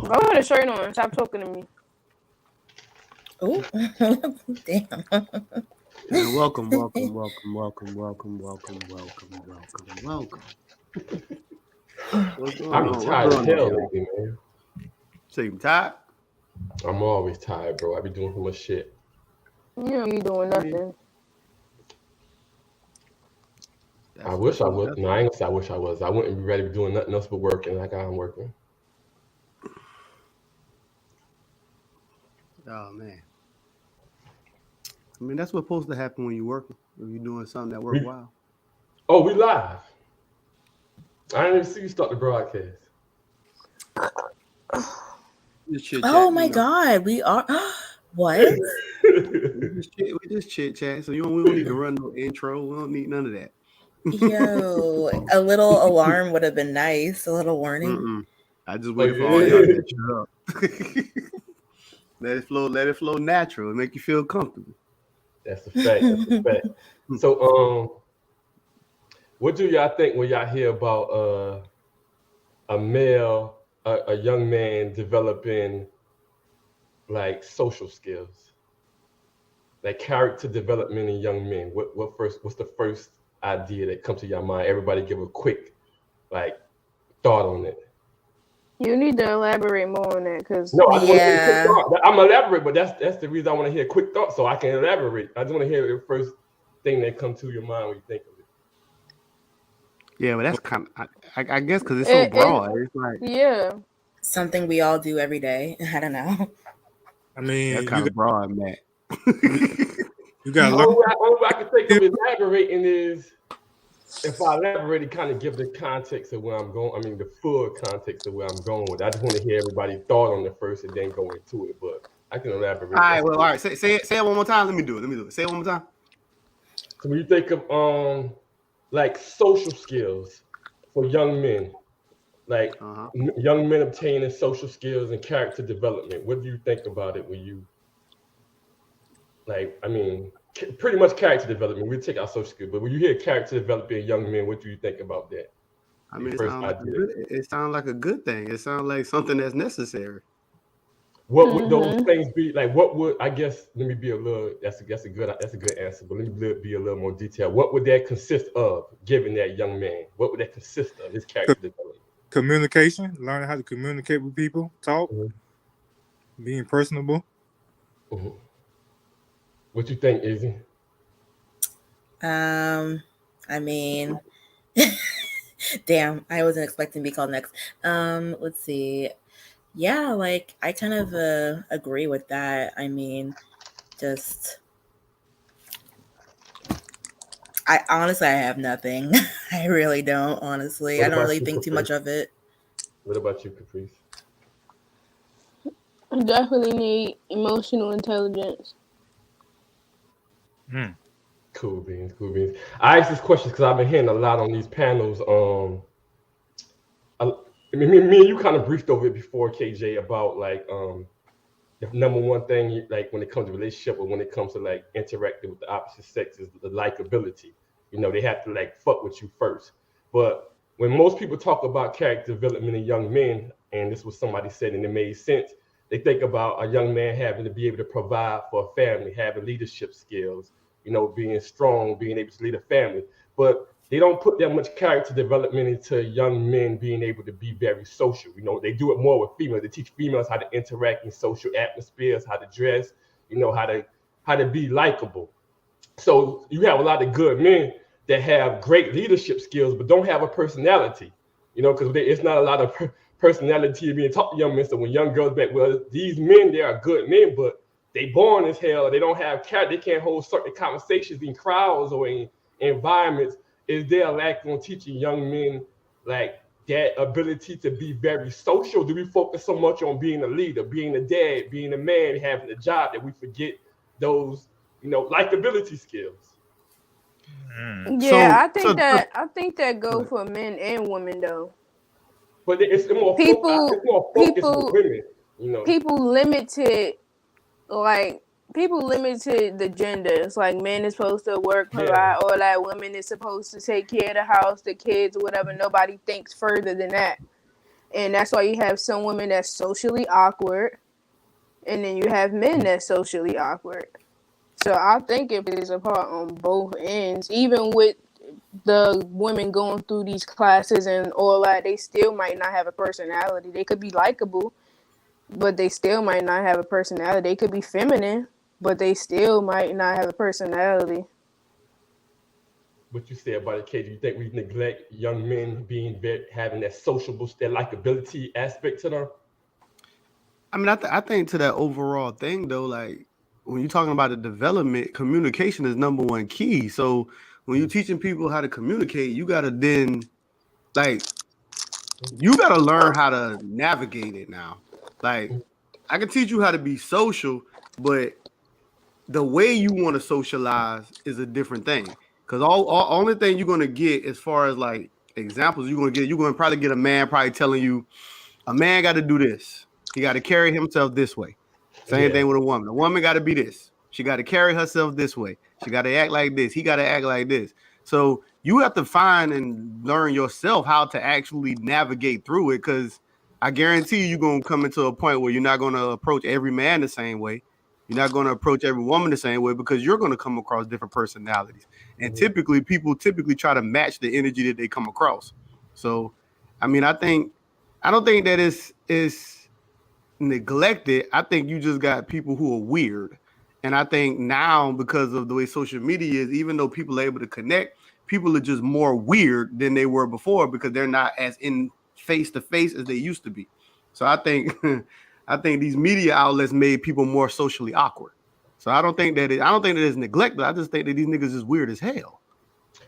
Go put a shirt on. Stop talking to me. Oh, damn. And welcome. What's going I'm on? tired as hell lately, man. So you tired? I'm always tired, bro. I be doing so much shit. You don't be doing nothing. I wish I was. No, I ain't gonna say I wish I was. I wouldn't be ready to be doing nothing else but working like I'm working. Oh man. I mean, that's what's supposed to happen when you're working. When you're doing something that worthwhile. Oh, we live. I didn't even see you start the broadcast. Oh my God, we are. What? we just chit chat. So we don't need to run no intro. We don't need none of that. Yo, a little alarm would have been nice. A little warning. I just wait for all y'all to shut up. Let it flow natural and make you feel comfortable. That's a fact. So, what do y'all think when y'all hear about a male, a young man developing like social skills, like character development in young men? What's the first idea that comes to your mind? Everybody give a quick like thought on it. You need to elaborate more on that, because no, I just want to hear a quick thought. I'm gonna elaborate, but that's the reason I want to hear a quick thought so I can elaborate. I just want to hear the first thing that comes to your mind when you think of it. Yeah, but that's kind of, I guess, because it's so broad. It's like something we all do every day. I don't know. I mean, that's kind of broad, Matt. You got only way I can think of elaborating is if I elaborate, kind of give the context of where I'm going. I mean, the full context of where I'm going with it. I just want to hear everybody's thought on it first and then go into it. But I can elaborate. All right. Say it one more time. Let me do it. Say it one more time. So when you think of like social skills for young men, like young men obtaining social skills and character development, what do you think about it when you like? I mean, pretty much character development. We take our social skills, but when you hear character development in young men, what do you think about that? I mean, it sounds like a good thing. It sounds like something that's necessary. What would those things be? Like, what would, I guess, let me be a little, that's a good answer, but let me be a little more detailed. What would that consist of, given that young man? What would that consist of, his character development? Communication, learning how to communicate with people, talk, being personable. What you think, Izzy? I mean, damn, I wasn't expecting to be called next. Let's see. Yeah, like I kind of agree with that. I mean, I honestly have nothing. I really don't, honestly. I don't really think too much of it. What about you, Caprice? I definitely need emotional intelligence. Cool beans. I ask this question because I've been hearing a lot on these panels. Me and you kind of briefed over it before, KJ, about like the number one thing, like when it comes to relationship or when it comes to like interacting with the opposite sex, is the likability. You know, they have to like fuck with you first. But when most people talk about character development in young men, and this was somebody said and it made sense, they think about a young man having to be able to provide for a family, having leadership skills, you know, being strong, being able to lead a family. But they don't put that much character development into young men being able to be very social. You know, they do it more with females. They teach females how to interact in social atmospheres, how to dress, you know, how to be likable. So you have a lot of good men that have great leadership skills, but don't have a personality, you know, because it's not a lot of personality being taught to young men. So when young girls back, well, these men, they are good men, but they born as hell. They don't have character. They can't hold certain conversations in crowds or in environments. Is there a lack on teaching young men like that ability to be very social? Do we focus so much on being a leader, being a dad, being a man, having a job that we forget those, you know, likability skills? Yeah, I think that go for men and women though. But it's more focused with women, you know. People limited the gender. It's like men is supposed to work, provide, or like women is supposed to take care of the house, the kids, or whatever. Nobody thinks further than that. And that's why you have some women that's socially awkward, and then you have men that's socially awkward. So I think it plays a part on both ends. Even with the women going through these classes and all that, they still might not have a personality. They could be likable, but they still might not have a personality. They could be feminine, but they still might not have a personality. What you say about it, Kate? Do you think we neglect young men having that sociable, that likability aspect to them? I mean, I think to that overall thing though, like when you're talking about the development, communication is number one key. So when you're teaching people how to communicate, you gotta then you gotta learn how to navigate it now. Like I can teach you how to be social, but the way you want to socialize is a different thing. Because all only thing you're gonna get as far as like examples you're gonna probably get a man probably telling you a man got to do this. He got to carry himself this way. Same thing with a woman. A woman got to be this. She got to carry herself this way. She got to act like this. He got to act like this. So you have to find and learn yourself how to actually navigate through it, because I guarantee you're going to come into a point where you're not going to approach every man the same way. You're not going to approach every woman the same way, because you're going to come across different personalities. And typically, people try to match the energy that they come across. So, I mean, I don't think that is neglected. I think you just got people who are weird. And I think now, because of the way social media is, even though people are able to connect, people are just more weird than they were before, because they're not as in face to face as they used to be. So I think these media outlets made people more socially awkward. So I don't think that it's neglected. I just think that these niggas is weird as hell.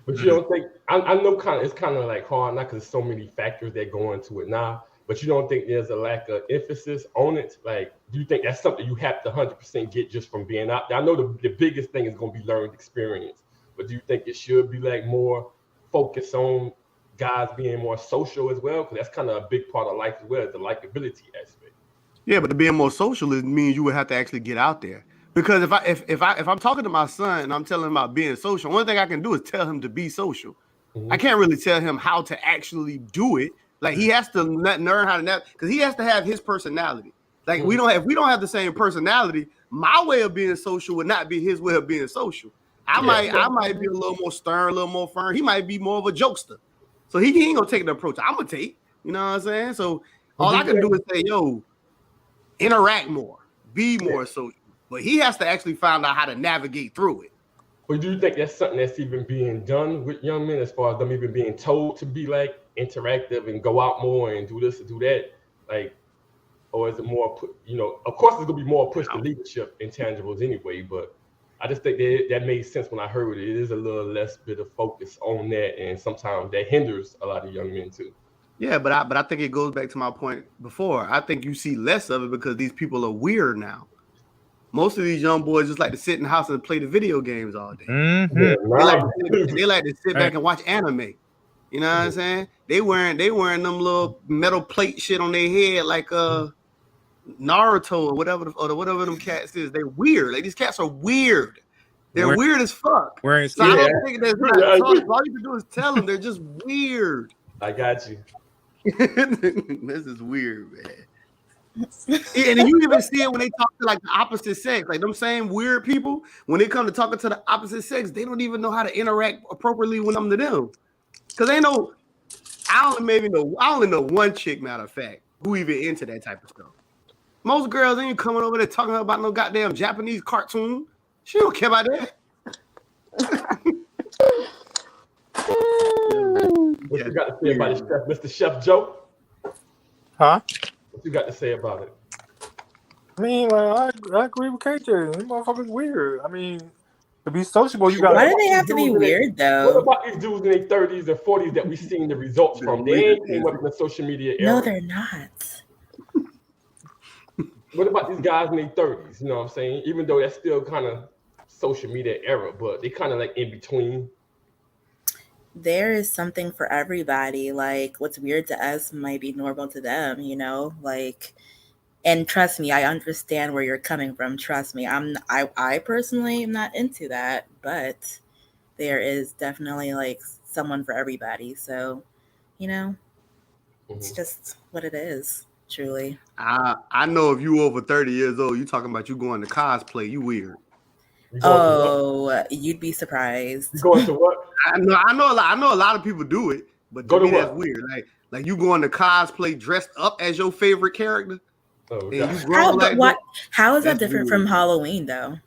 But you don't think, I know it's kind of like hard, not because there's so many factors that go into it now, but you don't think there's a lack of emphasis on it? Like, do you think that's something you have to 100% get just from being out there? I know the biggest thing is going to be learned experience, but do you think it should be like more focus on guys being more social as well? Because that's kind of a big part of life as well, the likability aspect. Yeah, but to being more social, it means you would have to actually get out there. Because if I'm talking to my son and I'm telling him about being social, one thing I can do is tell him to be social. I can't really tell him how to actually do it. Like, he has to learn how to because he has to have his personality. Like, if we don't have the same personality, my way of being social would not be his way of being social. I might be a little more stern, a little more firm. He might be more of a jokester. So he ain't gonna take the approach I'm gonna take. You know what I'm saying? So all I can do is say, yo, interact more, be more social. But he has to actually find out how to navigate through it. But do you think that's something that's even being done with young men, as far as them even being told to be like interactive and go out more and do this and do that? Like, or is it more, of course there's gonna be more push to leadership intangibles anyway, but I just think that made sense when I heard it. It is a little less bit of focus on that, and sometimes that hinders a lot of young men too. Yeah, but I think it goes back to my point before. I think you see less of it because these people are weird now. Most of these young boys just like to sit in the house and play the video games all day. Mm-hmm. They like to sit back and watch anime. You know what I'm saying? They wearing them little metal plate shit on their head like Naruto or whatever them cats is. They're weird. Like, these cats are weird. They're weird as fuck. So I don't think there's all you can do is tell them they're just weird. I got you. This is weird, man. And you even see it when they talk to like the opposite sex, like them same weird people. When they come to talking to the opposite sex, they don't even know how to interact appropriately when I'm to them. Because I only know one chick, matter of fact, who even into that type of stuff. Most girls ain't coming over there talking about no goddamn Japanese cartoon. She don't care about that. What you got to say about it, Chef? Mr. Chef Joe? Huh? What you got to say about it? I mean, I agree with KJ. These motherfuckers weird. I mean, to be sociable, you got. Why do they have to be weird though? What about these dudes in their 30s and 40s that we seen the results from? They ain't came up in the social media era. No, they're not. What about these guys in their 30s? You know what I'm saying? Even though that's still kind of social media era, but they kind of like in between. There is something for everybody. Like, what's weird to us might be normal to them, like, and trust me, I understand where you're coming from. Trust me. I personally am not into that, but there is definitely like someone for everybody. So, It's Mhm. just what it is, truly. I know if you over 30 years old, you talking about you going to cosplay, you weird. You going to what? Oh, you'd be You surprised. going to what? I know a lot of people do it, but to Go to me that's what? weird. Like you going to cosplay dressed up as your favorite character Oh and god. you grown But like what? that. How is that That's different from weird. Halloween, though?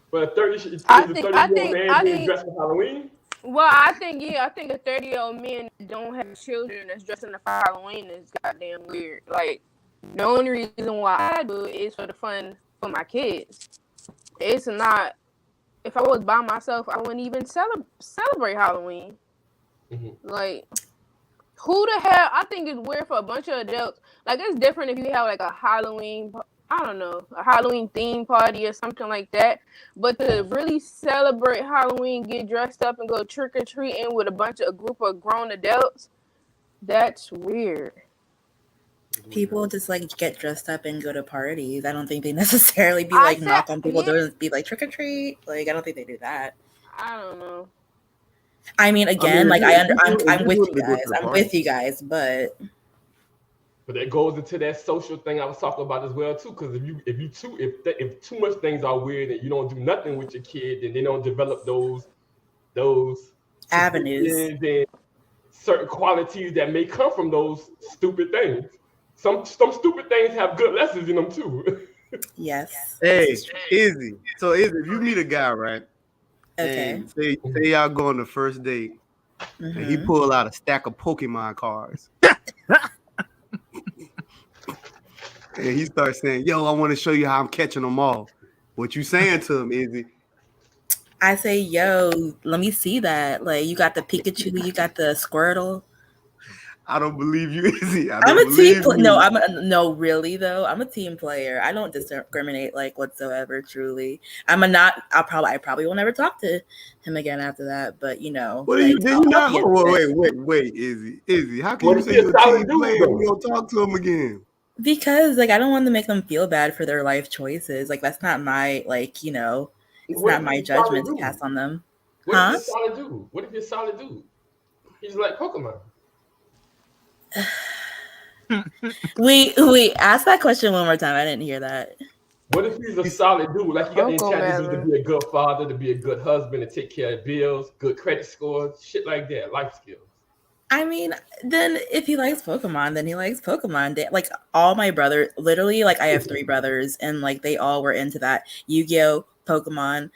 But 30 is I a think, 30-year-old man I being think. dressed for Halloween? Well, I think yeah, I think a 30-year-old man that don't have children that's dressing up for Halloween is goddamn weird. Like the only reason why I do it is for the fun for my kids. It's not. If I was by myself, I wouldn't even celebrate Halloween. Hmm. Like who the hell? I think it's weird for a bunch of adults. Like it's different if you have like a Halloween. I don't know, a Halloween theme party or something like that. But to really celebrate Halloween, get dressed up and go trick or treating with a group of grown adults, that's weird. People just like get dressed up and go to parties. I don't think they necessarily be I like said, knock on people's yeah, doors and be like trick or treat. Like I don't think they do that. I don't know. I mean, I mean, again, like I under, if I'm you with doing you it to go to guys. the I'm party, with you guys, but But that goes into that social thing I was talking about as well too. Because if too much things are weird and you don't do nothing with your kid, then they don't develop those avenues. traditions and certain qualities that may come from those stupid things. Some stupid things have good lessons in them too. Yes, this hey, is true. Izzy. So Izzy, if you meet a guy, right, Okay. and say y'all go on the first date, and he Mm-hmm. pull out a stack of Pokemon cards, and he starts saying, "Yo, I want to show you how I'm catching them all." What you saying to him, Izzy? I say, yo, let me see that. Like you got the Pikachu, you got the Squirtle. I don't believe you, Izzy. I I'm don't a team. believe No, you. no, really though. I'm a team player. I don't discriminate like whatsoever. Truly, I'm a not. I probably will never talk to him again after that. But you know, What are you? like Did you I'll not? be Hold on, innocent wait, Izzy. How can What you if say he a you're a solid team dude player and you though? don't talk to him again? because like I don't want to make them feel bad for their life choices. Like that's not my like it's What not if my he's a solid judgment to dude? cast on them, What if he's huh? a solid dude? What if he's a solid dude? He's like Pokemon. We ask that question one more time. I didn't hear that. What if he's a He's, solid dude? Like he got the intelligence to Cocomelon. be a good father, to be a good husband, to take care of bills, good credit scores, shit like that, life skills. I mean, then if he likes Pokemon, then he likes Pokemon. Like all my brothers, literally, like I have three brothers, and like they all were into that Yu-Gi-Oh, Pokemon,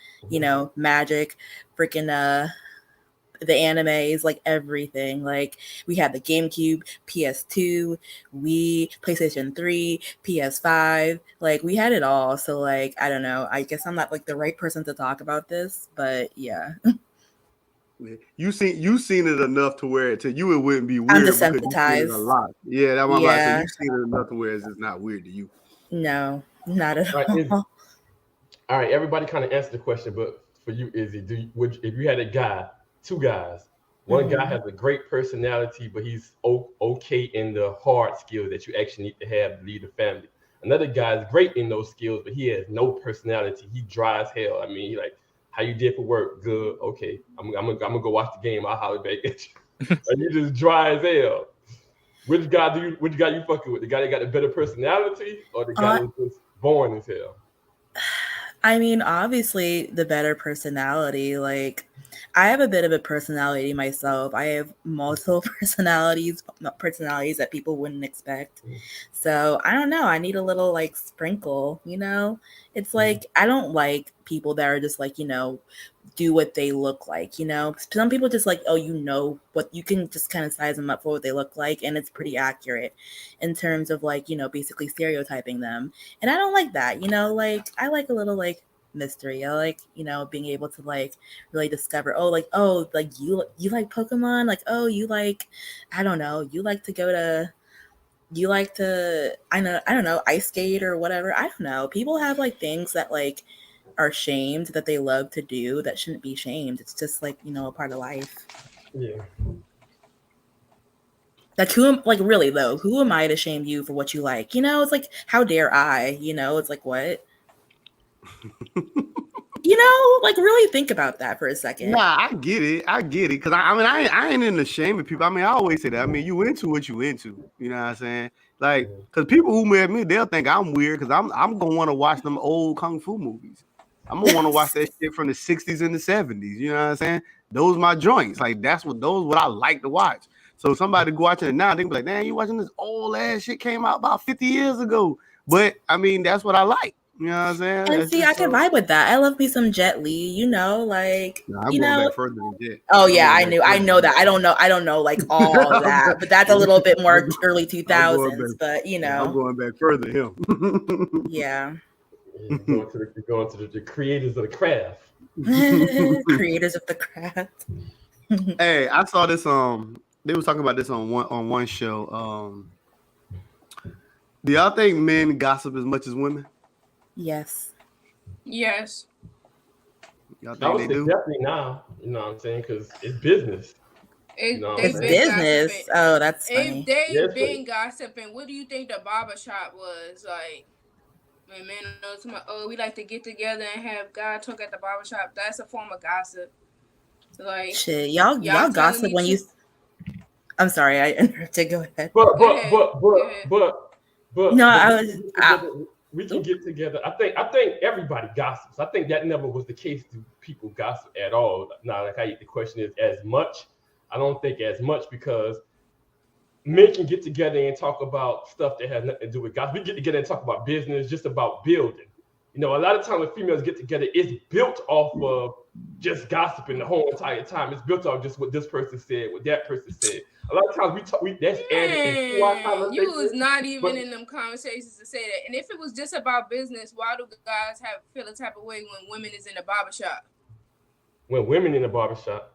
Magic, freaking the animes, like everything. Like we had the GameCube, PS2, Wii, PlayStation 3, PS5. Like we had it all. So like I don't know. I guess I'm not like the right person to talk about this, but yeah, you seen it enough to where to you it wouldn't be I'm weird because you've seen it a desensitized. lot. Yeah, that's what I'm about to say. Yeah, You've seen it enough to where it's just not weird to you. no, not at All right, all. all right. Everybody kind of answered the question, but for you, Izzy, if you had a guy, two guys, one guy Hmm. has a great personality, but he's okay in the hard skills that you actually need to have to lead a family. Another guy is great in those skills, but he has no personality. He dry as hell. I mean, he like, how you did for work? Good. Okay. I'm gonna go watch the game. I'll holler back at you. Like, you just dry as hell. Which guy you fucking with? The guy that got a better personality or the guy Uh, that's just boring as hell? I mean, obviously, the better personality. Like, I have a bit of a personality myself. I have multiple personalities that people wouldn't expect. So I don't know. I need a little like sprinkle. It's like I don't like people that are just like do what they look like. Some people just like, oh, what you can just kind of size them up for what they look like, and it's pretty accurate in terms of like basically stereotyping them. And I don't like that. Like I like a little like mystery. I like being able to like really discover, like you like Pokemon, like you like, I don't know, you like to I don't know, ice skate or whatever. I don't know. People have like things that like are shamed that they love to do that shouldn't be shamed. It's just like a part of life. Yeah. Like like really though, who am I to shame you for what you like? It's like how dare I? It's like what? You know, like really think about that for a second. Nah, I get it. Because I ain't in the shame of people. I mean, I always say that. I mean, you into what you into. You know what I'm saying? Like, because people who met me, they'll think I'm weird because I'm gonna want to watch them old kung fu movies. I'm gonna want to watch that shit from the 60s and the 70s. You know what I'm saying? Those my joints. Like, that's what I like to watch. So somebody go watching it now, they be like, "Damn, you watching this old ass shit came out about 50 years ago." But I mean, that's what I like. You know what I'm saying? And see, I can vibe with that. I love me some Jet Li, you know, like Nah, I'm going back further than Jet. Oh yeah, I know that. I don't know like all of that, but that's a little bit more early 2000s. But you know, I'm going back further. Him. Yeah. You're going to the creators of the craft. Creators of the craft. Hey, I saw this. They was talking about this on one show. Do y'all think men gossip as much as women? Yes. Yes. Y'all think they do? Definitely now. You know what I'm saying? Because it's business. It's business. Gossiping. Oh, that's funny. If they've been gossiping, what do you think the barbershop was like? When men know we like to get together and have God talk at the barbershop. That's a form of gossip. Like, shit, y'all gossip when you. I'm sorry, I interrupted. Go ahead. But no, we can get together. I think everybody gossips. I think that never was the case. Do people gossip at all? Now, like the question is, as much? I don't think as much because men can get together and talk about stuff that has nothing to do with gossip. We get together and talk about business, just about building. You know, a lot of times when females get together, it's built off of just gossiping the whole entire time. It's built off just what this person said, what that person said. A lot of times that's added into our conversation. You was not even in them conversations to say that. And if it was just about business, why do guys feel a type of way when women is in the barbershop? When women in the barbershop?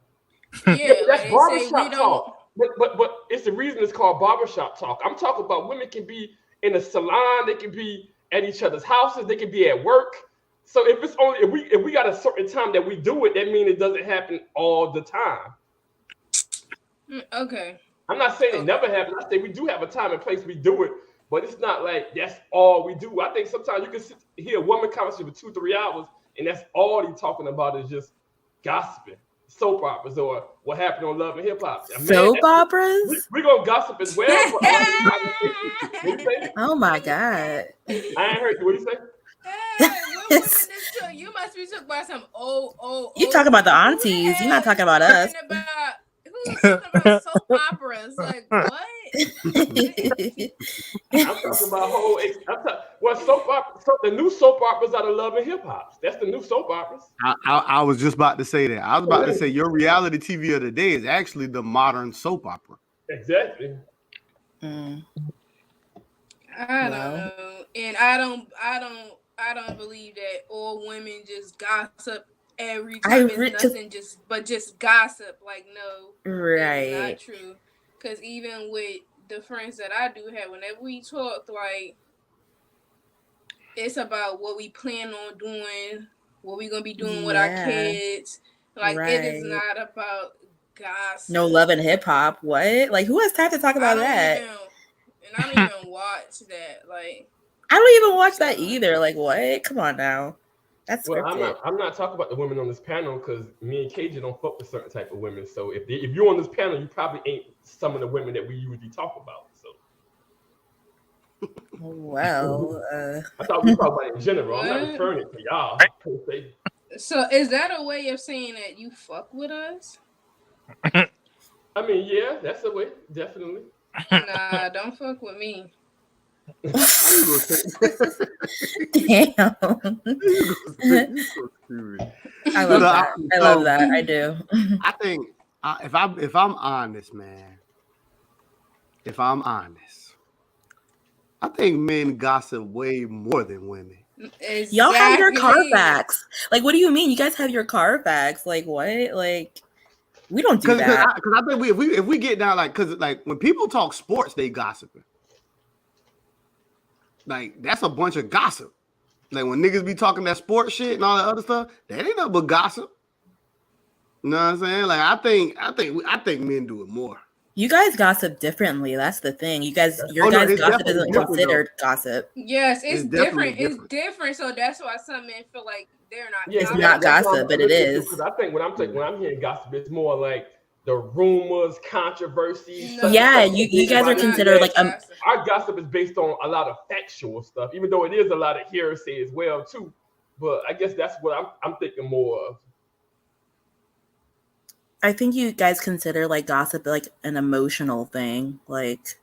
Yeah, that's barbershop talk. But it's the reason it's called barbershop talk. I'm talking about women can be in a salon, they can be at each other's houses, they can be at work. So if it's only if we got a certain time that we do it, that means it doesn't happen all the time. Okay. I'm not saying it never happens. I say we do have a time and place we do it, but it's not like that's all we do. I think sometimes you can hear a woman conversation for 2-3 hours, and that's all he's talking about is just gossiping. Soap operas or what happened on Love and Hip Hop. Soap operas? We're going to gossip as well. Oh my God. I ain't heard you. What do you say? You must be talking about some old. You talking about the aunties. You're not talking about us. Who's talking about soap operas? Like, what? I'm talking about soap opera. The new soap operas are the Love and Hip Hop. That's the new soap operas. I was just about to say that. I was about to say your reality TV of the day is actually the modern soap opera. Exactly. I don't know, and I don't believe that all women just gossip every time. It's nothing just gossip. Like, no, right? That's not true. Because even with the friends that I do have, whenever we talk, like, it's about what we plan on doing, what we gonna be doing with our kids. Like, it is not about gossip. No Love and Hip Hop. What? Like, who has time to talk about that? I don't even watch that. Like, I don't even watch that either. Like, what? Come on now. That's scripted. I'm not talking about the women on this panel because me and KJ don't fuck with certain type of women. So if you're on this panel, you probably ain't some of the women that we usually talk about. So. Well, I thought we talk about it in general. I'm not referring it to y'all. So is that a way of saying that you fuck with us? I mean, yeah, that's a way, definitely. Nah, don't fuck with me. Damn. I love that. I love that. I do. I think if I'm honest, man, I think men gossip way more than women. Exactly. Y'all have your Carfax. Like, what do you mean? You guys have your Carfax? Like, what? Like, we don't do that. Because I think if we get down, like, because like when people talk sports, they gossiping. Like, that's a bunch of gossip. Like, when niggas be talking that sports shit and all that other stuff, that ain't nothing but gossip. You know what I'm saying? Like, I think men do it more. You guys gossip differently. That's the thing. Your it's guys' gossip definitely isn't different, considered gossip. Yes, it's definitely different. It's different. So that's why some men feel like they're not. Yeah, It's see, not that's what gossip, I'm but it listening to, is. because I think when I'm hearing gossip, it's more like the rumors, controversies. No, Yeah, such you guys are not considered like gossip. Our gossip is based on a lot of factual stuff, even though it is a lot of hearsay as well too. But I guess that's what I'm thinking more of. I think you guys consider like gossip like an emotional thing. Like,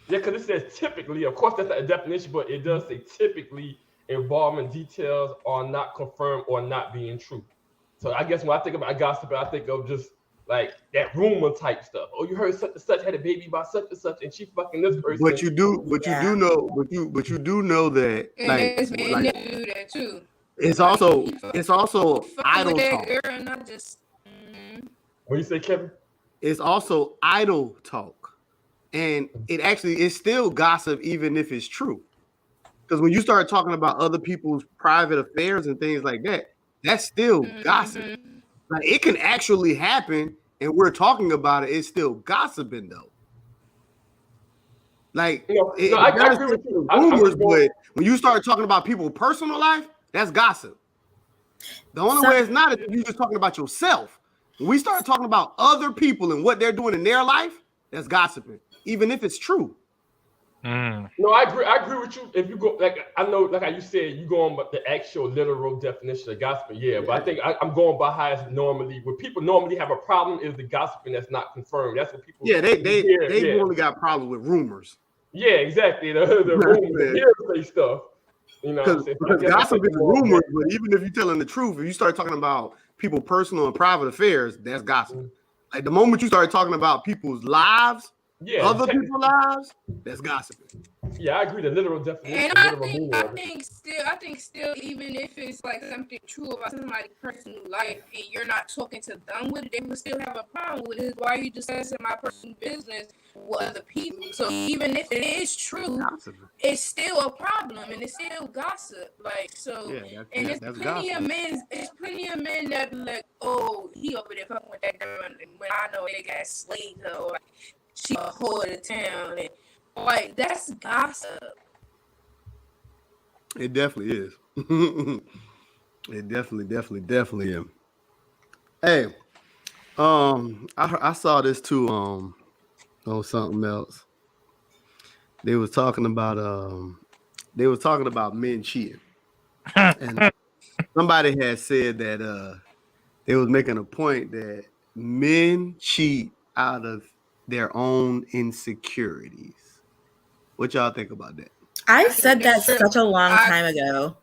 Yeah, because it says typically, of course, that's not a definition, but it does say typically involving details are not confirmed or not being true. So I guess when I think about gossip, I think of just like that rumor type stuff. Oh, you heard such and such had a baby by such and such, and she fucking this person. But you do know that And like there's men that do that too. it's Like, also he fucking it's also with idle that talk. girl, and I just. What do you say, Kevin? It's also idle talk, and it actually is still gossip even if it's true. Because when you start talking about other people's private affairs and things like that, that's still gossip. Like it can actually happen, and we're talking about it. It's still gossiping though. Like I agree with you. rumors, but when you start talking about people's personal life, that's gossip. The only way it's not is if you're just talking about yourself. When we start talking about other people and what they're doing in their life, that's gossiping, even if it's true. No, I agree with you. If you go I know, like how you said, you go on but the actual literal definition of gossip, yeah. But I think I'm going by how it's normally. What people normally have a problem is the gossiping that's not confirmed. That's what people. Yeah, they only got problems with rumors. Yeah, exactly. The rumors, the hearsay stuff. You know, because gossip is rumors, but even if you're telling the truth, if you start talking about people's personal and private affairs, that's gossip. Like the moment you start talking about people's lives, other people's lives, that's gossiping. Yeah, I agree. The literal definition. And I think still, even if it's like something true about somebody's personal life, and you're not talking to them with it, they would still have a problem with it. Why are you discussing my personal business with other people? So even if it is true, it's still a problem, and it's still gossip. Like so, and there's plenty of men that be like, oh, he over there fucking with that girl, and when I know they got slaved her, or she a whore of the town, and like that's gossip. It definitely is. It definitely is. Hey, I saw this too. On something else. They was talking about men cheating, and somebody had said that they was making a point that men cheat out of their own insecurities. What y'all think about that? I said that such a long time ago,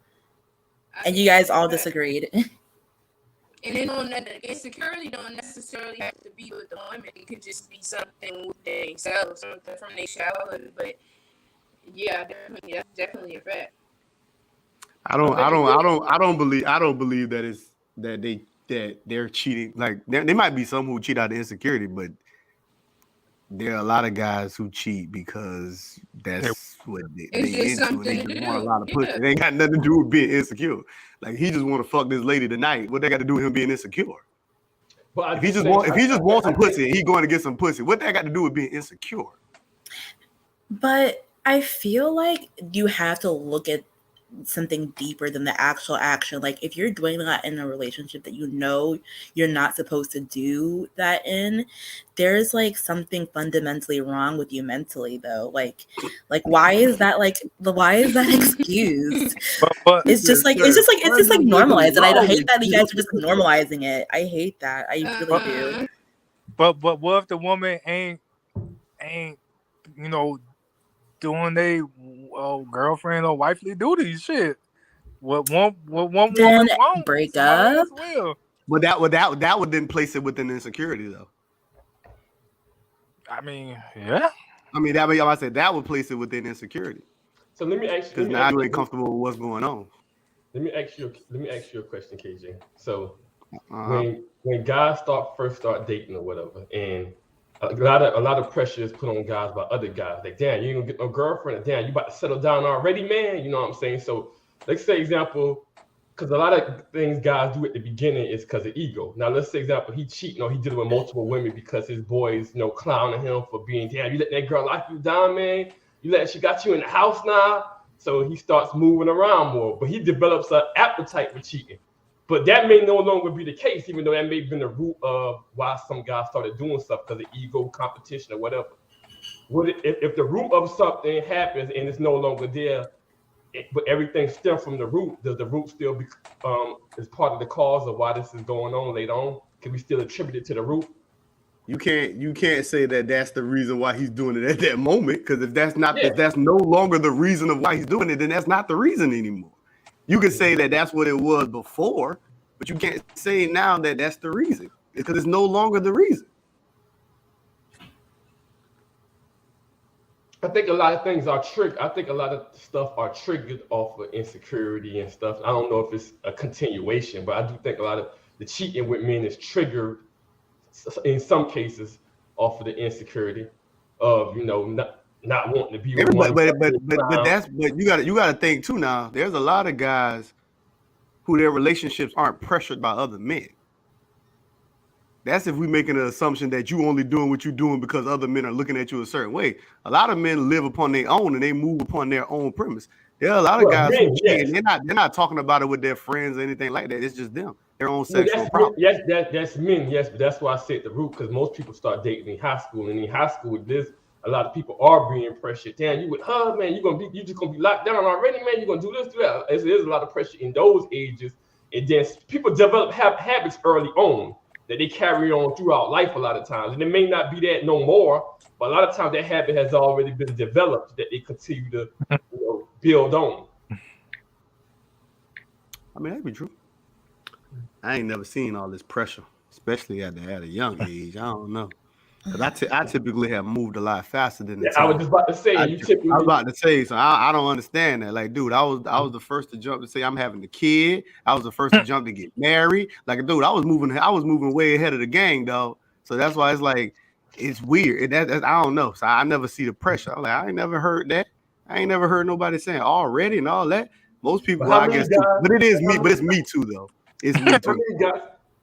and you guys all disagreed. And then on that, the insecurity don't necessarily have to be with the women. It could just be something with themselves, something from their childhood. But yeah, that's definitely a fact. I don't believe that they're cheating. Like there might be some who cheat out of insecurity, but there are a lot of guys who cheat because that's what they into, and they just want a lot of pussy. It ain't got nothing to do with being insecure. Like he just want to fuck this lady tonight. What they got to do with him being insecure? But if he just wants some pussy and he going to get some pussy, what that got to do with being insecure? But I feel like you have to look at something deeper than the actual action. Like if you're doing that in a relationship that you know you're not supposed to do that in, there's like something fundamentally wrong with you mentally though. Like why is that excused? But it's just like normalized, and I hate that you guys are just normalizing it. I hate that. I really do. But what if the woman ain't doing they girlfriend or wifely duties? Shit. What one woman won't break up? But that would then place it within insecurity though. I mean, yeah. I mean I said that would place it within insecurity. So let me ask you, because now you ain't comfortable with what's going on. Let me ask you a question, KJ. So when guys first start dating or whatever, and a lot of pressure is put on guys by other guys. Like, damn, you ain't gonna get no girlfriend. Damn, you about to settle down already, man. You know what I'm saying? So let's say, example, because a lot of things guys do at the beginning is because of ego. Now, let's say, example, he cheating or he dealing with multiple women because his boys, clowning him for being, damn, you let that girl lock you down, man. She got you in the house now. So he starts moving around more, but he develops an appetite for cheating. But that may no longer be the case, even though that may have been the root of why some guys started doing stuff because of ego, competition, or whatever. If the root of something happens and it's no longer there, but everything stems from the root, does the root still be is part of the cause of why this is going on later on? Can we still attribute it to the root? You can't say that that's the reason why he's doing it at that moment, because if that's no longer the reason of why he's doing it, then that's not the reason anymore. You can say that that's what it was before, but you can't say now that that's the reason because it's no longer the reason. I think a lot of things are triggered. I think a lot of stuff are triggered off of insecurity and stuff. I don't know if it's a continuation, but I do think a lot of the cheating with men is triggered in some cases off of the insecurity of not wanting to be with one. But you got to think too. Now there's a lot of guys who their relationships aren't pressured by other men. That's if we're making an assumption that you only doing what you're doing because other men are looking at you a certain way. A lot of men live upon their own and they move upon their own premise. There are a lot of guys who cheat, and they're not talking about it with their friends or anything like that. It's just them, their own sexual problem. Yes, that's men. Yes, but that's why I said the root, because most people start dating in high school, and in high school, a lot of people are being pressured. Damn, you with her, man, you just gonna be locked down already, man. You're gonna do this, do that. There's a lot of pressure in those ages, and then people develop habits early on that they carry on throughout life a lot of times. And it may not be that no more, but a lot of times that habit has already been developed that they continue to build on. I mean, that'd be true. I ain't never seen all this pressure, especially at a young age. I don't know. Because I typically have moved a lot faster than the time. I was just about to say, I was about to say, so I don't understand that. Like, dude, I was the first to jump to say I'm having a kid. I was the first to jump to get married. Like, dude, I was moving way ahead of the gang, though. So that's why it's like, it's weird. I don't know. So I never see the pressure. I'm like, I ain't never heard that. I ain't never heard nobody saying already and all that. Most people, I guess, but it is me. But it's me too, though. It's me too.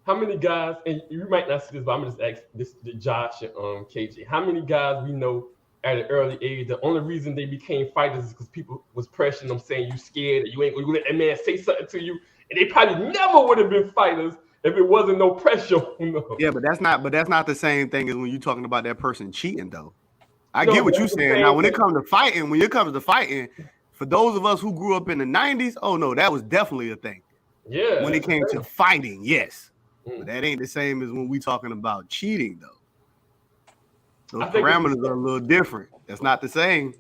How many guys, and you might not see this, but I'm just asking this to Josh and KJ. How many guys we know at an early age, the only reason they became fighters is because people was pressuring them, saying you scared, or you ain't gonna let that man say something to you, and they probably never would have been fighters if it wasn't no pressure on them. Yeah, but that's not the same thing as when you're talking about that person cheating, though. I get what you're saying. Now, when it comes to fighting, for those of us who grew up in the 90s, oh no, that was definitely a thing. Yeah. When it came to fighting, yes. But that ain't the same as when we talking about cheating, though. Those parameters are a little different. That's not the same.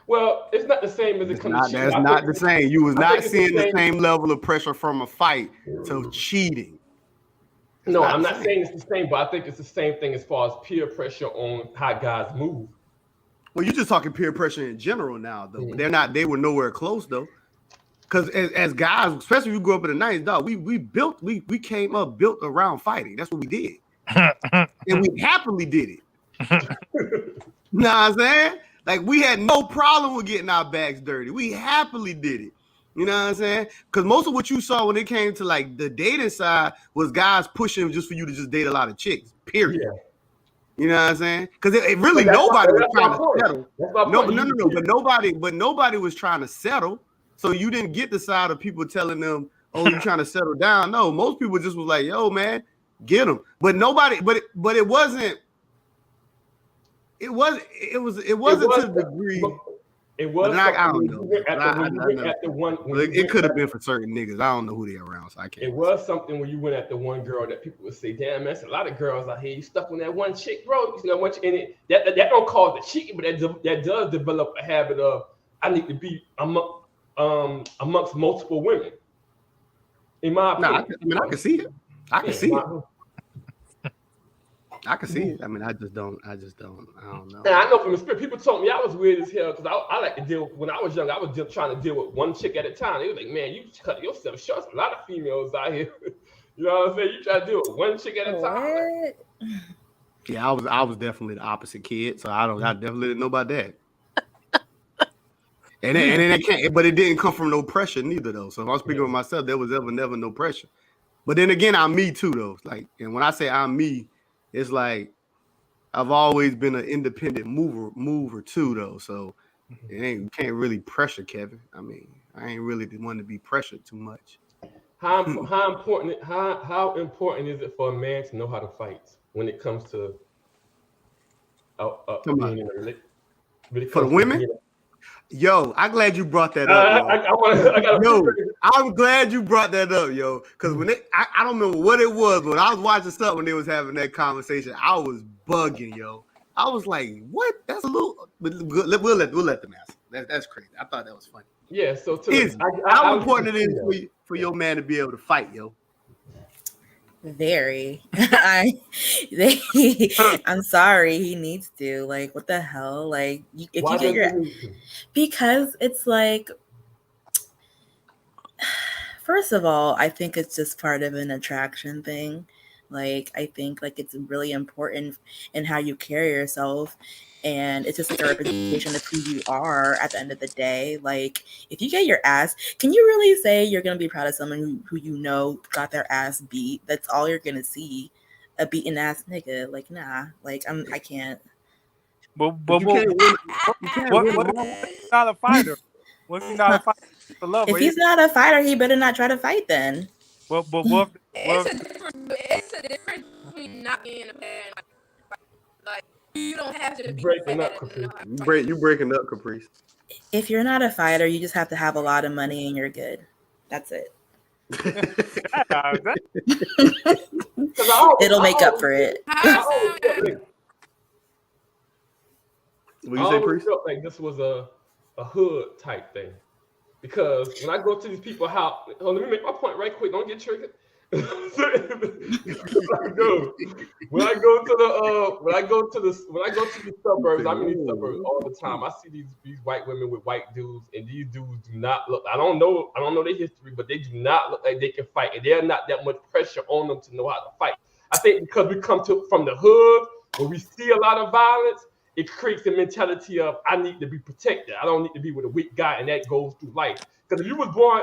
Well, it's not the same as it comes to cheating. That's not the same. You was not seeing the same level of pressure from a fight to cheating. No, I'm not saying it's the same, but I think it's the same thing as far as peer pressure on how guys move. Well, you're just talking peer pressure in general now, though. But they were nowhere close, though. Because as guys, especially if you grew up in the 90s, dog, we came up built around fighting. That's what we did. And we happily did it. Know what I'm saying? Like, we had no problem with getting our backs dirty. We happily did it. You know what I'm saying? Because most of what you saw when it came to, like, the dating side was guys pushing just for you to just date a lot of chicks, period. Yeah. You know what I'm saying? Because it really nobody was trying to settle. No, but nobody was trying to settle. So you didn't get the side of people telling them, "Oh, you're trying to settle down." No, most people just was like, "Yo, man, get them." But nobody. But it wasn't. It wasn't to the degree. It was. I don't know. It could have been for certain niggas. I don't know who they're around, so I can't. It was something when you went at the one girl that people would say, "Damn, man, that's a lot of girls out here. You stuck on that one chick, bro." You know, and that don't cause the cheating, but that does develop a habit of I need to be amongst multiple women. In my opinion, I can see it. I can see it. I can see it. I mean, I don't know. And I know from experience, people told me I was weird as hell because I like to deal. When I was young, I was just trying to deal with one chick at a time. They was like, "Man, you cut yourself short." There's a lot of females out here. You know what I'm saying? You try to deal with one chick at a time. Yeah, I was definitely the opposite kid, so I definitely didn't know about that. And then it can't, but it didn't come from no pressure neither though. So if I'm speaking with myself, there was never no pressure. But then again, I'm me too though. Like, and when I say I'm me, it's like I've always been an independent mover too though. So you can't really pressure Kevin. I mean, I ain't really the one to be pressured too much. How important is it for a man to know how to fight when it comes to being in a relationship? When it For the comes to women? being Yo, I'm glad you brought that up, yo. I got Yo, I'm glad you brought that up, yo. Because when I don't remember what it was, but I was watching something when they was having that conversation. I was bugging, yo. I was like, "What? That's a little." But we'll let them answer. That's crazy. I thought that was funny. Yeah. So how important it is for your man to be able to fight, yo? Very. I'm sorry, he needs to. Like, what the hell? Like, if why you get your, need to? because it's like, first of all, I think it's just part of an attraction thing. Like, I think like it's really important in how you carry yourself. And it's just like a representation of who you are at the end of the day. Like, if you get your ass, can you really say you're going to be proud of someone who you know got their ass beat? That's all you're going to see, a beaten ass nigga. Like, nah, like I can't. But You can't win. You can't win. What if he's not a fighter? What if he's not a fighter? He's a lover. If he's not a fighter, he better not try to fight then. But It's a difference between not being a man. Like, you don't have to be breaking up, Caprice. You breaking up, Caprice. If you're not a fighter, you just have to have a lot of money and you're good. That's it. It'll make up for it. What you say, Priest? Felt like this was a hood type thing, because when I go to these people's house, let me make my point right quick. Don't get triggered. When I go to the suburbs, I'm in these suburbs all the time. I see these white women with white dudes, and these dudes do not look. I don't know their history, but they do not look like they can fight, and there's not that much pressure on them to know how to fight. I think because we come from the hood where we see a lot of violence, it creates a mentality of I need to be protected. I don't need to be with a weak guy, and that goes through life. Because if you was born.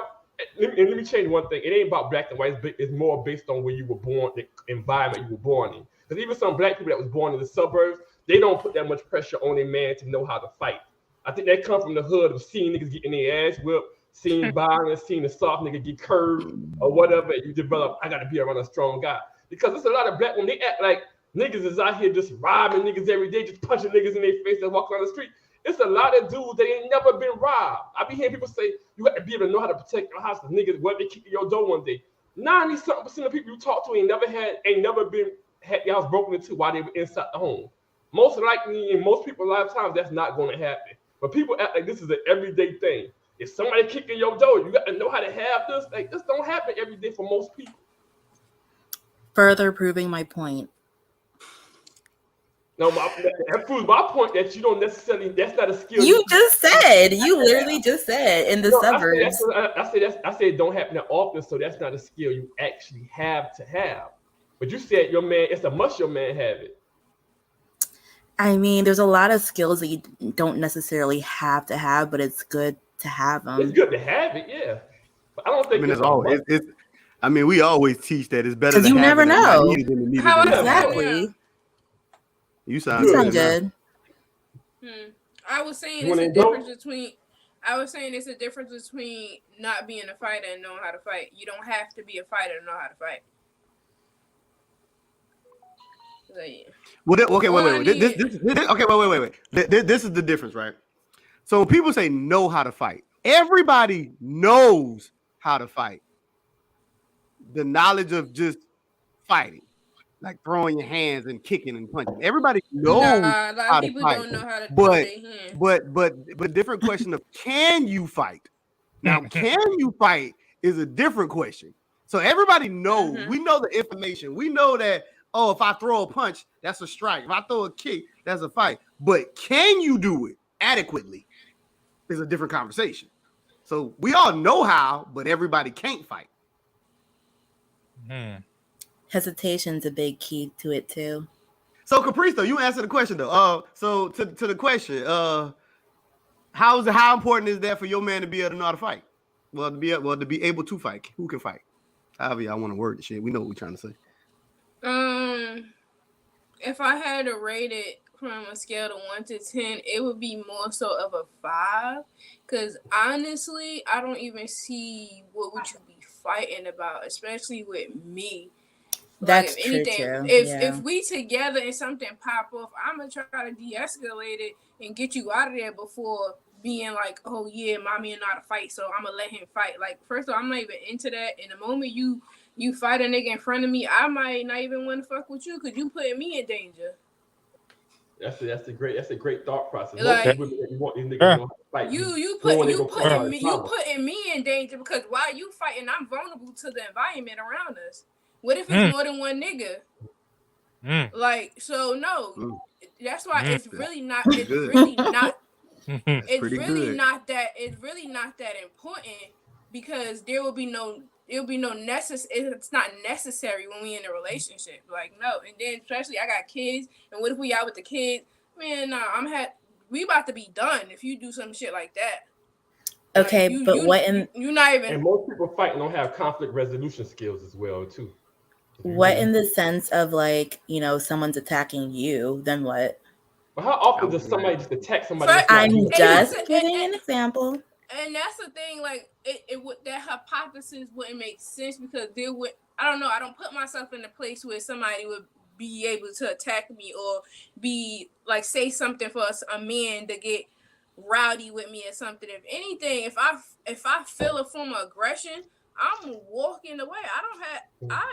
Let me change one thing. It ain't about black and white. It's more based on where you were born, the environment you were born in. Because even some black people that was born in the suburbs, they don't put that much pressure on a man to know how to fight. I think that comes from the hood of seeing niggas getting their ass whipped, seeing violence, seeing a soft nigga get curved or whatever. You develop, I got to be around a strong guy. Because there's a lot of black women, they act like niggas is out here just robbing niggas every day, just punching niggas in their face and walking on the street. It's a lot of dudes that ain't never been robbed. I be hearing people say you got to be able to know how to protect your house. Niggas, what they kick your door one day. 90-something% of people you talk to ain't never had your house broken into while they were inside the home. Most likely in most people's lifetimes, that's not going to happen. But people act like this is an everyday thing. If somebody kicking your door, you got to know how to have this. Like, this don't happen every day for most people. Further proving my point. No, that proves my point that you don't necessarily. That's not a skill. You literally just said in the suburbs. I say it don't happen that often, so that's not a skill you actually have to have. But you said your man, it's a must your man have it. I mean, there's a lot of skills that you don't necessarily have to have, but it's good to have them. It's good to have it, yeah. But I don't think it's always. I mean, we always teach that it's better to you have never it know. Exactly. You sound good. I was saying it's a difference between. I was saying it's a difference between not being a fighter and knowing how to fight. You don't have to be a fighter to know how to fight. Well, okay, wait. This is the difference, right? So when people say know how to fight, everybody knows how to fight. The knowledge of just fighting, like throwing your hands and kicking and punching. Everybody knows a lot of people don't know how to throw their hands. But different question of can you fight? Now, can you fight is a different question. So everybody knows. We know the information. We know that, oh, if I throw a punch, that's a strike. If I throw a kick, that's a fight. But can you do it adequately is a different conversation. So we all know how, but everybody can't fight. Hesitation's a big key to it too. So Caprice, though, you answer the question though. So to the question, How important is that for your man to be able to know how to fight? Well, to be able to fight. Who can fight? However, y'all want to word the shit. We know what we're trying to say. If I had to rate it from a scale of 1 to 10, it would be more so of a 5. Because honestly, I don't even see what would you be fighting about, especially with me. Like, That's if true anything, too. if we together and something pop off, I'm gonna try to de-escalate it and get you out of there before being like, oh yeah, mommy and not a fight, so I'm gonna let him fight. Like, first of all, I'm not even into that. And the moment you fight a nigga in front of me, I might not even want to fuck with you because you putting me in danger. That's a great thought process. Most Like, women you want these niggas to know how to fight. you Go putting me in danger because while you fighting, I'm vulnerable to the environment around us. What if it's more than one nigga? Like, so no, that's why it's really not. It's really not. It's really good. not that. It's really not that important because it'll be no it's not necessary when we in a relationship. Like, no. And then especially I got kids, and what if we out with the kids? Man, nah, we about to be done if you do some shit like that. Okay, like, but what in you not even. And most people fighting don't have conflict resolution skills as well too. what in the sense of like, you know, someone's attacking you, then what? But how often does somebody just attack somebody? I'm just And giving an example. And that's the thing, like it would, that hypothesis wouldn't make sense because there would, I don't know, I don't put myself in a place where somebody would be able to attack me or be like say something for a man to get rowdy with me or something. If anything, if I feel a form of aggression, I'm walking away. I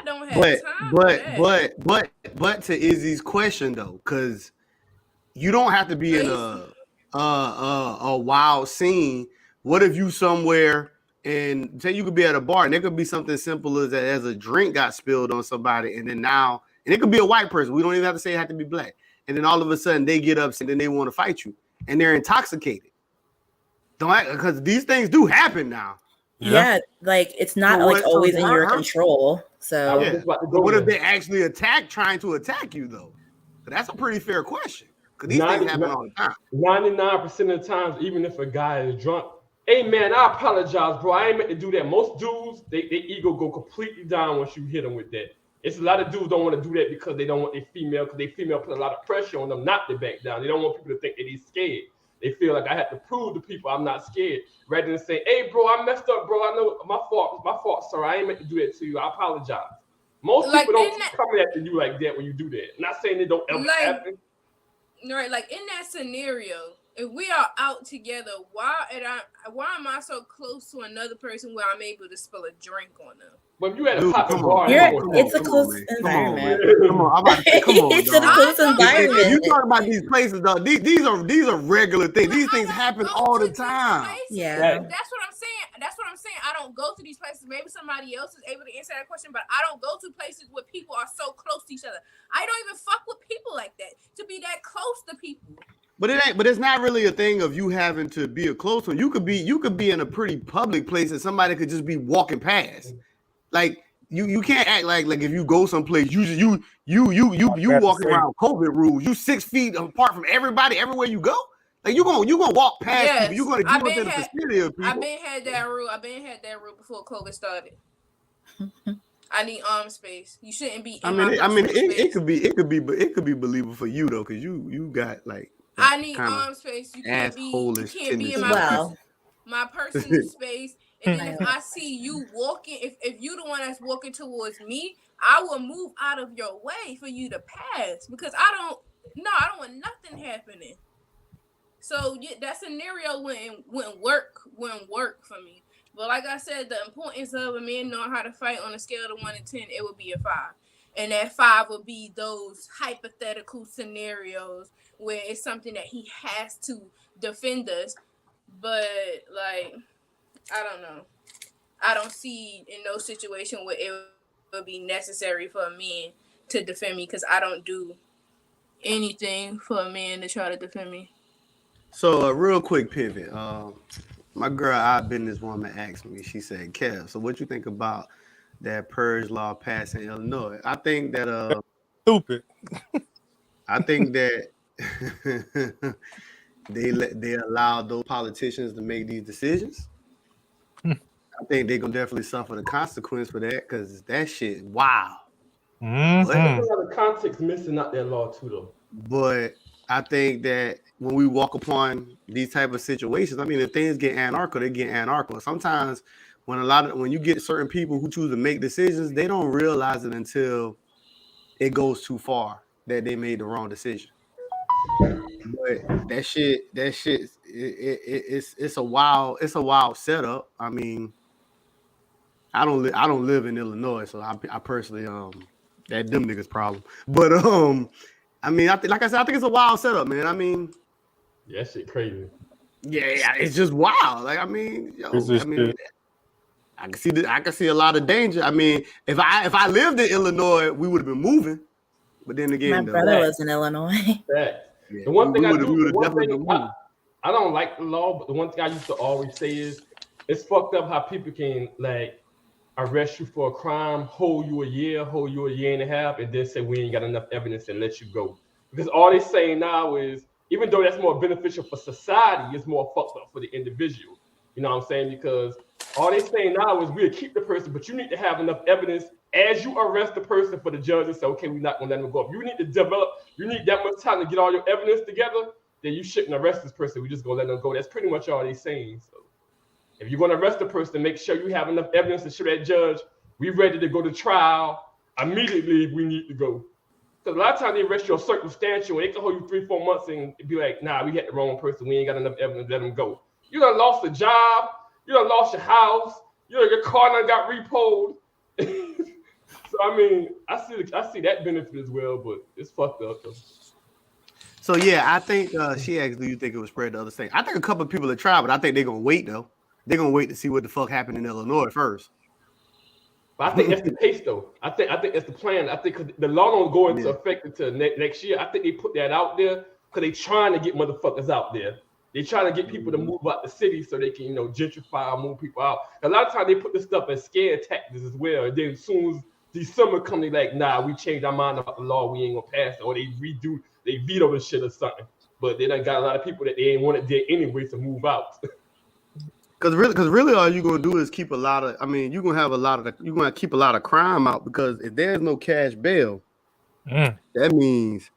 don't have time for that. But to Izzy's question though, because you don't have to be in a wild scene. What if you somewhere and say you could be at a bar and there could be something simple as a drink got spilled on somebody, and then now, and it could be a white person. We don't even have to say it had to be black. And then all of a sudden they get upset and they want to fight you, and they're intoxicated. Because these things do happen now. Yeah, like it's not like always in your control. So what if they actually trying to attack you though? That's a pretty fair question. Because these things happen all the time. 99% of the times, even if a guy is drunk, hey man, I apologize, bro. I ain't meant to do that. Most dudes, their ego go completely down once you hit them with that. It's a lot of dudes don't want to do that because they don't want their female, because their female put a lot of pressure on them not to back down. They don't want people to think that he's scared. They feel like I have to prove to people I'm not scared, rather than saying, hey bro, I messed up, bro. I know my fault, sir. I ain't meant to do that to you. I apologize. Most people don't keep coming after you like that when you do that. Not saying it don't ever happen. Right, like in that scenario, if we are out together, why am I so close to another person where I'm able to spill a drink on them? But you at a popping bar, it's a close environment. Come on, I'm about to say, come on, it's a close environment. You talk about these places, though. These are regular things. These things happen all the time. Yeah, that's what I'm saying. That's what I'm saying. I don't go to these places. Maybe somebody else is able to answer that question, but I don't go to places where people are so close to each other. I don't even fuck with people like that to be that close to people. But it ain't. But it's not really a thing of you having to be a close one. You could be in a pretty public place and somebody could just be walking past. Like you can't act like if you go someplace you walking around COVID rules. You 6 feet apart from everybody everywhere you go. Like you gonna walk past people. You're gonna get into the vicinity of people. I've been had that rule before COVID started. I need arm space. You shouldn't be. It could be believable for you though, because you got like. I need arm space. You can't be in my personal space. And then if I see you walking, if you the one that's walking towards me, I will move out of your way for you to pass because I don't want nothing happening. So yeah, that scenario wouldn't work for me. But like I said, the importance of a man knowing how to fight on a scale of 1 to 10, it would be a 5. And that 5 would be those hypothetical scenarios where it's something that he has to defend us. But like, I don't know. I don't see in no situation where it would be necessary for a man to defend me because I don't do anything for a man to try to defend me. So a real quick pivot. My girl, I've been this woman asked me. She said, "Kev, so what you think about that purge law passed in Illinois?" I think that stupid. I think that they allow those politicians to make these decisions, I think they're gonna definitely suffer the consequence for that because that shit wow. Mm-hmm. There's a lot of context missing out that law too, though. But I think that when we walk upon these type of situations, I mean, if things get anarchical, they get anarchical. Sometimes when you get certain people who choose to make decisions, they don't realize it until it goes too far that they made the wrong decision. But it's a wild setup. I mean, I don't live in Illinois, so I personally that them niggas problem. But I mean, like I said, I think it's a wild setup, man. I mean, Yeah, that shit crazy. yeah, it's just wild. Like I mean, It's just shit. I can see a lot of danger. I mean, if I lived in Illinois, we would have been moving. But then My again, brother was in Illinois. Fact. yeah, The one thing I do, we would the have one definitely thing been moving. I don't like the law, but the one thing I used to always say is it's fucked up how people can like arrest you for a crime, hold you a year and a half, and then say we ain't got enough evidence and let you go. Because all they saying now is, even though that's more beneficial for society, it's more fucked up for the individual. You know what I'm saying? Because all they saying now is we'll keep the person, but you need to have enough evidence as you arrest the person for the judge to say, okay, we're not gonna let them go. If you need to you need that much time to get all your evidence together, then you shouldn't arrest this person. We just gonna let them go. That's pretty much all they saying. So if you're gonna arrest a person, make sure you have enough evidence to show that judge we ready to go to trial immediately if we need to go. Because a lot of times they arrest you circumstantial, they can hold you 3-4 months and be like, nah, we had the wrong person. We ain't got enough evidence. Let them go. You done lost a job. You done lost your house. Your car done got repoed. So I mean, I see that benefit as well, but it's fucked up though. So yeah, I think she asked, "Do you think it was spread to other states?" I think a couple of people have tried, but I think they're gonna wait though. They're gonna wait to see what the fuck happened in Illinois first. But I think that's the case though. I think that's the plan. I think because the law don't go into effect until next year. I think they put that out there because they trying to get motherfuckers out there. They trying to get people to move out the city so they can, gentrify, move people out. A lot of times they put this stuff as scare tactics as well. And then as soon as December come, they like, nah, we changed our mind about the law. We ain't gonna pass it, or they veto the shit or something. But they done got a lot of people that they ain't want it there anyway to move out. Because really, all you're gonna do is keep a lot of. I mean, you're gonna keep a lot of crime out because if there's no cash bail, that means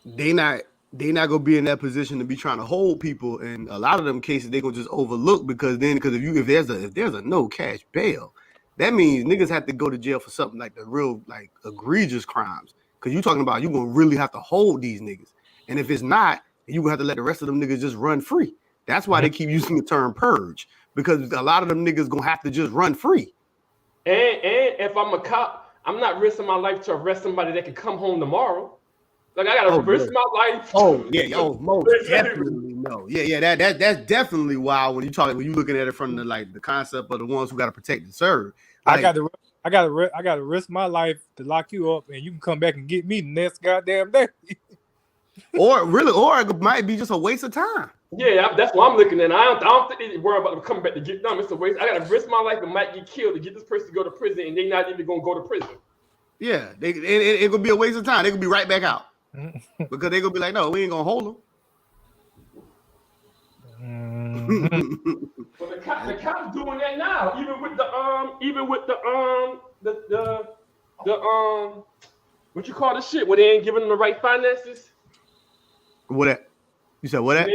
they not gonna be in that position to be trying to hold people. And a lot of them cases they gonna just overlook because if there's a no cash bail, that means niggas have to go to jail for something like the real like egregious crimes. Because you're talking about you gonna really have to hold these niggas, and if it's not, you gonna have to let the rest of them niggas just run free. That's why they keep using the term purge, because a lot of them niggas gonna have to just run free. And if I'm a cop, I'm not risking my life to arrest somebody that can come home tomorrow. Like I gotta risk my life. Oh yeah, most definitely no. Yeah. That's definitely wild when you looking at it from the concept of the ones who gotta protect and serve. Like, I gotta risk my life to lock you up, and you can come back and get me the next goddamn day. or it might be just a waste of time. Yeah, that's what I'm looking at. I don't think they worry about them coming back to get them. It's a waste. I gotta risk my life and might get killed to get this person to go to prison, and they not even gonna go to prison. Yeah, it could be a waste of time. They could be right back out because they gonna be like, no, we ain't gonna hold them. Well, the cops doing that now, even with the what you call the shit where they ain't giving them the right finances. What that? You said what that?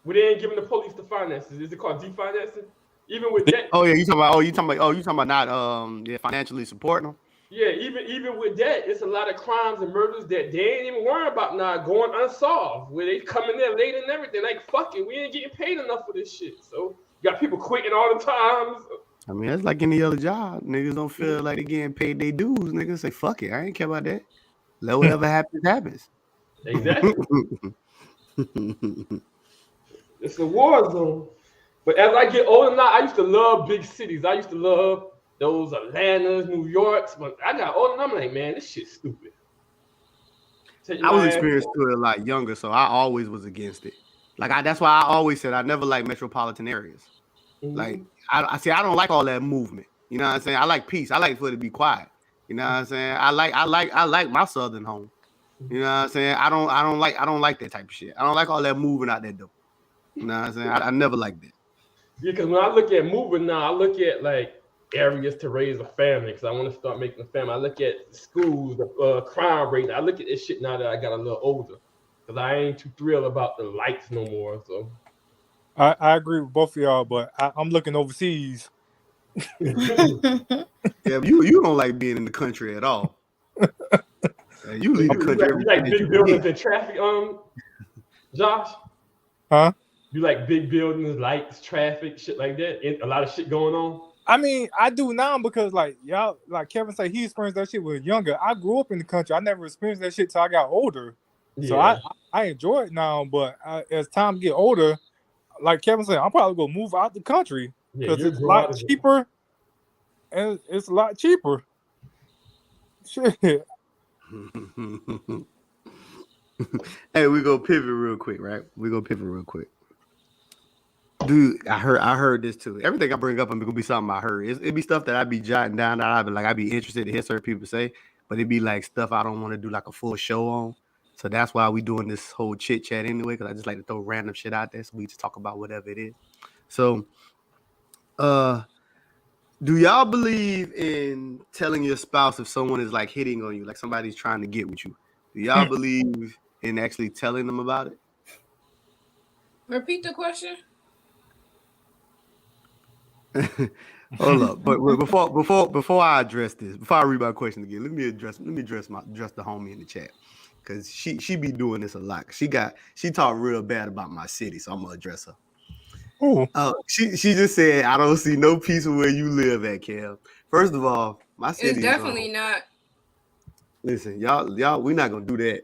Where they ain't giving the police the finances. Is it called definancing? Even with that. Oh yeah, you talking about not financially supporting them. Yeah, even with that, it's a lot of crimes and murders that they ain't even worrying about now going unsolved. Where they come in there late and everything, like fuck it, we ain't getting paid enough for this shit. So you got people quitting all the time. I mean, that's like any other job. Niggas don't feel like they getting paid their dues. Niggas say fuck it, I ain't care about that. Let whatever happens. Exactly. It's a war zone. But as I get older now, I used to love big cities. I used to love those Atlantas, New Yorks. But I got older and I'm like, man, this shit's stupid. I was experienced to it a lot younger, so I always was against it. That's why I always said I never liked metropolitan areas. Mm-hmm. Like I don't like all that movement. You know what I'm saying? I like peace. I like for it to be quiet. You know what I'm saying? I like my southern home. You know what I'm saying? I don't like that type of shit. I don't like all that moving out that door. You know what I'm saying? I never liked that. Yeah, because when I look at moving now, I look at like areas to raise a family because I want to start making a family. I look at schools, the crime rate. I look at this shit now that I got a little older because I ain't too thrilled about the lights no more. So I agree with both of y'all, but I'm looking overseas. Yeah, but you don't like being in the country at all. You leave the country every you like chance you big can buildings get. and traffic, Josh? Huh? You like big buildings, lights, traffic, shit like that? A lot of shit going on? I mean, I do now because like y'all, like Kevin said, he experienced that shit when he was younger. I grew up in the country. I never experienced that shit till I got older. So Yeah. I enjoy it now, but as time get older, like Kevin said, I'm probably gonna move out the country Yeah, because you'll it's a grow out lot of it. cheaper, and it's a lot cheaper. Shit. Hey, we go pivot real quick, right? Dude, I heard this too. Everything I bring up, I'm gonna be something I heard. It'd be stuff that I'd be jotting down that I'd be interested to hear certain people say, but it'd be like stuff I don't want to do like a full show on. So that's why we doing this whole chit chat anyway, because I just like to throw random shit out there so we just talk about whatever it is. So do y'all believe in telling your spouse if someone is like hitting on you, like somebody's trying to get with you? Do y'all believe in actually telling them about it? Repeat the question. Hold up, but before I address this, before I read my question again, let me address the homie in the chat because she be doing this a lot. She talked real bad about my city, so I'm gonna address her. Ooh. She just said I don't see no peace where you live at, Kev. First of all, my city It's is definitely not. Listen, y'all, we're not gonna do that.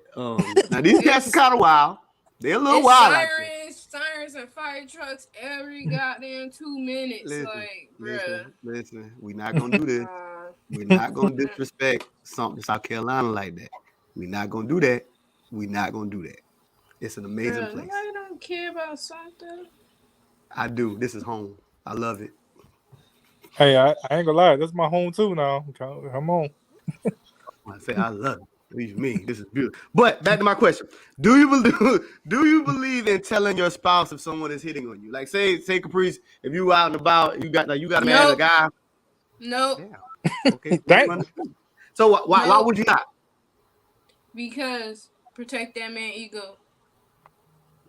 Now these cats are It's kind of wild. They're a little it's wild out there. sirens and fire trucks every goddamn 2 minutes. Like, bruh. Listen. We're not gonna do this. Uh, We're not gonna disrespect something South Carolina like that. We're not gonna do that. We're not gonna do that. It's an amazing bruh, place. nobody don't care about something. I do. This is home. I love it. Hey, I ain't gonna lie, that's my home too now. Come on. I say I love it. What do you mean? This is beautiful. But back to my question: Do you believe in telling your spouse if someone is hitting on you? Like say Caprice, if you out and about, you got a man, a Nope. guy. Nope. Yeah. Okay. Dang. So why Nope. would you not? Because protect that man ego.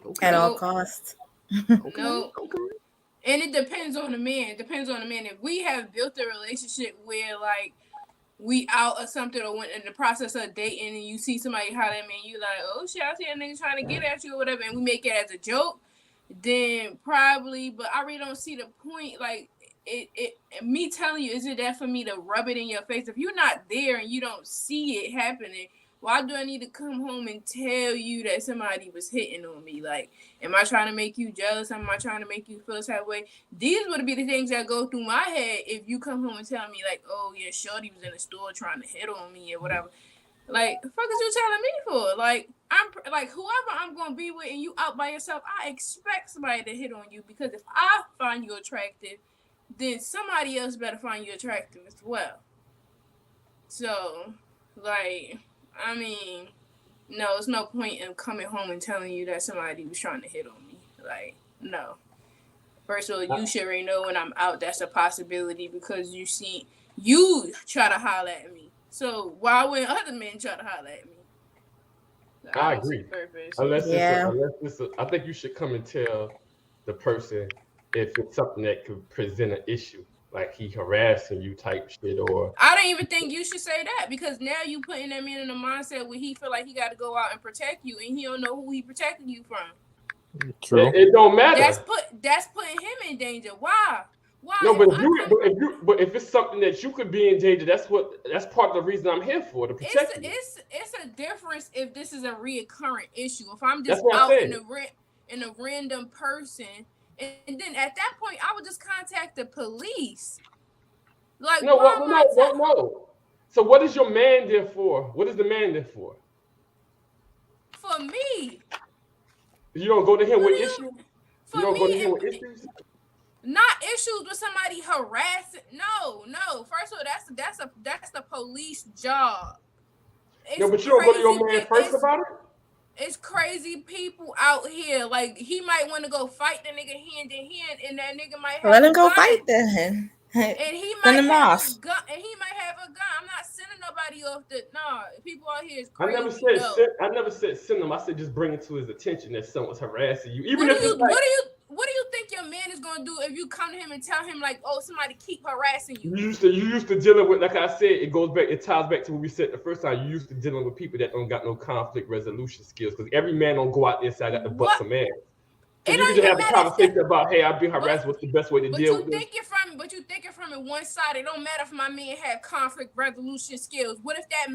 Okay. At all Nope. costs. Okay. Nope. Okay. And it depends on the man. If we have built a relationship where like we out or something or went in the process of dating and you see somebody holler at me and you like, oh shit, I see a nigga trying to get at you or whatever, and we make it as a joke, then probably, but I really don't see the point. Like it me telling you, is it that for me to rub it in your face? If you're not there and you don't see it happening, why do I need to come home and tell you that somebody was hitting on me? Like, am I trying to make you jealous? Am I trying to make you feel that way? These would be the things that go through my head if you come home and tell me like, oh yeah, shorty was in the store trying to hit on me or whatever. Like, the fuck is you telling me for? Like, I'm like whoever I'm gonna be with, and you out by yourself. I expect somebody to hit on you because if I find you attractive, then somebody else better find you attractive as well. So, like, I mean, no, it's no point in coming home and telling you that somebody was trying to hit on me. Like, no. First of all, you should already know when I'm out that's a possibility because you try to holler at me. So why would other men try to holler at me? I I don't see agree. the purpose. Yeah. I think you should come and tell the person if it's something that could present an issue, like he harassing you type shit, or I don't even think you should say that because now you putting that man in a mindset where he feel like he got to go out and protect you, and he don't know who he protecting you from. True. it don't matter. That's putting him in danger. Why? No, Why? but if it's something that you could be in danger, that's part of the reason I'm here for, to protect you. It's a difference if this is a reoccurring issue. If I'm That's just what I out said. in a random person, and then at that point I would just contact the police. Like, No, why am I no. So what is your man there for? What is the man there for? for me? You don't go to him What with do you issues. You for don't me? go to him with issues. Not issues with somebody harassing. No. First of all, that's the police job. No, but you don't go to your man first it's, about it? it's crazy people out here. Like, he might want to go fight the nigga hand in hand, and that nigga might have Let him a go gun. fight then. And he Send might him have off. a gun. And he might have a gun. I'm not sending nobody off the. Nah, people out here is I crazy. never said send him. I said just bring it to his attention that someone's harassing you. Even What if do you it's like, what do you think your man is gonna do if you come to him and tell him like, oh, somebody keep harassing you? you used to dealing with, like I said, it ties back to what we said the first time. You used to dealing with people that don't got no conflict resolution skills, because every man don't go out there and say I got to butt some ass. So you can just have a conversation about, hey, I've been harassed. What's the best way to deal with this? But you think it from it one side. It don't matter if my man have conflict resolution skills. What if that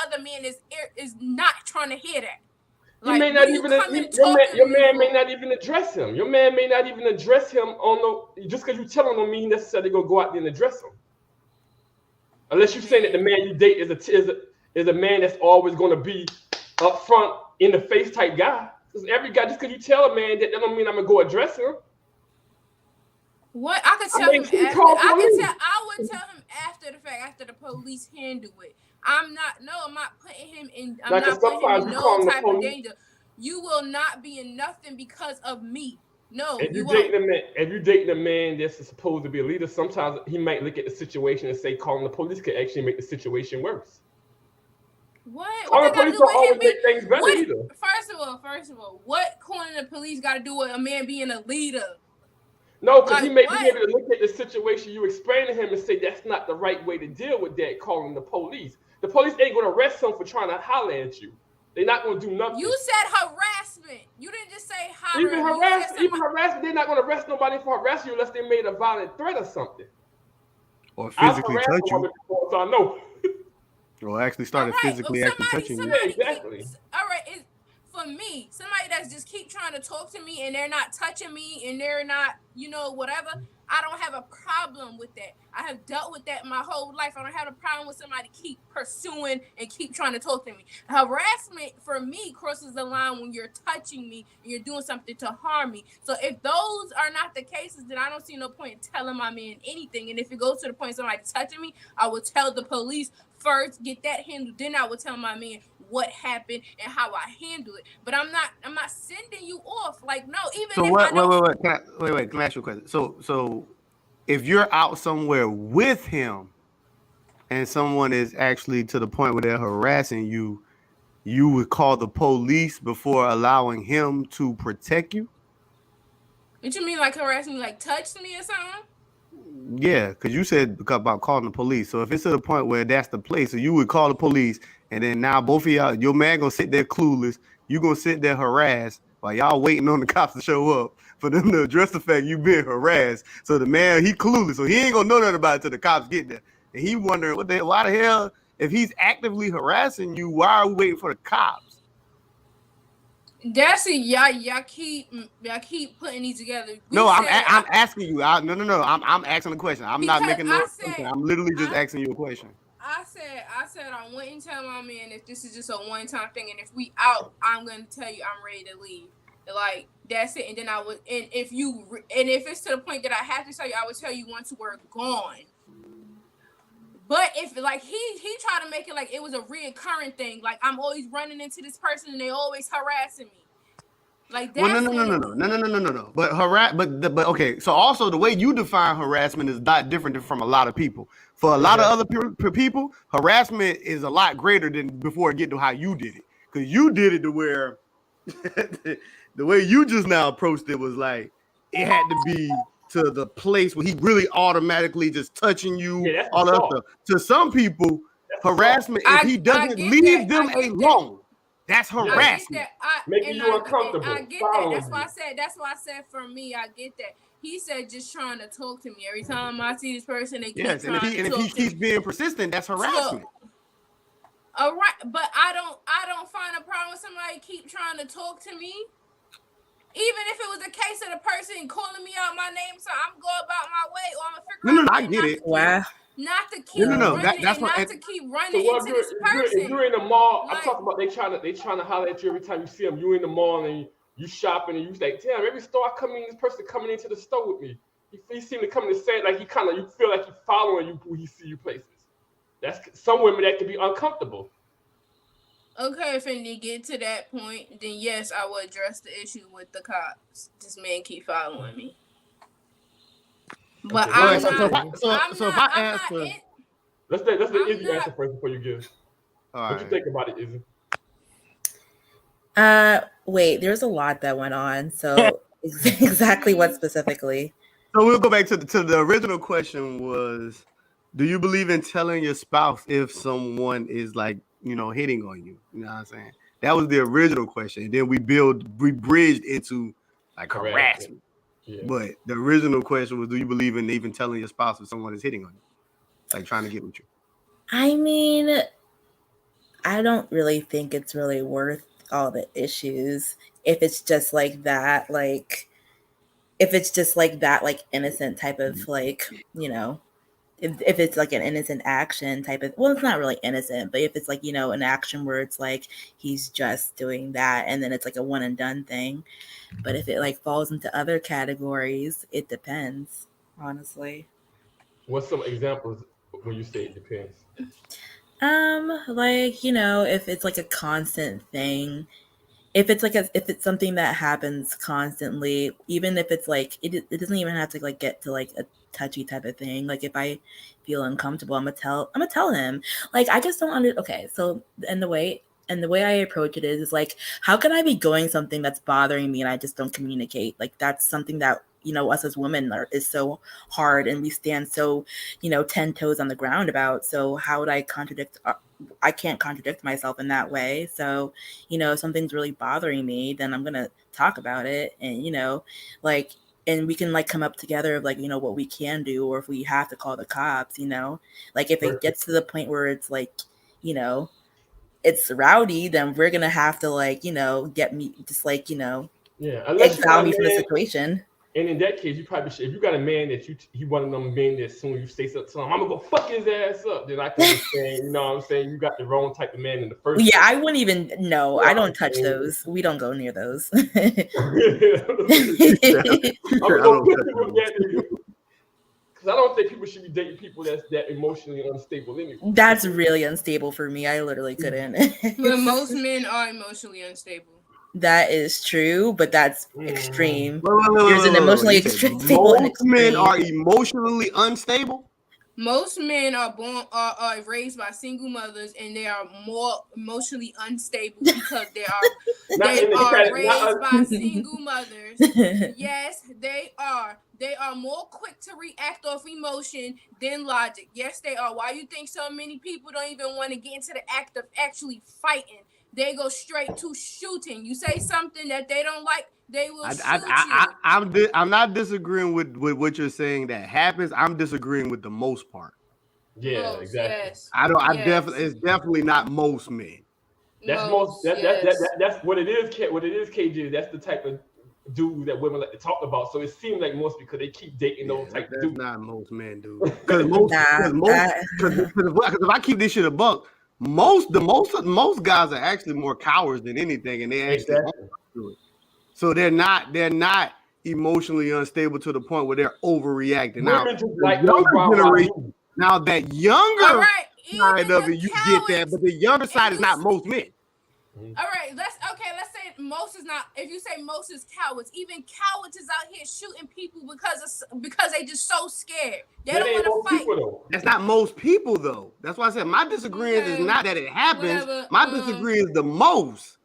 other man is not trying to hear that? Like, he may not even. Your man may not even address him. Your man may not even address him on the. Just because you tell him don't mean necessarily gonna go out there and address him. Unless you're saying that the man you date is a man that's always gonna be up front, in the face type guy. Because every guy, just because you tell a man that don't mean I'm gonna go address him. What I could tell him after, I would tell him after the fact, after the police handle it. I'm not putting him in. I'm not putting him in no type of danger. You will not be in nothing because of me. No, if you dating a man that's supposed to be a leader, sometimes he might look at the situation and say calling the police could actually make the situation worse. What? Calling the police don't always make things better either. First of all, what calling the police got to do with a man being a leader? No, because he may be able to look at the situation you explain to him and say that's not the right way to deal with that, calling the police. The police ain't going to arrest him for trying to holler at you. They're not going to do nothing. You said harassment. You didn't just say holler. Even harassment, they're not going to arrest nobody for harassing you unless they made a violent threat or something. Or physically touch you. Before, so I know. Or actually started physically touching you. Yeah, exactly. All right, for me, somebody that's just keep trying to talk to me and they're not touching me and they're not, whatever, I don't have a problem with that. I have dealt with that my whole life. I don't have a problem with somebody keep pursuing and keep trying to talk to me. Harassment for me crosses the line when you're touching me and you're doing something to harm me. So if those are not the cases, then I don't see no point in telling my man anything. And if it goes to the point of somebody touching me, I will tell the police first, get that handled. Then I will tell my man what happened and how I handle it. But I'm not sending you off. Like, no, even so if what, I don't... Wait, can I ask you a question? So if you're out somewhere with him and someone is actually to the point where they're harassing you, you would call the police before allowing him to protect you? What you mean, like harassing me, like touched me or something? Yeah, because you said about calling the police. So if it's to the point where that's the place, so you would call the police, and then now both of y'all, your man gonna sit there clueless, you gonna sit there harassed while y'all waiting on the cops to show up for them to address the fact you being harassed. So the man, he clueless, so he ain't gonna know nothing about it till the cops get there. And he wondering why the hell, if he's actively harassing you, why are we waiting for the cops? That's it. Y'all keep putting these together. I'm asking you. No. I'm asking a question. I'm not making no. I'm literally just asking you a question. I said I went and tell my man if this is just a one-time thing, and if we out, I'm gonna tell you I'm ready to leave. Like, that's it. And then I would, and if it's to the point that I have to tell you, I would tell you once we're gone. But if like he tried to make it like it was a reoccurring thing, like I'm always running into this person and they always harassing me. Like that's no. But okay. So also the way you define harassment is not different from a lot of people. For a lot of other people, harassment is a lot greater than before it get to how you did it. Because you did it to where the way you just now approached it was like it had to be to the place where he really automatically just touching you, all that stuff. To some people, harassment, if he doesn't leave them alone, that's harassment. Making you uncomfortable. I get that. That's why I said for me, I get that. He said just trying to talk to me. Every time I see this person, they keep trying to talk to me. And if he keeps being persistent, that's harassment. All right, but I don't find a problem with somebody keep trying to talk to me. Even if it was the case of the person calling me out my name, so I'm going about my way, or I'm gonna figure out. I get it. Wow. Not to keep running into this person. If you're in the mall, I'm talking about they trying to holler at you every time you see them. You in the mall and you shopping and you like, damn, every store I come in, this person coming into the store with me. He seemed to come in the same, like you feel like he's following you when he see you places. That's some women that can be uncomfortable. Okay, if it get to that point, then yes, I will address the issue with the cops. This man keep following me, but Okay, let's Okay, go I'm back to not. Izzy. so if I I'm not answer, in. Let's let I'm Izzy not. answer first before you give. all What you right. think about it, Izzy? Wait, there's a lot that went on. So exactly what specifically? So we'll go back to the original question was, do you believe in telling your spouse if someone is like, hitting on you? You know what I'm saying? That was the original question. And then we bridged into like Harassment. harassment. Yeah. But the original question was, do you believe in even telling your spouse if someone is hitting on you? Like trying to get with you? I mean, I don't really think it's really worth all the issues if it's just like that, like if it's just like that, like innocent type of like, if it's like an innocent action type of, well, it's not really innocent, but if it's like, an action where it's like he's just doing that and then it's like a one and done thing. But if it like falls into other categories, it depends, honestly. What's some examples when you say it depends? Like, if it's like a constant thing, if it's something that happens constantly, even if it's like it doesn't even have to like get to like a touchy type of thing. Like if I feel uncomfortable, I'm gonna tell him. Like I just don't okay, so and the way I approach it is like, how can I be going something that's bothering me and I just don't communicate? Like that's something that us as women is so hard and we stand so 10 toes on the ground about. So how would I contradict? I can't contradict myself in that way. So if something's really bothering me, then I'm gonna talk about it, and like, and we can like come up together of like what we can do, or if we have to call the cops. Like if it Perfect. gets to the point where it's like you know it's rowdy, then we're gonna have to like get me just like Yeah, unless you got exile a me from the man, situation. and in that case, you probably should. If you got a man that he one of them men that soon you say something to him, I'm gonna go fuck his ass up. Then I can understand. You know what I'm saying? You got the wrong type of man in the first Yeah, place. I wouldn't even. No, You know I what don't I'm touch saying? those. We don't go near those. She said, she I'm said, gonna I go don't put touch it with those. that nigga. Because I don't think people should be dating people that's that emotionally unstable anyway. That's really unstable for me. I literally couldn't. But most men are emotionally unstable. That is true, but that's Mm. extreme. There's an Wait. emotionally You said stable and most men extreme. are emotionally unstable? Most men are raised by single mothers, and they are more emotionally unstable because Not they in the are cat. Not raised by single mothers. Yes, they are. They are more quick to react off emotion than logic. Yes, they are. Why you think so many people don't even want to get into the act of actually fighting? They go straight to shooting. You say something that they don't like, they will shoot you. I'm not disagreeing with what you're saying that happens. I'm disagreeing with the most part. yeah, Most, exactly. yes. I don't. I definitely. Yes. It's definitely not most men. That's most. Most, yes. That's what it is. What it is, KJ. That's the type of dude that women like to talk about. So it seems like most because they keep dating Yeah, those type of that's dudes. not most men, dude. Nah, that Because if I keep this shit a buck, most guys are actually more cowards than anything, and they actually own Exactly. up to it. So they're not emotionally unstable to the point where they're overreacting. Now, Women just the like those younger wild generation, dudes. now that All younger right, side even of the it, you get that, cowards, but the younger and side is you. not most men. All right, let's say most is not. If you say most is cowards, even cowards is out here shooting people because they just so scared. They That don't ain't want to most fight. people though. That's not most people, though. That's why I said my disagreement is Okay, not that it happens. whatever. My disagreement is the most.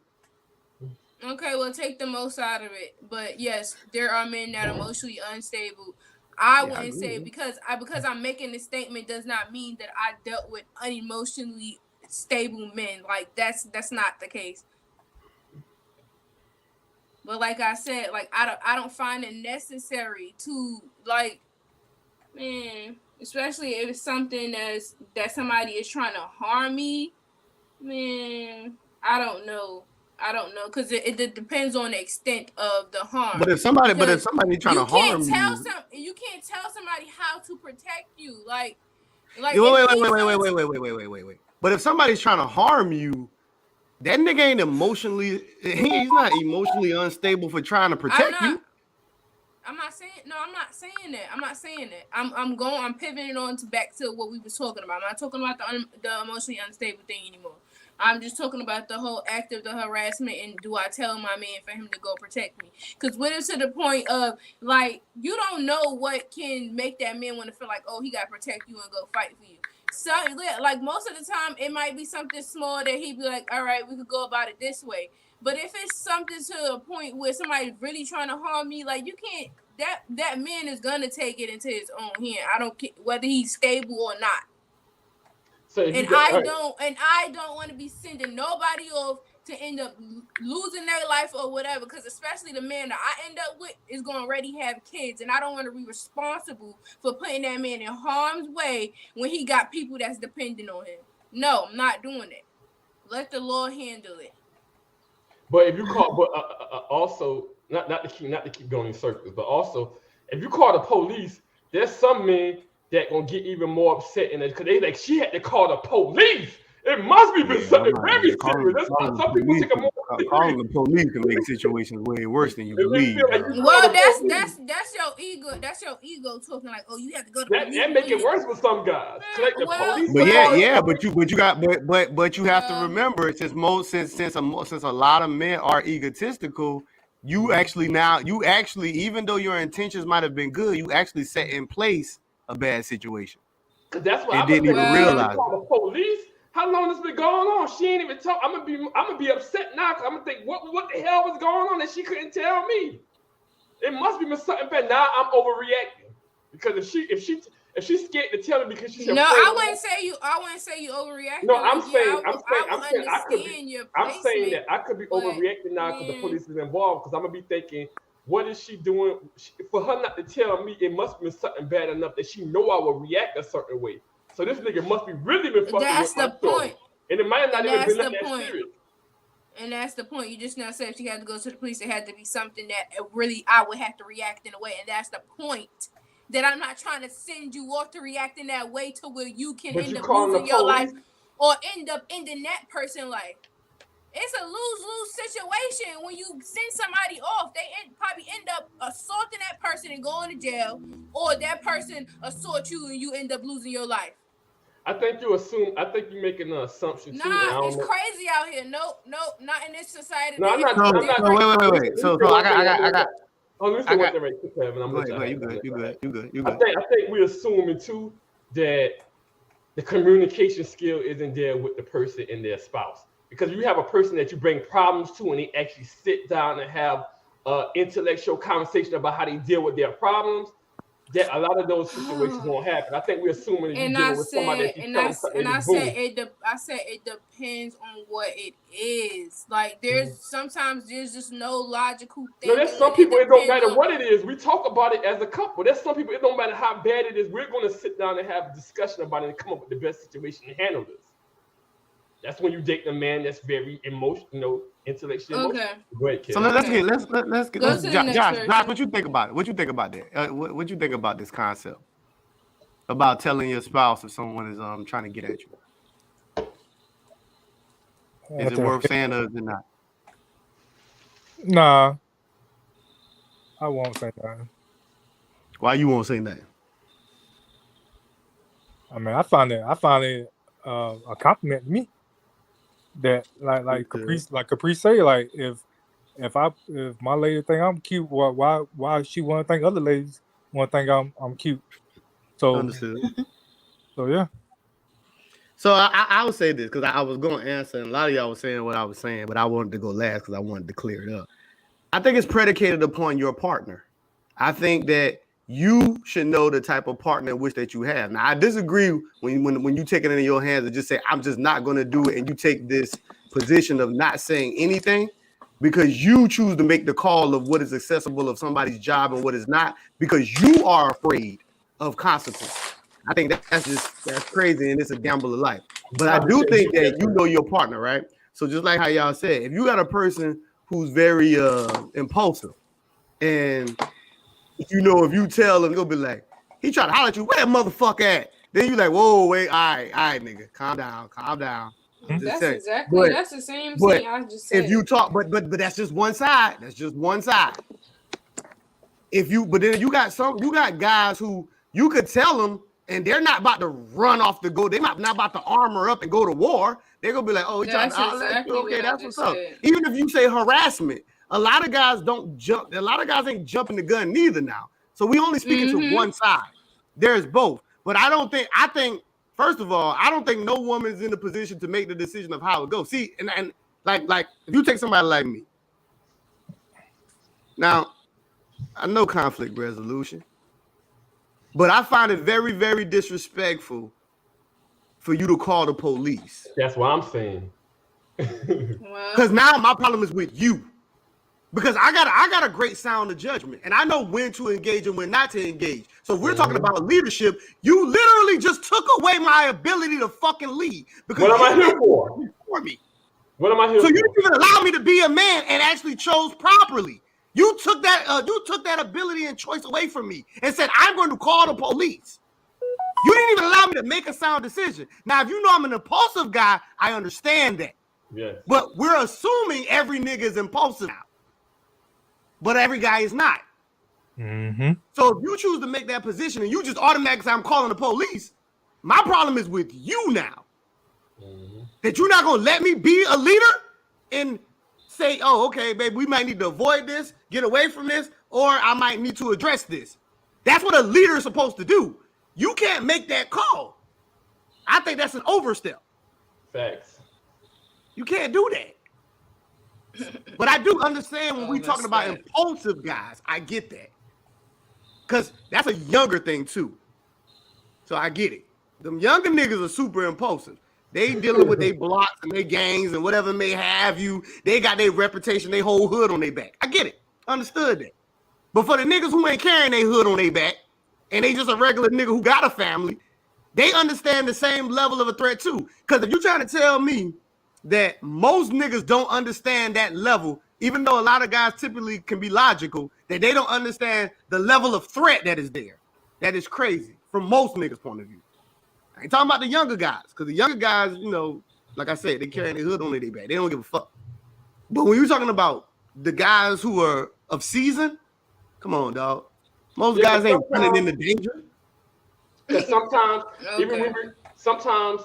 Okay, we'll take the most out of it. But yes, there are men that are emotionally unstable. I Yeah, I wouldn't say agree. because I'm making this statement does not mean that I dealt with unemotionally stable men. Like that's not the case. But like I said, like I don't find it necessary to like man, especially if it's something that somebody is trying to harm me. Man, I don't know. I don't know because it depends on the extent of the harm. But if Because somebody trying to harm you, you can't tell somebody how to protect you. Like yeah, if wait, wait, he wait, wait, wait, feels wait, wait, wait, wait, wait, wait, wait. But if somebody's trying to harm you, that nigga ain't emotionally. He's not emotionally unstable for trying to I'm protect not you. I'm not saying no. I'm not saying that. I'm not saying that. I'm pivoting on to back to what we was talking about. I'm not talking about the emotionally unstable thing anymore. I'm just talking about the whole act of the harassment, and do I tell my man for him to go protect me? Because when it's to the point of, like, you don't know what can make that man want to feel like, oh, he got to protect you and go fight for you. So, like, most of the time, it might be something small that he'd be like, all right, we could go about it this way. But if it's something to a point where somebody's really trying to harm me, like, you can't, that man is going to take it into his own hand. I don't care whether he's stable or not. So And I don't want to be sending nobody off to end up losing their life or whatever, because especially the man that I end up with is going to already have kids, and I don't want to be responsible for putting that man in harm's way when he got people that's dependent on him. No, I'm not doing it. Let the law handle it. But if you call, but also not to keep going in circles, but also if you call the police, there's some men that gonna get even more upset in it because they like she had to call the police. It must be something very serious. Some people take a more calling the police can make situations way worse than you believe. Well, that's your ego. That's your ego talking like, oh, you have to go to the police. That make it worse for some guys. Like the police. But you have to remember, since a lot of men are egotistical, you actually even though your intentions might have been good, you actually set in place a bad situation. That's what I didn't even realize. The police. How long has been going on? She ain't even talk. I'm gonna be upset now. I'm gonna think, what the hell was going on that she couldn't tell me? It must be something bad. Now I'm overreacting because if she's scared to tell me because she's no, I wouldn't say you overreacting. No, I'm saying that I could be overreacting now because the police is involved. Because I'm gonna be thinking, what is she doing? For her not to tell me, it must be something bad enough that she know I will react a certain way. So this nigga must be really been fucking with my story. And it might not even been that serious. And that's the point. You just now said if she had to go to the police, it had to be something that really I would have to react in a way. And that's the point. That I'm not trying to send you off to react in that way to where you can end up losing your life or end up ending that person's life. It's a lose-lose situation when you send somebody off. They probably end up assaulting that person and going to jail, or that person assault you and you end up losing your life. I think you're making an assumption too. Nah, it's crazy out here. Nope, not in this society. No, I'm not. Wait. So I got. Oh, let me say one thing right quick, Kevin. You good. I think we're assuming too that the communication skill isn't there with the person and their spouse. Because you have a person that you bring problems to and they actually sit down and have intellectual conversation about how they deal with their problems, that a lot of those situations won't happen. I think we're assuming that you're dealing with somebody I said it depends on what it is. Like sometimes there's just no logical thing. No, there's some people it don't matter what it is. We talk about it as a couple. There's some people it don't matter how bad it is. We're going to sit down and have a discussion about it and come up with the best situation to handle this. That's when you date a man that's very emotional, intellectually emotional. Go ahead, kid. So let's get Josh, what you think about it? What you think about that? What you think about this concept about telling your spouse if someone is trying to get at you? Is it worth saying or is it not? Nah, I won't say that. Why you won't say that? I mean, I find it a compliment to me. That like Caprice say, like if my lady think I'm cute, why she want to think other ladies want to think I'm cute? So understood. So yeah. So I would say this because I was going to answer, and a lot of y'all was saying what I was saying, but I wanted to go last because I wanted to clear it up. I think it's predicated upon your partner. I think that you should know the type of partner in which that you have. Now, I disagree when you take it into your hands and just say, I'm just not going to do it. And you take this position of not saying anything because you choose to make the call of what is accessible of somebody's job and what is not, because you are afraid of consequences. I think that's crazy. And it's a gamble of life. But I do think that you know your partner, right? So just like how y'all said, if you got a person who's very impulsive and if you tell them, they'll be like, he trying to holler at you, where that motherfucker at? Then you like, whoa, wait, all right, nigga, calm down. That's the same thing I just said. If you talk, but that's just one side. But then you got guys who you could tell them and they're not about to run off the go. They're not about to armor up and go to war. They're gonna be like, "Oh, he trying to holler at you? Okay, that's what's up." Even if you say harassment, a lot of guys don't jump. A lot of guys ain't jumping the gun neither now. So we only speaking to one side. There's both, but I don't think. I think first of all, I don't think no woman's in the position to make the decision of how it goes. See, and like if you take somebody like me, now I know conflict resolution. But I find it very, very disrespectful for you to call the police. That's what I'm saying. Because now my problem is with you. Because I got a great sound of judgment, and I know when to engage and when not to engage. So if we're talking about leadership, you literally just took away my ability to fucking lead. Because what am I here for? For me. What am I here for? So you didn't even allow me to be a man and actually chose properly. You took that ability and choice away from me and said, I'm going to call the police. You didn't even allow me to make a sound decision. Now, if you know I'm an impulsive guy, I understand that. Yes. But we're assuming every nigga is impulsive now. But every guy is not. Mm-hmm. So if you choose to make that position and you just automatically say, I'm calling the police, my problem is with you now. That you're not going to let me be a leader and say, oh, okay, babe, we might need to avoid this, get away from this, or I might need to address this. That's what a leader is supposed to do. You can't make that call. I think that's an overstep. Facts. You can't do that. But I do understand when we're talking about impulsive guys. I get that. Because that's a younger thing, too. So I get it. Them younger niggas are super impulsive. They dealing with their blocks and their gangs and whatever may have you. They got their reputation, their whole hood on their back. I get it. Understood that. But for the niggas who ain't carrying their hood on their back, and they just a regular nigga who got a family, they understand the same level of a threat too. Because if you're trying to tell me that most niggas don't understand that level, even though a lot of guys typically can be logical, that they don't understand the level of threat that is there, that is crazy from most niggas' point of view. I ain't talking about the younger guys, because the younger guys, you know, like I said, they carry their hood on their back. They don't give a fuck. But when you're talking about the guys who are of season, come on, dog. Most guys ain't running into danger. Because sometimes, sometimes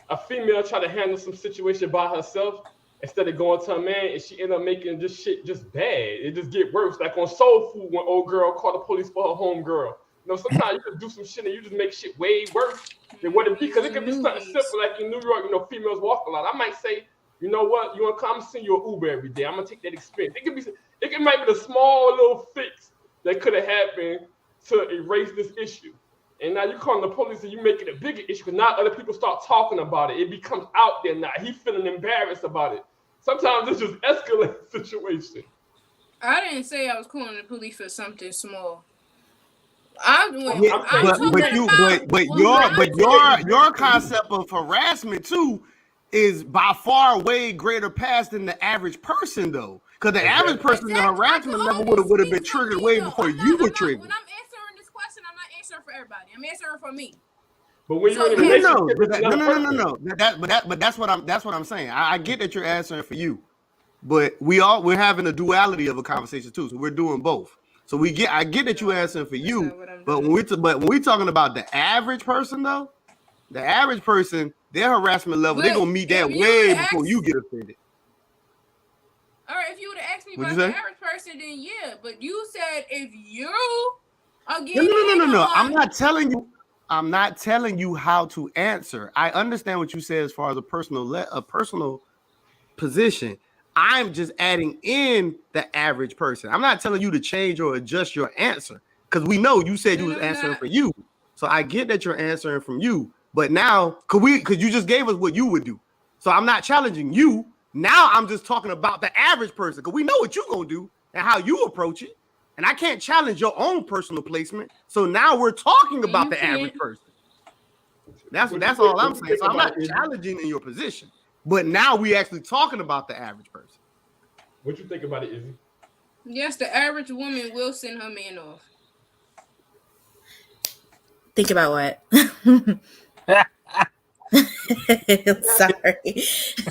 a female try to handle some situation by herself instead of going to a man, and she end up making this shit just bad. It just get worse. Like on Soul Food, when old girl called the police for her home girl. You know, sometimes you can do some shit and you just make shit way worse than what it be. Because it could be something simple, like in New York, you know, females walk a lot. I might say, you know what, you want to come send you an Uber every day. I'm gonna take that experience. It might be the small little fix that could have happened to erase this issue. And now you calling the police and you make it a bigger issue because now other people start talking about it. It becomes out there now. He feeling embarrassed about it. Sometimes it's just escalating the situation. I didn't say I was calling the police for something small. Your concept of harassment too is by far way greater past than the average person though. Because the average person, the harassment level would have been triggered way before you were triggered. When I'm answering this question, I'm not answering for everybody. I'm answering for me. But when you're in a relationship, no. But that's what I'm saying. I get that you're answering for you, but we're having a duality of a conversation too. So we're doing both. So I get that you're answering for you, but when we're talking about the average person though, the average person, their harassment level, they're gonna meet that way before you get offended. All right, if you would have asked me about the average person, then yeah. But you said if you are getting no. I'm not telling you how to answer. I understand what you said as far as a personal position. I'm just adding in the average person. I'm not telling you to change or adjust your answer because we know you said you was answering for you. So I get that you're answering from you, but now because you just gave us what you would do. So I'm not challenging you. Now I'm just talking about the average person because we know what you're gonna do and how you approach it. And I can't challenge your own personal placement. So now we're talking about the average person. That's all I'm saying. So I'm not challenging in your position. But now we actually talking about the average person. What you think about it, Izzy? Yes, the average woman will send her man off. Think about what? Sorry,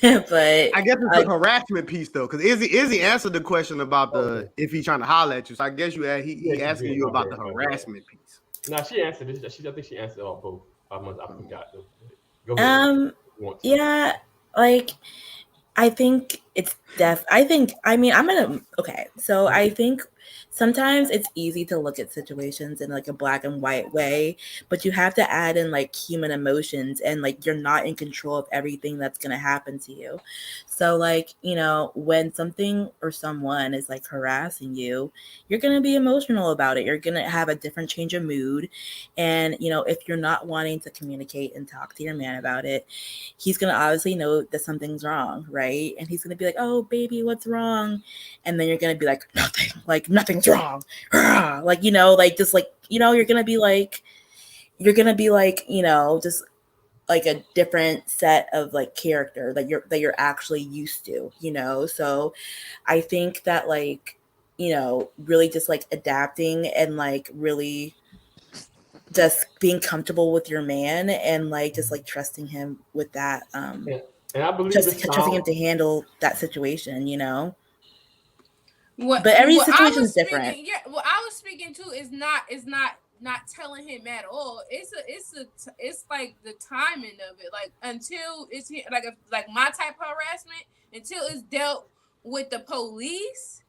but I guess it's the harassment piece though, because Izzy answered the question about if he's trying to holler at you. So I guess he asking you about the harassment piece. Nah, she answered it. I think she answered all both. I forgot though. Go ahead. Want to. Yeah, like I think it's so I think sometimes it's easy to look at situations in like a black and white way, but you have to add in like human emotions, and like you're not in control of everything that's going to happen to you. So like, when something or someone is like harassing you, you're going to be emotional about it. You're going to have a different change of mood. And, if you're not wanting to communicate and talk to your man about it, he's going to obviously know that something's wrong, right? And he's going to be like, oh, baby, what's wrong? And then you're going to be like, nothing, like nothing's wrong. Like, just like, you're going to be like, just like a different set of like character that you're actually used to, So I think that like, really just like adapting and like really just being comfortable with your man and like just like trusting him with that, And I believe just it's trusting him sound. to handle that situation, What But every what I situation was is different. speaking, yeah, what I was speaking to is not telling him at all. It's like the timing of it. Like until it's like my type of harassment, until it's dealt with the police,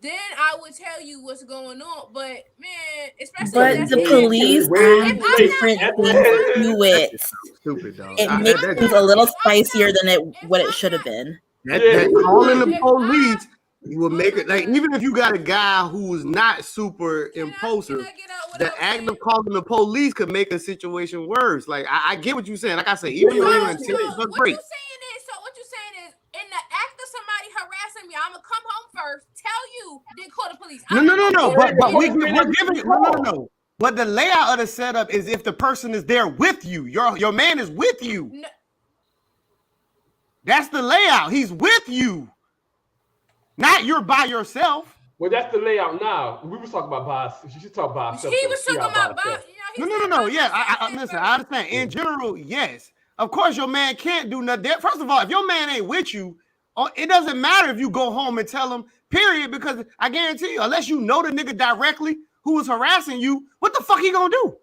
then I would tell you what's going on. But man, especially But if that's the man, police if add I'm not different with things you to first, it. That's stupid, dog. It if makes I'm things not, a little if I'm spicier not, than if what it I'm should have not, been. that calling the if police, you will oh make my it like god, even if you got a guy who's not super can impulsive, I get out what the I was act saying? of calling the police could make a situation worse. Like I get what you're saying. Like I say, Yeah, even yeah, though So, your yeah. so intentions are what you great. saying is, in the act of somebody harassing me, I'ma come home first, tell you, then call the police. No, I'm no, not no, gonna no. wait. But The we police may we're not giving receive it. the No, no, no, call. no. But the layout of the setup is if the person is there with you, your man is with you. No, That's the layout. He's with you, not you're by yourself. Well, that's the layout now. We was talking about by. She should talk by he herself though. was She talking out by about herself. he No, no, no, said no. by Yeah, myself I at listen. I first. understand. In general, yes. Of course, your man can't do nothing. First of all, if your man ain't with you, it doesn't matter if you go home and tell him. Period. Because I guarantee you, unless you know the nigga directly who was harassing you, what the fuck he gonna do?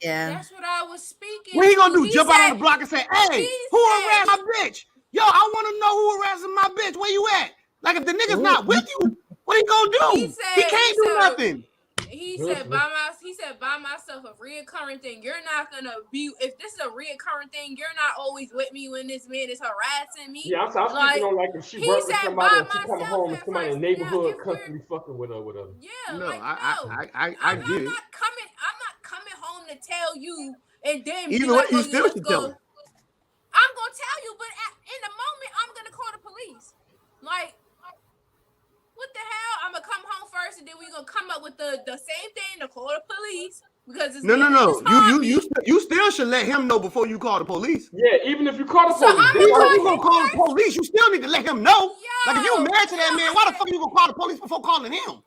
Yeah. That's what I was speaking What he gonna to. do? Jump out on the block and say, He "Hey, who harassed said, my bitch? Yo, I want to know who harassing my bitch. Where you at?" Like if the nigga's not with you, what he gonna do? He can't do nothing. he said by myself, a reoccurring thing. You're not gonna be, if this is a reoccurring thing, you're not always with me when this man is harassing me. Yeah, I'm speaking Like on like if she he worked with said somebody by and she come myself home and at somebody in first. the Now neighborhood if we're constantly fucking with her, whatever. yeah, No, like no. I get it. I'm not coming home to tell you and then be Either way, like, you oh yeah, still let's should tell him. go. I'm gonna tell you, but in the moment, I'm gonna call the police. Like, what the hell? I'm gonna come home first, and then we're gonna come up with the same thing to call the police because this No, no, man no. just harmed me. You still should let him know before you call the police. Yeah, even if you call the So police, I'm they gonna Even if call you gonna. gonna him call the first. police, you still need to let him know. Like if you Yo, married to that man, I why the said, fuck you gonna call the police before calling him?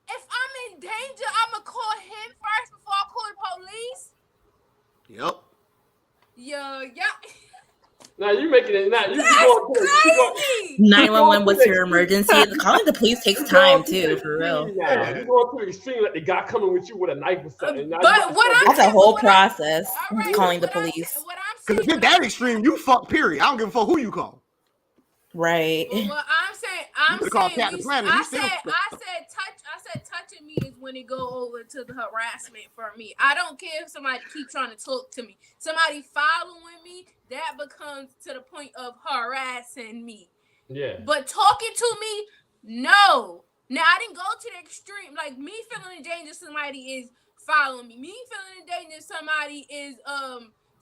if I'm in danger, I'm gonna call him first before I call the police. Yep. Yo. Now you making it. Now you That's going to the. crazy. You going 911 to was the your extreme. emergency. Calling the police takes You time going to the too, for real. extreme now. You going to the extreme like the guy coming with you with a knife or something. Now you But got to what start I'm That's a saying, making. whole but what I, process, all right, but calling the police. what I'm Because saying, if it's that extreme, you fuck. Period. I don't give a fuck who you call. Right. Well, what You could call Captain Planet. He still. I said touching me is when it go over to the harassment for me. I don't care if somebody keep trying to talk to me. Somebody following me, that becomes to the point of harassing me. Yeah. But talking to me, no. Now I didn't go to the extreme. Like me feeling in danger, somebody is following me. Me feeling in danger, somebody is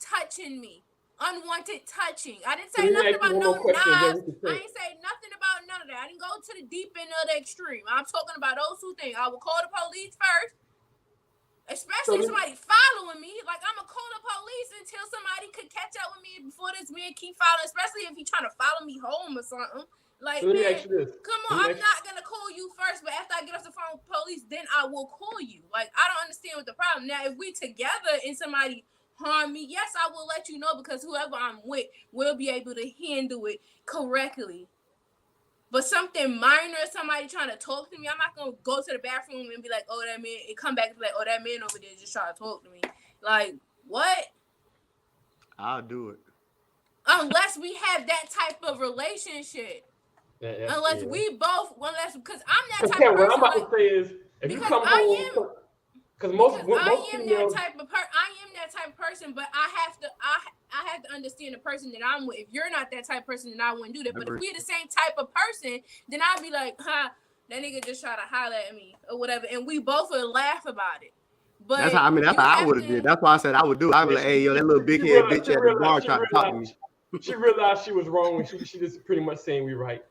touching me. Unwanted touching. I didn't So say let me nothing ask you about one no more question, and then knives. we can I think. ain't say nothing about none of that. I didn't go to the deep end of the extreme. I'm talking about those two things. I will call the police first, So especially if somebody following me. Like I'm gonna call the police until somebody could catch up with me before this man keep following. Especially if he trying to follow me home or something. Like let me man, ask you this. come on. I'm not gonna call you first, but after I get off the phone with police, then I will call you. Like I don't understand what the problem. Now if we together and somebody harm me, yes, I will let you know because whoever I'm with will be able to handle it correctly. But something minor, somebody trying to talk to me, I'm not gonna go to the bathroom and be like, oh, that man, and come back and be like, oh, that man over there just trying to talk to me. Like, what? I'll do it. Unless we have that type of relationship. Unless we both, because I'm that type of person. What I'm about to say is, if you come home, because most females, I am that type of person, but I have to understand the person that I'm with. If you're not that type of person, then I wouldn't do that. But if we're the same type of person, then I'd be like, that nigga just try to holler at me or whatever, and we both would laugh about it. But that's how I would have did. That's why I said I would do it. I'd be like, hey, yo, that little big head bitch at the bar trying to talk to me. She realized she was wrong, and she just pretty much saying we right.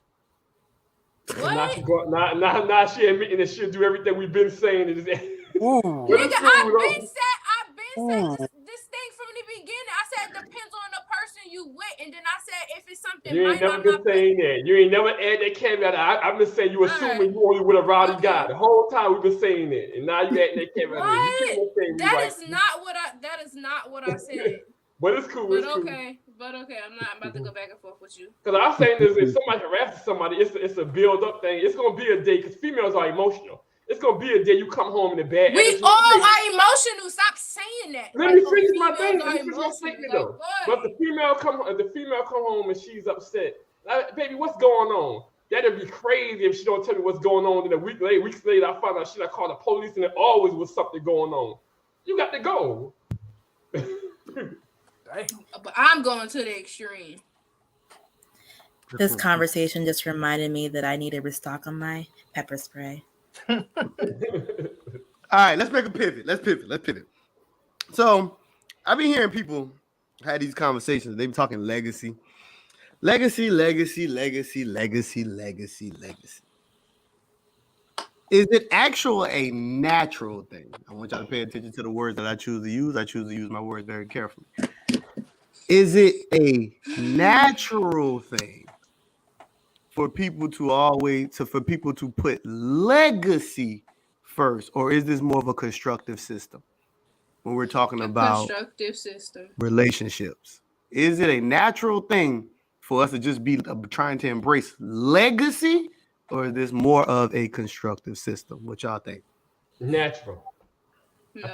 What? Now she admitting that she'll do everything we've been saying. Nigga, I've been said this thing from the beginning. I said it depends on the person you with, and then I said if it's something you ain't never been saying that. You ain't never add that caveat. I've been saying you assuming you only with a rowdy guy. The whole time we've been saying it, and now you add that caveat. That is not what I said. But it's cool. But okay, I'm not about to go back and forth with you. Because I'm saying this: if somebody harasses somebody, it's a build-up thing. It's gonna be a day because females are emotional. It's gonna be a day you come home in a bad. We all are emotional. Stop saying that. Let me finish my thing. Let me finish my statement though. But if the female come home and she's upset, like, baby, what's going on? That'd be crazy if she don't tell me what's going on. Then weeks later, I find out she called the police and there always was something going on. You got to go. But I'm going to the extreme. This conversation just reminded me that I need to restock on my pepper spray. All right, let's make a pivot. Let's pivot. So I've been hearing people had these conversations. They've been talking legacy. Is it actually a natural thing? I want y'all to pay attention to the words that I choose to use. I choose to use my words very carefully. Is it a natural thing for people to put legacy first, or is this more of a constructive system when we're talking about constructive system relationships? Is it a natural thing for us to just be trying to embrace legacy, or is this more of a constructive system? What y'all think? Natural. No, I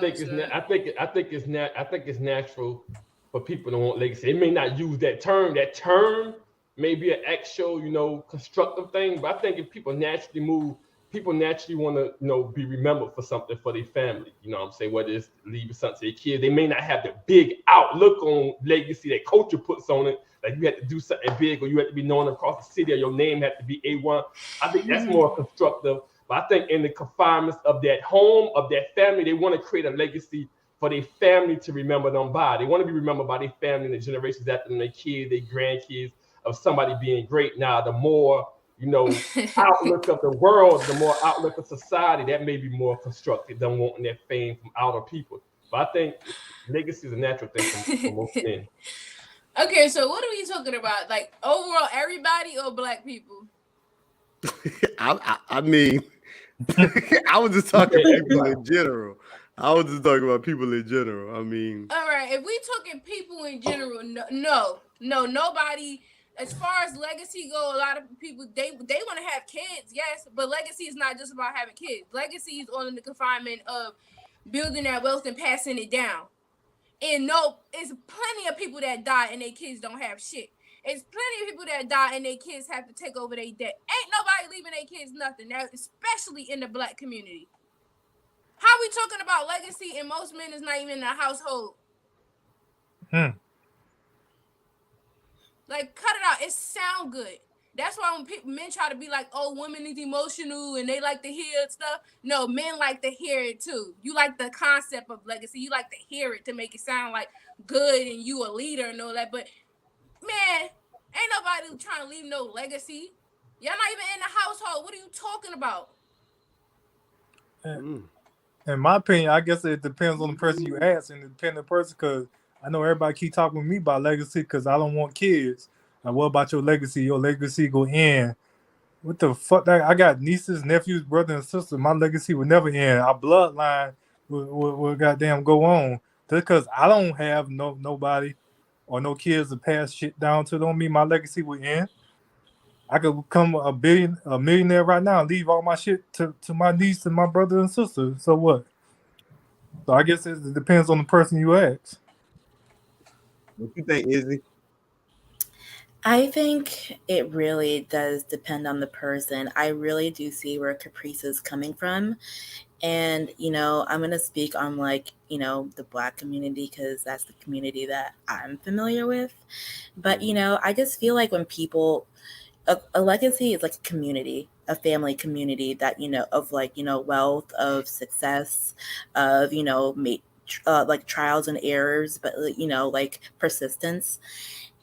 think it's natural for people to want legacy. They may not use that term. That term may be an actual, constructive thing. But I think if people naturally move, people naturally want to, be remembered for something for their family. You know what I'm saying? Whether it's leaving something to their kids, they may not have the big outlook on legacy that culture puts on it. Like you had to do something big, or you had to be known across the city, or your name had to be A1. I think that's more constructive. But I think in the confinements of that home, of that family, they want to create a legacy for their family to remember them by. They want to be remembered by their family and the generations after them, their kids, their grandkids, of somebody being great. Now, the more, outlook of the world, the more outlook of society, that may be more constructive than wanting that fame from outer people. But I think legacy is a natural thing for most men. Okay, so what are we talking about? Like overall, everybody or black people? I mean, I was just talking people in general. I mean, all right. If we talking people in general, no, nobody. As far as legacy go, a lot of people they want to have kids, yes, but legacy is not just about having kids. Legacy is on the confinement of building that wealth and passing it down. And no, it's plenty of people that die and their kids don't have shit. It's plenty of people that die and their kids have to take over their debt. Ain't nobody leaving their kids nothing. Now, especially in the black community. How we talking about legacy and most men is not even in a household? Like, cut it out. It sound good. That's why when men try to be like, oh, women is emotional and they like to hear stuff. No, men like to hear it too. You like the concept of legacy. You like to hear it to make it sound like good and you a leader and all that. But, man, ain't nobody trying to leave no legacy. Y'all not even in the household. What are you talking about? In my opinion, I guess it depends on the person you ask and the dependent person, because I know everybody keep talking with me about legacy because I don't want kids. Like, what about your legacy? Your legacy go end. What the fuck? I got nieces, nephews, brother, and sister. My legacy will never end. Our bloodline will goddamn go on. Just because I don't have nobody or no kids to pass shit down to, don't mean my legacy will end. I could become a millionaire right now and leave all my shit to my niece and my brother and sister. So what? So I guess it depends on the person you ask. What you think, Izzy? I think it really does depend on the person. I really do see where Caprice is coming from. And, I'm going to speak on the Black community because that's the community that I'm familiar with. But, I just feel like when people, a legacy is like a community, a family community that, of wealth, of success, of, like trials and errors, but, like persistence.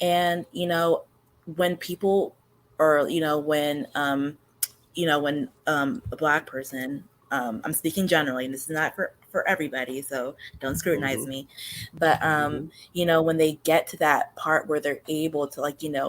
And, when people or, when a Black person, I'm speaking generally, and this is not for everybody, so don't scrutinize me. But when they get to that part where they're able to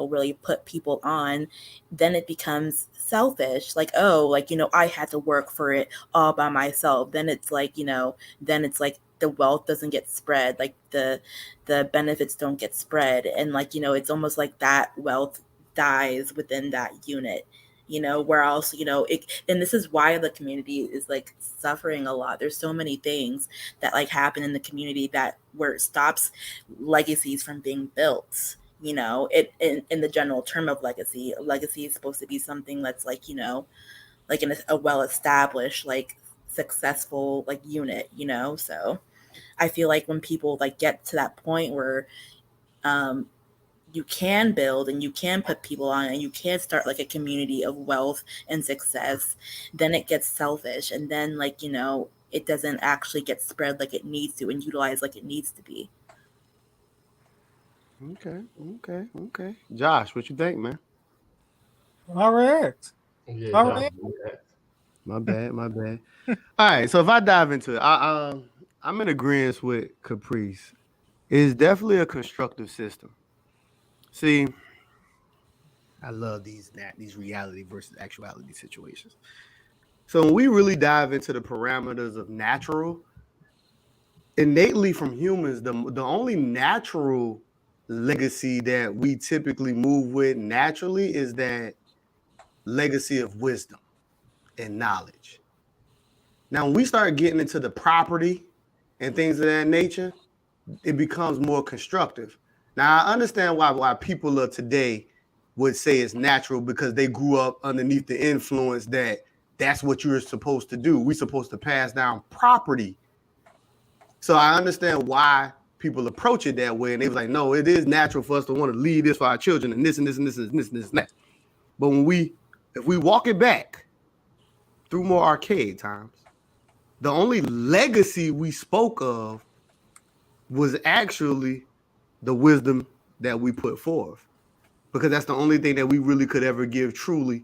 really put people on, then it becomes selfish. Like, oh, I had to work for it all by myself. Then it's the wealth doesn't get spread, like the benefits don't get spread, and it's almost like that wealth dies within that unit. Where else, and this is why the community is suffering a lot. There's so many things that happen in the community that where it stops legacies from being built. It in the general term of legacy, a legacy is supposed to be something that's in a well-established, successful unit. So I feel like when people get to that point where you can build and you can put people on and you can start a community of wealth and success, then it gets selfish, and then it doesn't actually get spread like it needs to and utilized like it needs to be. Okay. Josh, what you think, man? I react. Yeah, All Josh. right. My bad. All right, so if I dive into it, I'm in agreement with Caprice. It's definitely a constructive system. See, I love these reality versus actuality situations. So when we really dive into the parameters of natural, innately from humans, the only natural legacy that we typically move with naturally is that legacy of wisdom and knowledge. Now, when we start getting into the property and things of that nature, it becomes more constructive. Now, I understand why people of today would say it's natural because they grew up underneath the influence that that's what you're supposed to do. We're supposed to pass down property. So I understand why people approach it that way. And they was like, no, it is natural for us to want to leave this for our children and this and this and this and this and this and that. But if we walk it back through more archaic times, the only legacy we spoke of was actually the wisdom that we put forth, because that's the only thing that we really could ever give truly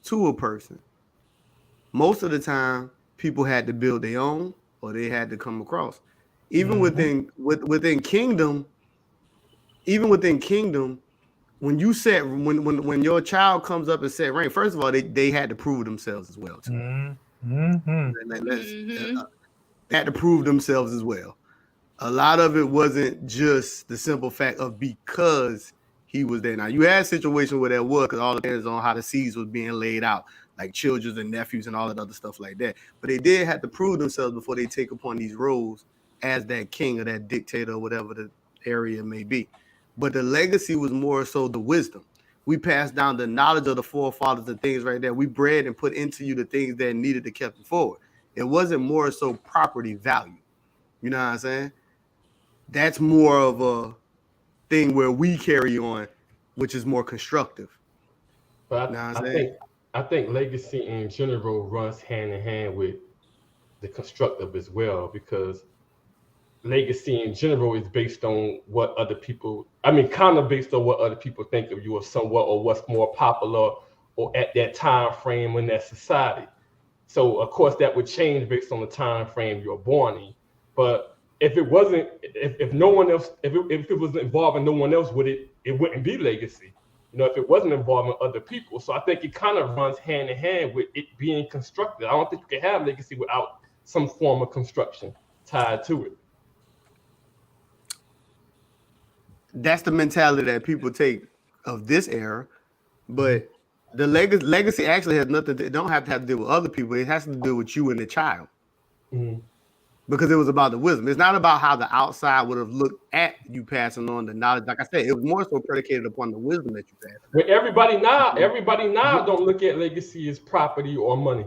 to a person. Most of the time, people had to build their own, or they had to come across. Even within kingdom, when you set when your child comes up and set rank, first of all, they had to prove themselves as well too. They had to prove themselves as well. A lot of it wasn't just the simple fact of because he was there. Now, you had situations where there was, because all depends on how the seeds was being laid out, like children and nephews and all that other stuff like that. But they did have to prove themselves before they take upon these roles as that king or that dictator or whatever the area may be. But the legacy was more so the wisdom. We passed down the knowledge of the forefathers and things right there. We bred and put into you the things that needed to keep you forward. It wasn't more so property value. You know what I'm saying? That's more of a thing where we carry on, which is more constructive. But You know what I'm I saying? think I think legacy in general runs hand in hand with the constructive as well, because legacy in general is based on what other people, I mean, kind of based on what other people think of you or somewhat, or what's more popular or at that time frame in that society. So of course that would change based on the time frame you're born in. But if it wasn't, if no one else, if it was involving no one else with it, it wouldn't be legacy. If it wasn't involving other people. So I think it kind of runs hand in hand with it being constructed. I don't think you can have legacy without some form of construction tied to it. That's the mentality that people take of this era. But The legacy actually has nothing. It don't have to deal with other people. It has to do with you and the child. Mm-hmm. Because it was about the wisdom. It's not about how the outside would have looked at you passing on the knowledge. Like I said, it was more so predicated upon the wisdom that you passed. But everybody now don't look at legacy as property or money.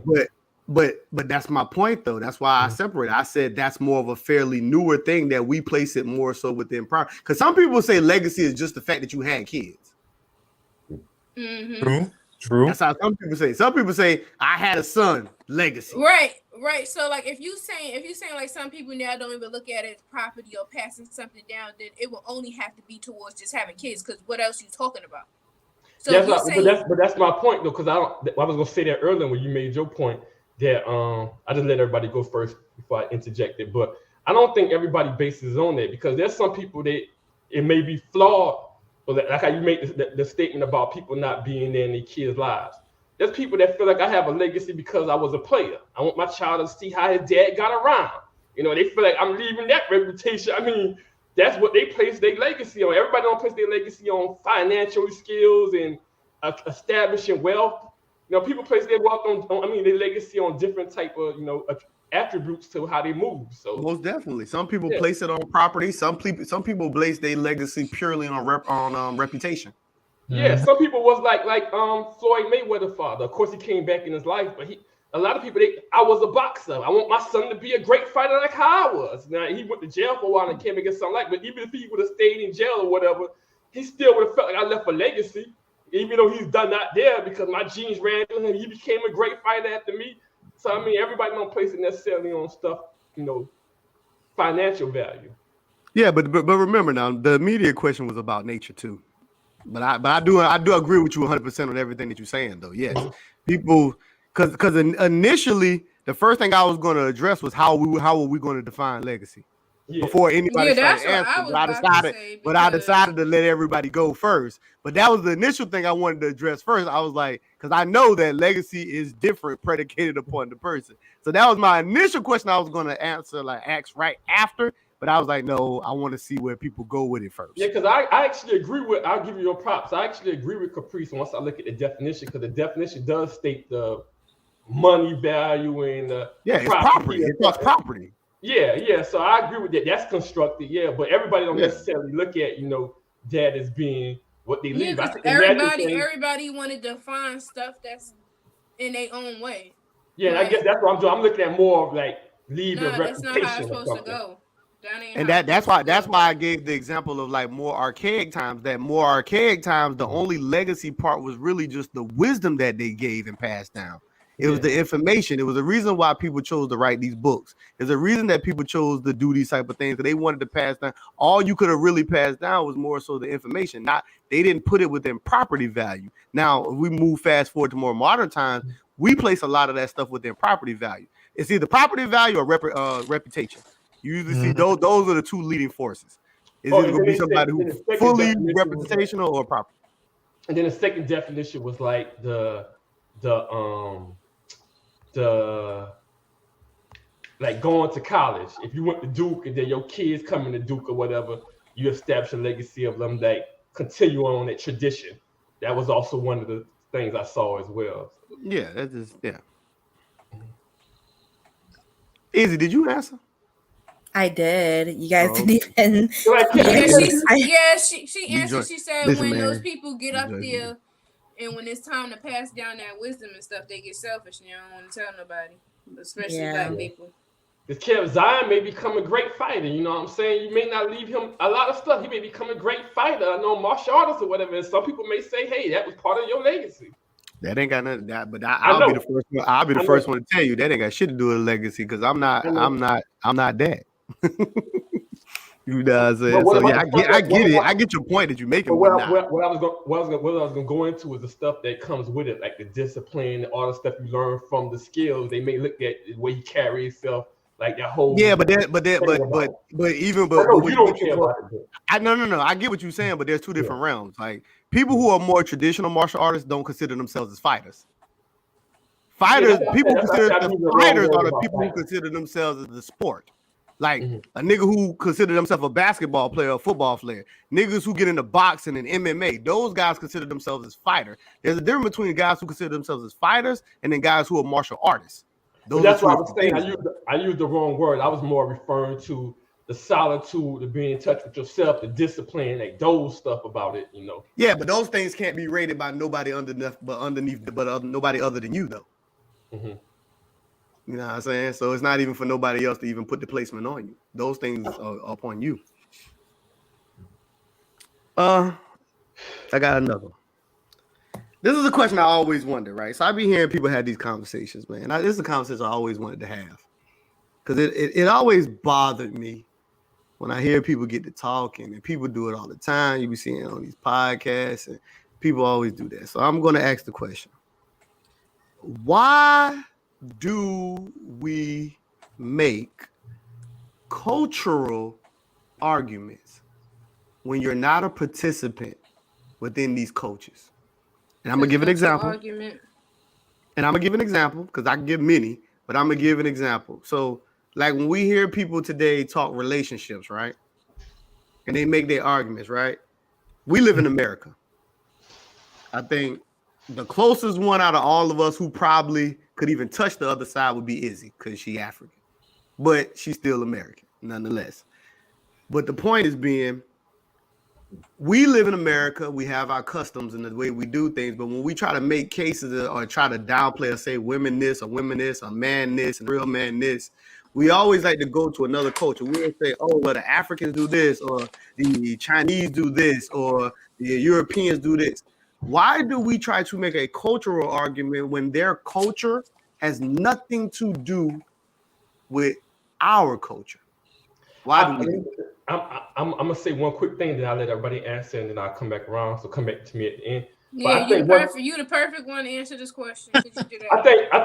But that's my point though. That's why I separate. I said that's more of a fairly newer thing that we place it more so within property. Because some people say legacy is just the fact that you had kids. Mm-hmm. True. That's how some people say. Some people say I had a son. Legacy. Right. So like if you saying like some people now don't even look at it as property or passing something down, then it will only have to be towards just having kids. Because what else are you talking about? So but that's my point though. Because I was gonna say that earlier when you made your point that I just let everybody go first before I interjected. But I don't think everybody bases on that because there's some people that it may be flawed. But like how you make the statement about people not being there in their kids' lives. There's people that feel like I have a legacy because I was a player. I want my child to see how his dad got around. You know, they feel like I'm leaving that reputation. I mean, that's what they place their legacy on. Everybody don't place their legacy on financial skills and establishing wealth. You know, people place their wealth on their legacy on different type of, attributes to how they move. So most definitely, some people place it on property. Some people place their legacy purely on reputation. Yeah, some people was like Floyd Mayweather's father. Of course, he came back in his life, but a lot of people I was a boxer. I want my son to be a great fighter like how I was. Now he went to jail for a while and came against something like. But even if he would have stayed in jail or whatever, he still would have felt like I left a legacy. Even though he's done not there because my genes ran through him, he became a great fighter after me. So I mean, everybody don't place it necessarily on stuff, financial value. Yeah, but remember now, the immediate question was about nature too. But I do agree with you 100% on everything that you're saying though. Yes, people, because initially the first thing I was going to address was how were we going to define legacy before anybody started answering. But I decided to let everybody go first. But that was the initial thing I wanted to address first. I was like, because I know that legacy is different predicated upon the person. So that was my initial question I was going to ask right after. But I was like, no, I want to see where people go with it first. Yeah, because I actually agree with, I'll give you your props. I actually agree with Caprice once I look at the definition, because the definition does state the money value and it's property. It talks property. Yeah. So I agree with that. That's constructed, but everybody don't necessarily look at, that as being what they leave. Everybody want to define stuff that's in their own way. Yeah, right? I guess that's what I'm doing. I'm looking at more of like leaving reputation. That's not how it's supposed to go. And that's why I gave the example of like more archaic times. That more archaic times, the only legacy part was really just the wisdom that they gave and passed down. It was the information. It was the reason why people chose to write these books. There's a reason that people chose to do these type of things, because they wanted to pass down. All you could have really passed down was more so the information. They didn't put it within property value. Now, if we move fast forward to more modern times, we place a lot of that stuff within property value. It's either property value or reputation. You usually see those are the two leading forces. It's either going to be somebody who's fully reputational or property. And then the second definition was like the like going to college. If you went to Duke and then your kids coming to Duke or whatever, you establish a legacy of them that continue on that tradition. That was also one of the things I saw as well. Yeah, that is Izzy, did you answer? I did. You guys didn't even. She answered. She said those people get up there and when it's time to pass down that wisdom and stuff, they get selfish and they don't want to tell nobody, especially black people. This kid Zion may become a great fighter. You know what I'm saying? You may not leave him a lot of stuff. He may become a great fighter. I know martial artist or whatever. And some people may say, "Hey, that was part of your legacy." That ain't got nothing. But I'll be the first one. I'll be the first one to tell you that ain't got shit to do with legacy, because I'm not that. You know what I'm saying? So I get it. I get your point that you're making. What I was gonna go into is the stuff that comes with it, like the discipline, all the stuff you learn from the skills. They may look at the way he carries himself, like that whole. Yeah, but you don't care about it. No. I get what you're saying, but there's two different realms. Like people who are more traditional martial artists don't consider themselves as fighters. People consider the fighters are the people who consider themselves as the sport. Like a nigga who consider themselves a basketball player, a football player, niggas who get into boxing and MMA, those guys consider themselves as fighters. There's a difference between guys who consider themselves as fighters and then guys who are martial artists. But that's what I was saying. I used the wrong word. I was more referring to the solitude, the being in touch with yourself, the discipline, like those stuff about it, you know. Yeah, but those things can't be rated by nobody underneath, but nobody other than you, though. Mm-hmm. You know what I'm saying? So it's not even for nobody else to even put the placement on you. Those things are upon you. I got another one. This is a question I always wonder, right? So I be hearing people have these conversations, man. This is a conversation I always wanted to have. Because it always bothered me when I hear people get to talking, and people do it all the time. You be seeing it on these podcasts, and people always do that. So I'm going to ask the question. Why do we make cultural arguments when you're not a participant within these cultures? And I'm going to give an example. And I'm going to give an example because I can give many, but I'm going to give an example. So, like when we hear people today talk relationships, right? And they make their arguments, right? We live in America. I think the closest one out of all of us who probably could even touch the other side would be Izzy because she's African. But she's still American, nonetheless. But the point is being, we live in America. We have our customs and the way we do things. But when we try to make cases or try to downplay or say women this or man this and real man this, we always like to go to another culture. We will say, oh, well, the Africans do this, or the Chinese do this, or the Europeans do this. Why do we try to make a cultural argument when their culture has nothing to do with our culture? Why do we do that? I'm gonna say one quick thing, then I'll let everybody answer, and then I'll come back around. So come back to me at the end. Yeah, you the perfect one to answer this question. Could you do that? I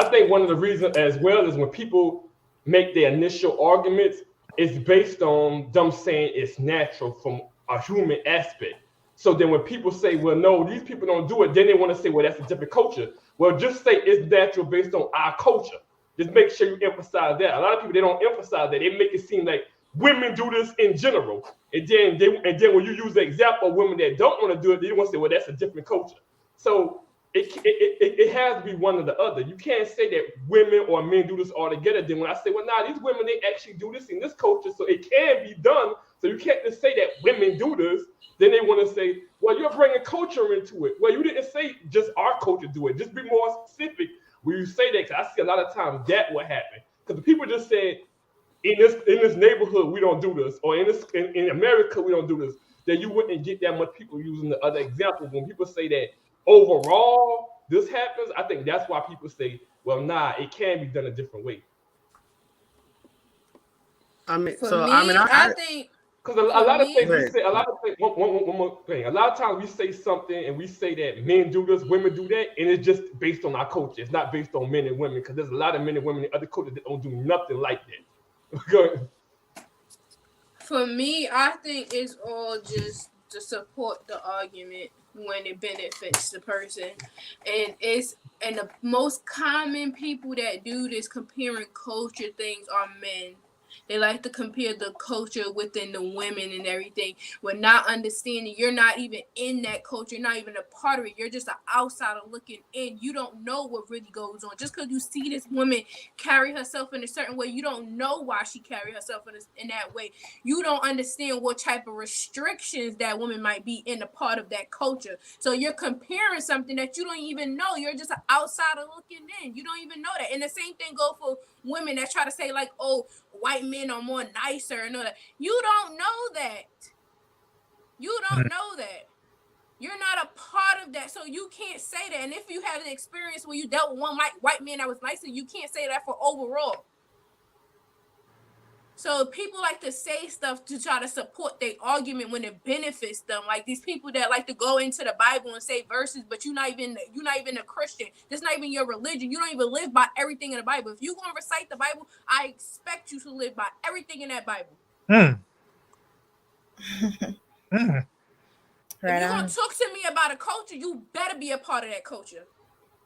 think one of the reasons as well is when people make their initial arguments, it's based on them saying it's natural from a human aspect. So then when people say, well, no, these people don't do it, then they want to say, well, that's a different culture. Well, just say it's natural based on our culture. Just make sure you emphasize that. A lot of people, they don't emphasize that. They make it seem like women do this in general. And then when you use the example of women that don't want to do it, they want to say, well, that's a different culture. So it has to be one or the other. You can't say that women or men do this all together. Then when I say, well, nah, these women, they actually do this in this culture, so it can be done. So you can't just say that women do this. Then they want to say, well, you're bringing culture into it. Well, you didn't say just our culture do it. Just be more specific when you say that. Because I see a lot of times that will happen. Because the people just said, in this neighborhood, we don't do this. Or in America, we don't do this. Then you wouldn't get that much people using the other examples. When people say that overall this happens, I think that's why people say, well, nah, it can be done a different way. I mean, I think because a lot of things we say, one more thing. A lot of times we say something and we say that men do this, women do that, and it's just based on our culture. It's not based on men and women, because there's a lot of men and women in other cultures that don't do nothing like that. Go ahead. For me, I think it's all just to support the argument when it benefits the person. And the most common people that do this comparing culture things are men. They like to compare the culture within the women and everything. We're not understanding you're not even in that culture. You're not even a part of it. You're just an outsider looking in. You don't know what really goes on. Just because you see this woman carry herself in a certain way, you don't know why she carry herself in that way. You don't understand what type of restrictions that woman might be in a part of that culture. So you're comparing something that you don't even know. You're just an outsider looking in. You don't even know that. And the same thing goes for women that try to say like, oh, white men are more nicer and all that. You don't know that. You don't know that. You're not a part of that, so you can't say that. And if you have an experience where you dealt with one white man that was nicer, you can't say that for overall. So people like to say stuff to try to support their argument when it benefits them. Like these people that like to go into the Bible and say verses, but you're not even a Christian. That's not even your religion. You don't even live by everything in the Bible. If you're going to recite the Bible, I expect you to live by everything in that Bible. If you're going to talk to me about a culture, you better be a part of that culture.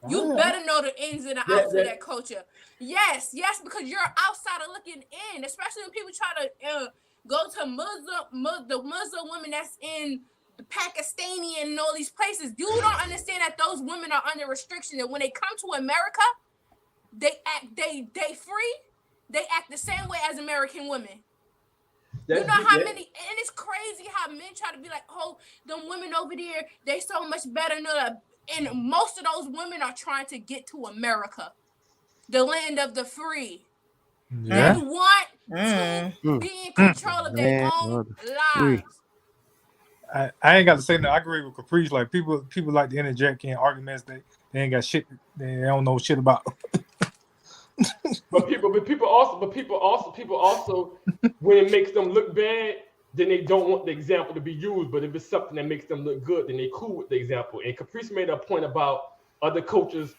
You better know the ins and the outs of that culture. Yes, because you're outsider looking in, especially when people try to go to the Muslim women that's in the Pakistani and all these places. You don't understand that those women are under restriction, and when they come to America, they free. They act the same way as American women. You know how many, and it's crazy how men try to be like, oh, them women over there, they so much better. And most of those women are trying to get to America, the land of the free. Yeah. They want to be in control of their own lives. I ain't got to say that. I agree with Caprice. Like people like to interject in arguments they ain't got shit. They don't know shit about. But people also, when it makes them look bad, then they don't want the example to be used. But if it's something that makes them look good, then they cool with the example. And Caprice made a point about other cultures.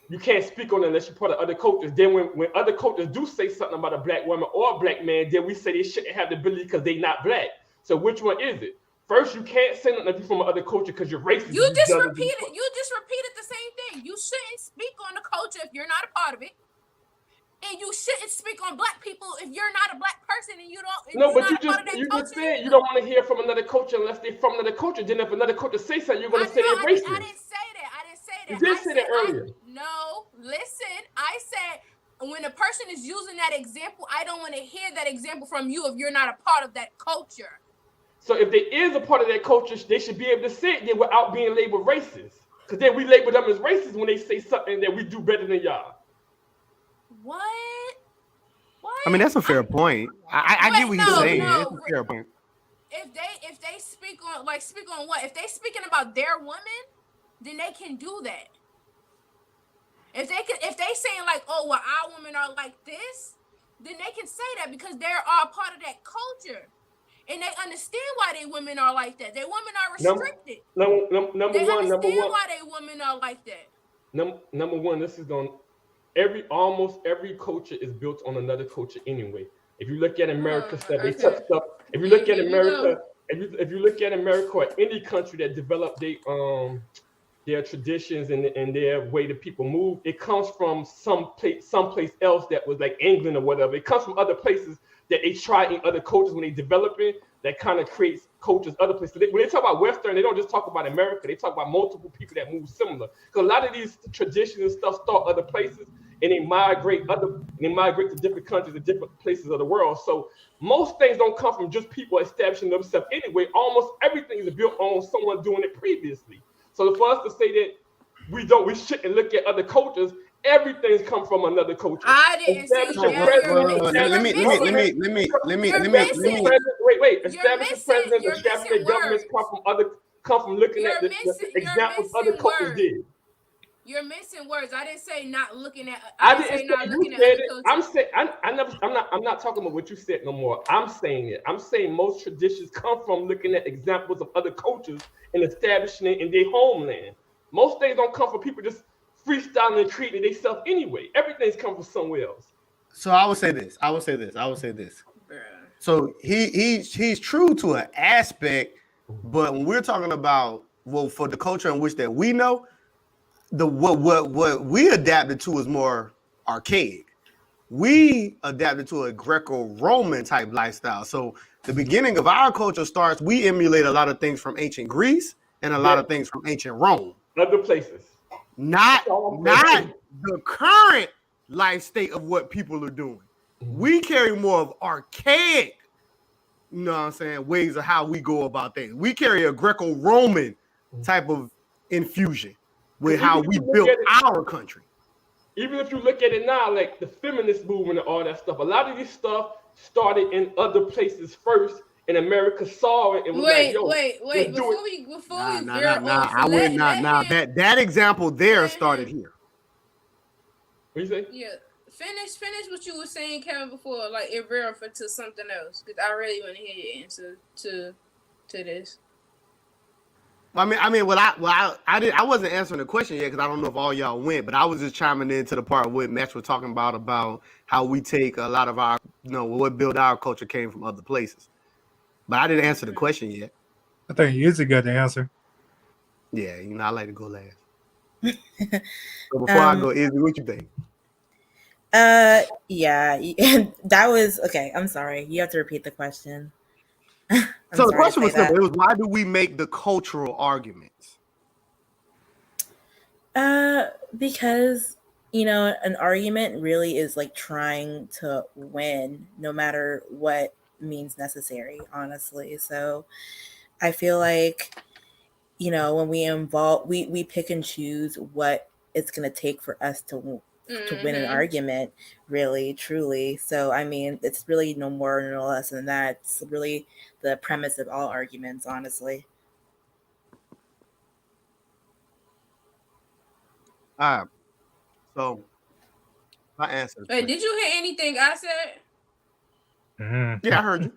You can't speak on it unless you're part of other cultures. Then when other cultures do say something about a black woman or a black man, then we say they shouldn't have the ability because they not black. So which one is it? First, you can't say nothing if you're from another culture because you're racist. You just repeated the same thing. You shouldn't speak on the culture if you're not a part of it. And you shouldn't speak on black people if you're not a black person and you don't. No, but you just said you don't want to hear from another culture unless they're from another culture. Then if another culture say something, you're going to say they're racist. I didn't say that. You did say that earlier. No, listen. I said when a person is using that example, I don't want to hear that example from you if you're not a part of that culture. So if there is a part of that culture, they should be able to say it then without being labeled racist. Because then we label them as racist when they say something that we do better than y'all. What? I mean, that's a fair point. I get what you're saying. That's a fair point. If they speak on what? If they speaking about their woman, then they can do that. If they saying like, oh, well, our women are like this, then they can say that because they're all part of that culture. And they understand why they women are like that. Their women are restricted. Number one. Why they women are like that. Number one, this is on almost every culture is built on another culture anyway. If you look at America, they touch stuff. If you look at America, if you look at America or any country that developed their traditions and their way that people move, it comes from someplace else that was like England or whatever. It comes from other places that they try in other cultures when they develop it, that kind of creates cultures other places. When they talk about Western, they don't just talk about America. They talk about multiple people that move similar. Because a lot of these traditions and stuff start other places, and they migrate to different countries and different places of the world. So most things don't come from just people establishing themselves anyway. Almost everything is built on someone doing it previously. So for us to say that we shouldn't look at other cultures, everything's come from another culture. I didn't say that. Let me. Wait. Establishing presidents, establishing governments come from looking at the examples other cultures did. You're missing words. I didn't say not looking at. I didn't say not looking at other cultures. I'm not talking about what you said no more. I'm saying it. I'm saying most traditions come from looking at examples of other cultures and establishing it in their homeland. Most things don't come from people just freestyling and creating themselves anyway. Everything's come from somewhere else. So I would say this. So he's true to an aspect, but when we're talking about for the culture in which that we know, what we adapted to is more archaic. We adapted to a Greco-Roman type lifestyle. So the beginning of our culture starts, we emulate a lot of things from ancient Greece and a lot of things from ancient Rome. Other places. Not the current life state of what people are doing. We carry more of archaic, you know what I'm saying, ways of how we go about things. We carry a Greco-Roman type of infusion with how we built our country. Even if you look at it now, like the feminist movement and all that stuff, a lot of this stuff started in other places first, and America saw it and was wait. Before we that example there started here. What you say? Yeah, finish what you were saying, Kevin, before like it referred to something else because I really want to hear your answer to this. I wasn't answering the question yet because I don't know if all y'all went, but I was just chiming into the part where Max was talking about how we take a lot of our, what built our culture came from other places. But I didn't answer the question yet. I think Izzy got the answer. Yeah, I like to go last. So before I go, Izzy, what you think? Yeah, that was okay. I'm sorry. You have to repeat the question. So the question was simple. It was, why do we make the cultural arguments? Because an argument really is like trying to win, no matter what means necessary. Honestly, so I feel like when we pick and choose what it's gonna take for us to win an argument, really, truly. So I mean, it's really no more no less than that. It's really the premise of all arguments, honestly. All right. So my answer. Hey, did you hear anything I said? Yeah, I heard you.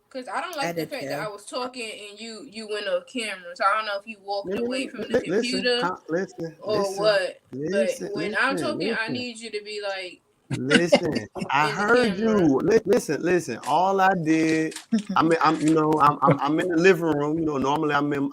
Because I don't like the fact that I was talking and you went off camera. So I don't know if you walked away from the computer or what. But when I'm talking, I need you to be like. Listen, I heard you. Listen. All I did, I'm in the living room. Normally I'm in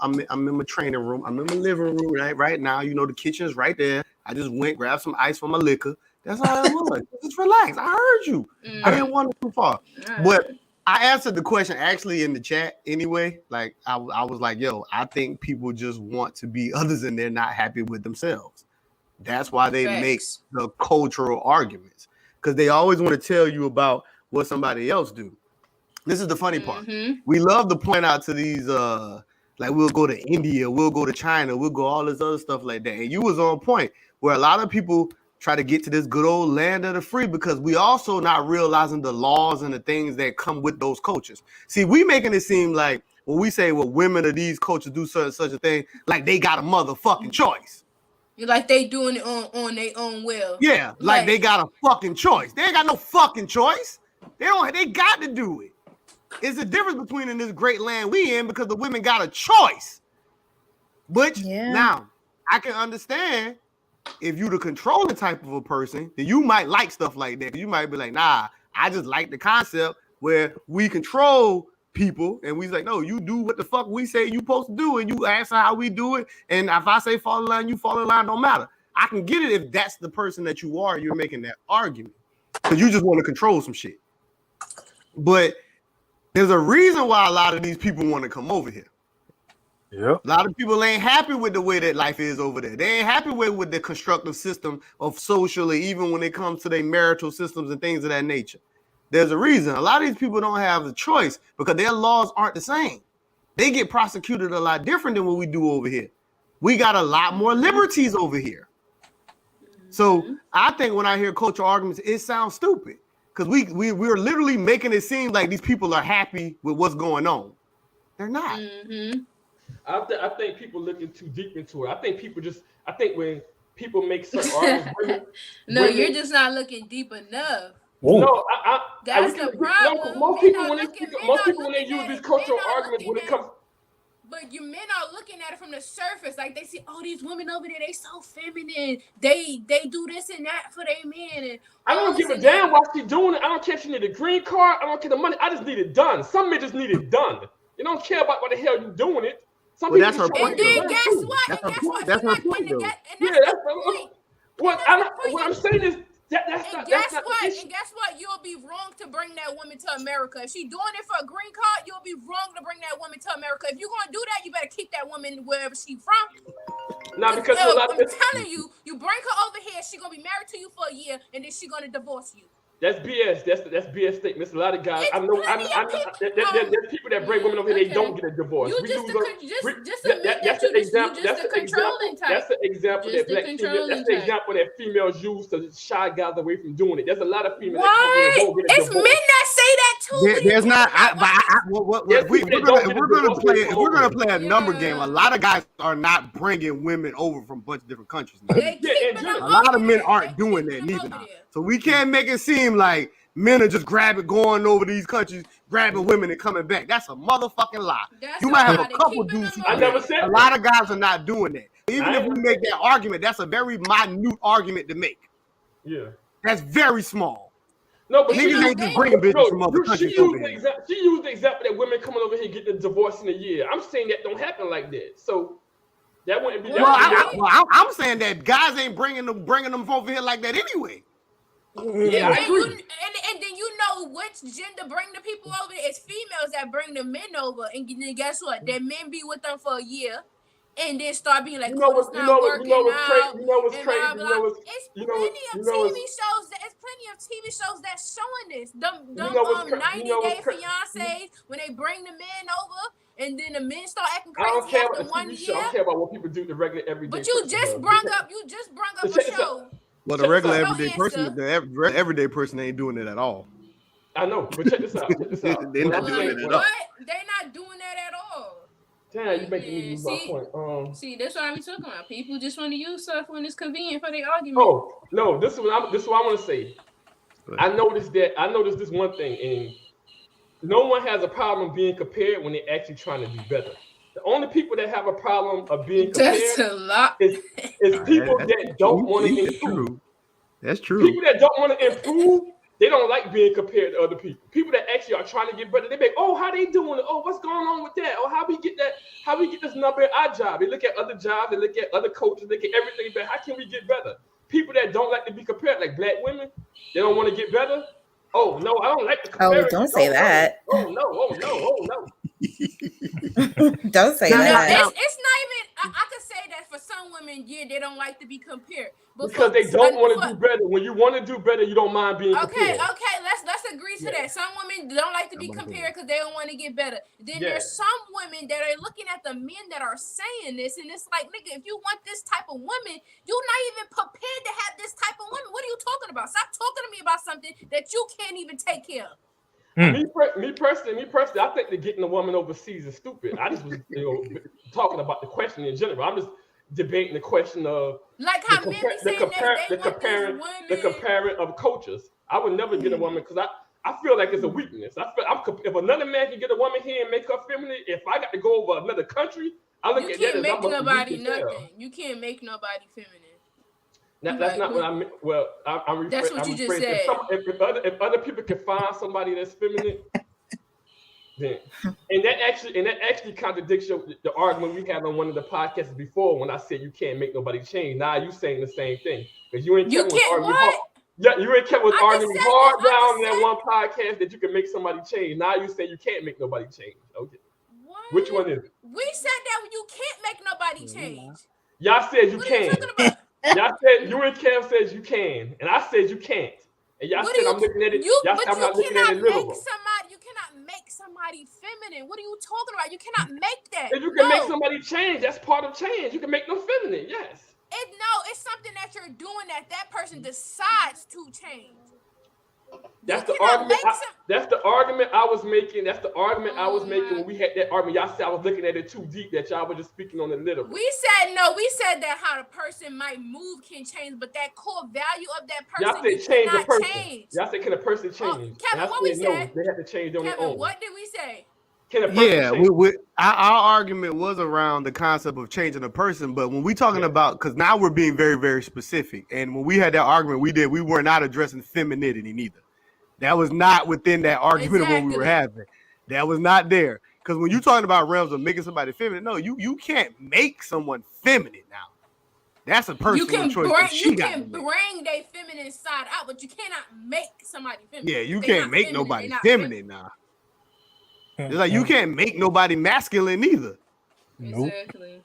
my training room. I'm in my living room right now. The kitchen's right there. I just went, grabbed some ice for my liquor. That's all it was. Just relax. I heard you. I didn't want it too far. But I answered the question actually in the chat anyway. Like I was like, yo, I think people just want to be others and they're not happy with themselves. That's why they make the cultural arguments, because they always want to tell you about what somebody else do. This is the funny part. We love to point out to these, like we'll go to India, we'll go to China, we'll go all this other stuff like that. And you was on point where a lot of people try to get to this good old land of the free because we also not realizing the laws and the things that come with those cultures. See, we making it seem like when we say, well, women of these cultures do such a thing, like they got a motherfucking choice. Like they doing it on their own will. Yeah, like they got a fucking choice. They ain't got no fucking choice. They got to do it. It's the difference between in this great land we in because the women got a choice. But now I can understand if you the controlling type of a person, then you might like stuff like that. You might be like, nah, I just like the concept where we control people and we like, no, you do what the fuck we say you supposed to do and you answer how we do it. And if I say fall in line, you fall in line, don't matter. I can get it if that's the person that you are, you're making that argument because you just want to control some shit. But there's a reason why a lot of these people want to come over here. Yeah, a lot of people ain't happy with the way that life is over there. They ain't happy with the constructive system of socially, even when it comes to their marital systems and things of that nature. There's a reason. A lot of these people don't have the choice because their laws aren't the same. They get prosecuted a lot different than what we do over here. We got a lot more liberties over here. So I think when I hear cultural arguments, it sounds stupid because we're literally making it seem like these people are happy with what's going on. They're not. I think people looking too deep into it. I think when people make certain arguments, you're just not looking deep enough. Whoa. No, that's the problem. Most people when they use these cultural arguments when it comes. But you men are looking at it from the surface, like they see, oh, these women over there, they so feminine. They do this and that for their men. And I don't give a damn why she's doing it. I don't care if she need a green card. I don't care the money. I just need it done. Some men just need it done. You don't care about what the hell you doing it. Well, that's her point. And then guess what? That's her point, though. What I'm saying is that's not the issue. And guess what? You'll be wrong to bring that woman to America. If she's doing it for a green card, you'll be wrong to bring that woman to America. If you're gonna do that, you better keep that woman wherever she's from. Now, because I'm telling you, you bring her over here, she's gonna be married to you for a year, and then she's gonna divorce you. That's BS. That's BS statements. A lot of guys. I know. There's people that bring women over here. They don't get a divorce. That's the example. That's the example that females use to shy guys away from doing it. There's a lot of females. It's men that say that too. There's not. We're gonna play a number game. A lot of guys are not bringing women over from a bunch of different countries. A lot of men aren't doing that neither. Now. So we can't make it seem like men are just going over these countries, grabbing women and coming back. That's a motherfucking lie. You might have a couple dudes. I never said a lot of guys are not doing that. Even if we make that argument, that's a very minute argument to make. Yeah, that's very small. No, but niggas ain't just bringing bitches from other countries. She used the example that women coming over here getting a divorce in a year. I'm saying that don't happen like that. So That wouldn't be. Well, I'm saying that guys ain't bringing them over here like that anyway. Yeah, I agree. And then you know which gender bring the people over. It's females that bring the men over, and then guess what? Their men be with them for a year, and then start being like, You know "Oh, it's not working out." You know what's and crazy? blah, blah. It's plenty of TV shows that's showing this. Them 90-day fiancés when they bring the men over, and then the men start acting I don't crazy care after about the 1 TV year. show. I don't care about what people do the regular everyday. But you just brung up a show. Well, the regular everyday person, the everyday person ain't doing it at all. I know, but check this out. They're not doing it at all. They're not doing that at all. Damn, you making me lose my point. See, that's what I'm talking about. People just want to use stuff when it's convenient for their argument. Oh no, this is what I want to say. I noticed this one thing, and no one has a problem being compared when they're actually trying to do better. The only people that have a problem of being compared is people that don't want to improve. That's true. People that don't want to improve, they don't like being compared to other people. People that actually are trying to get better, they be like, oh, how they doing it? Oh, what's going on with that? Oh, how we get that? How we get this number in our job? They look at other jobs, they look at other coaches, they look at everything, but how can we get better? People that don't like to be compared, like black women, they don't want to get better. Oh no, I don't like the comparison. Oh, don't say that. Oh no. Don't say that. It's not even. I could say that for some women, they don't like to be compared. Because they don't want to do better. When you want to do better, you don't mind being compared. Okay, let's agree to that. Some women don't like to be compared because they don't want to get better. Then there's some women that are looking at the men that are saying this, and it's like, nigga, if you want this type of woman, you're not even prepared to have this type of woman. What are you talking about? Stop talking to me about something that you can't even take care of. Me personally, I think that getting a woman overseas is stupid. I just was talking about the question in general. I'm just debating the question of like how the comparing of cultures. I would never get a woman because I feel like it's a weakness. If another man can get a woman here and make her feminine, if I got to go over another country, I look at that as make nobody nothing. You can't make nobody feminine. That's not what I mean. Well, I'm that's what you just said. If other people can find somebody that's feminine, then and that actually contradicts the argument we had on one of the podcasts before when I said you can't make nobody change. Now you saying the same thing because you ain't Kevin was arguing hard. Yeah, you ain't Kevin was arguing hard down in that one podcast that you can make somebody change. Now you say you can't make nobody change. Okay. What? Which one is it? We said that you can't make nobody change. Y'all said you what can. Are you talking about? Y'all said you and Kev says you can, and I said you can't. And y'all said I'm looking at it. Y'all said I'm not looking at it literal. You cannot make somebody feminine. What are you talking about? You cannot make that. If you can make somebody change, that's part of change. You can make them feminine. Yes. It's something that you're doing that person decides to change. That's the argument. That's the argument I was making. That's the argument I was making when we had that argument. Y'all said I was looking at it too deep. That y'all were just speaking on the literal. We said no. We said that how the person might move can change, but that core value of that person y'all said change the person. Change. Y'all said can a person change? Kevin, what we said? They have to change on their own. What did we say? Can a person change? Our argument was around the concept of changing a person, but when we talking about, because now we're being very, very specific, and when we had that argument, we were not addressing femininity neither. That was not within that argument of what we were having. That was not there. Because when you're talking about realms of making somebody feminine, no, you can't make someone feminine now. That's a personal choice. You can bring their feminine side out, but you cannot make somebody feminine. Yeah, you can't make nobody feminine now. It's like you can't make nobody masculine either. Nope. Exactly.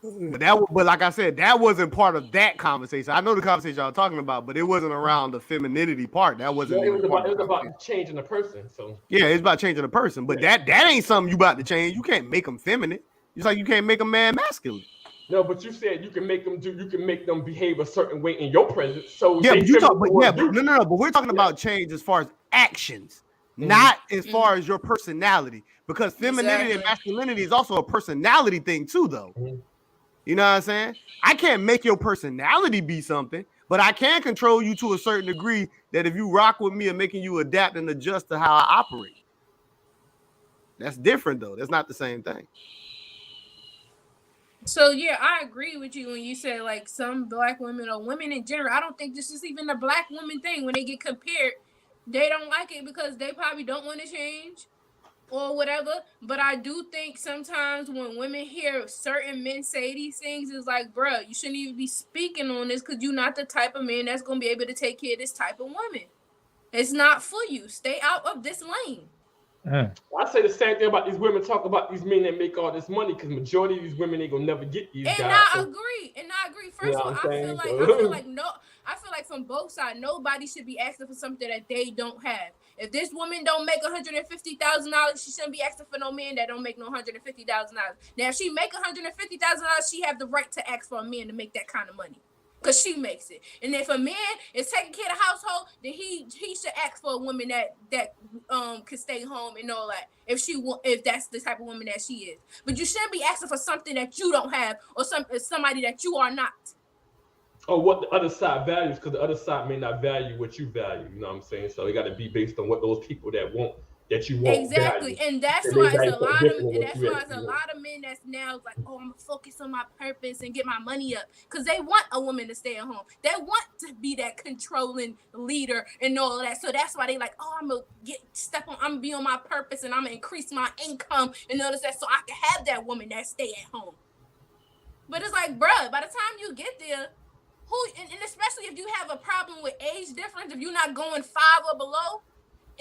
But like I said, that wasn't part of that conversation. I know the conversation y'all talking about, but it wasn't around the femininity part. That wasn't. It was about changing the person. So yeah, it's about changing the person. But that ain't something you about to change. You can't make them feminine. It's like you can't make a man masculine. No, but you said you can make them behave a certain way in your presence. So yeah, but we're talking about change as far as actions, not as far as your personality. Because femininity and masculinity is also a personality thing too, though. You know what I'm saying? I can't make your personality be something, but I can control you to a certain degree that if you rock with me and making you adapt and adjust to how I operate. That's different, though. That's not the same thing. So, yeah, I agree with you when you say, like, some black women or women in general. I don't think this is even a black woman thing. When they get compared, they don't like it because they probably don't want to change. or whatever. But I do think sometimes when women hear certain men say these things, it's like, bruh, you shouldn't even be speaking on this because you're not the type of man that's gonna be able to take care of this type of woman. It's not for you. Stay out of this lane. I say the same thing about these women talk about these men that make all this money because majority of these women ain't gonna never get these And guys. I So, agree. And I agree. you know First of all, what I'm I saying? feel like no, I feel like from both sides, nobody should be asking for something that they don't have. If this woman don't make $150,000, she shouldn't be asking for no man that don't make no $150,000. Now, if she make $150,000, she have the right to ask for a man to make that kind of money. Cause she makes it, and if a man is taking care of the household, then he should ask for a woman that can stay home and all that. If that's the type of woman that she is, but you shouldn't be asking for something that you don't have or somebody that you are not. Or what the other side values, because the other side may not value what you value. You know what I'm saying? So it got to be based on what those people that you want Exactly, value. and that's And they why it's value a something lot of, different than and what that's you why it's actually a want. lot of men that's now like, oh, I'm gonna focus on my purpose and get my money up, because they want a woman to stay at home. They want to be that controlling leader and all of that. So that's why they like, oh, I'm gonna I'm gonna be on my purpose and I'm gonna increase my income and all of that, so I can have that woman that stay at home. But it's like, bruh, by the time you get there, and especially if you have a problem with age difference, if you're not going 5 or below,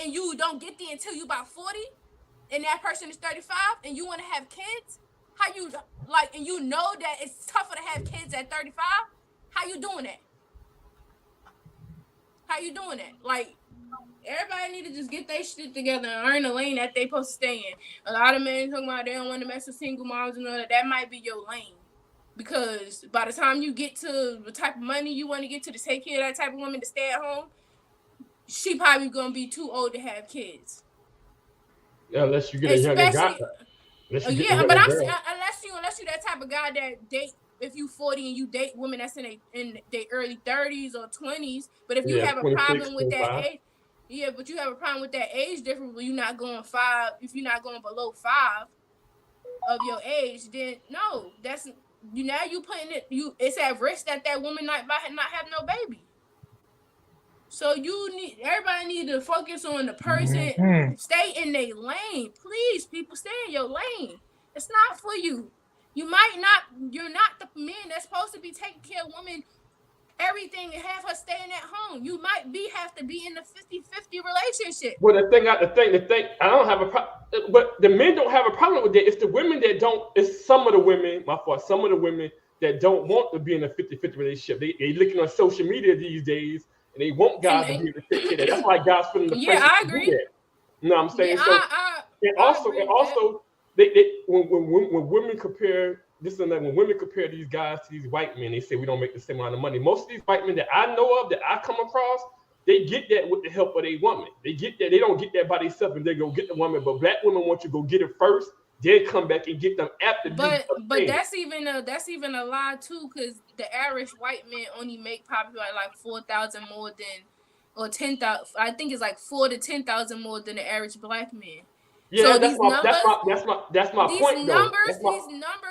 and you don't get there until you about 40, and that person is 35, and you want to have kids, how you like, and you know that it's tougher to have kids at 35? How you doing that? How you doing that? Like, everybody need to just get their shit together and earn the lane that they supposed to stay in. A lot of men talking about they don't want to mess with single moms and all that. That might be your lane. Because by the time you get to the type of money you want to get to take care of that type of woman to stay at home, she probably gonna be too old to have kids. Yeah, unless you get a younger guy, Especially, unless you get the yeah, but younger girl. unless you that type of guy that date, if you 40 and you date women that's in their early 30s or 20s, but if you Yeah, have a 26, problem with that 25. age, yeah, but you have a problem with that age difference where you're not going 5, if you're not going below 5 of your age, then no, that's you now you putting it's at risk that woman not have no baby. So everybody need to focus on the person, stay in their lane. Please, people, stay in your lane. It's not for you. You're not the man that's supposed to be taking care of women everything and have her staying at home. You might have to be in a 50-50 relationship. Well, the thing, I don't have a problem, but the men don't have a problem with that. It's the women that don't. It's some of the women, my fault. Some of the women that don't want to be in a 50-50 relationship. They looking on social media these days, and they want guys to be able to take care of that. That's why guys feeling the Yeah, pressure I to do agree. that. You know what I'm Yeah, saying? So, I agree with that. when women compare this and that, when women compare these guys to these white men, they say we don't make the same amount of money. Most of these white men that I know of, that I come across, they get that with the help of a woman. They get that. They don't get that by themselves and they go get the woman. But black women want you to go get it first, then come back and get them after you. But that's even a lie too, because the average white man only make probably like 4,000 more than, or 10,000. I think it's like 4 to 10,000 more than the average black man. Yeah, So these my point though. numbers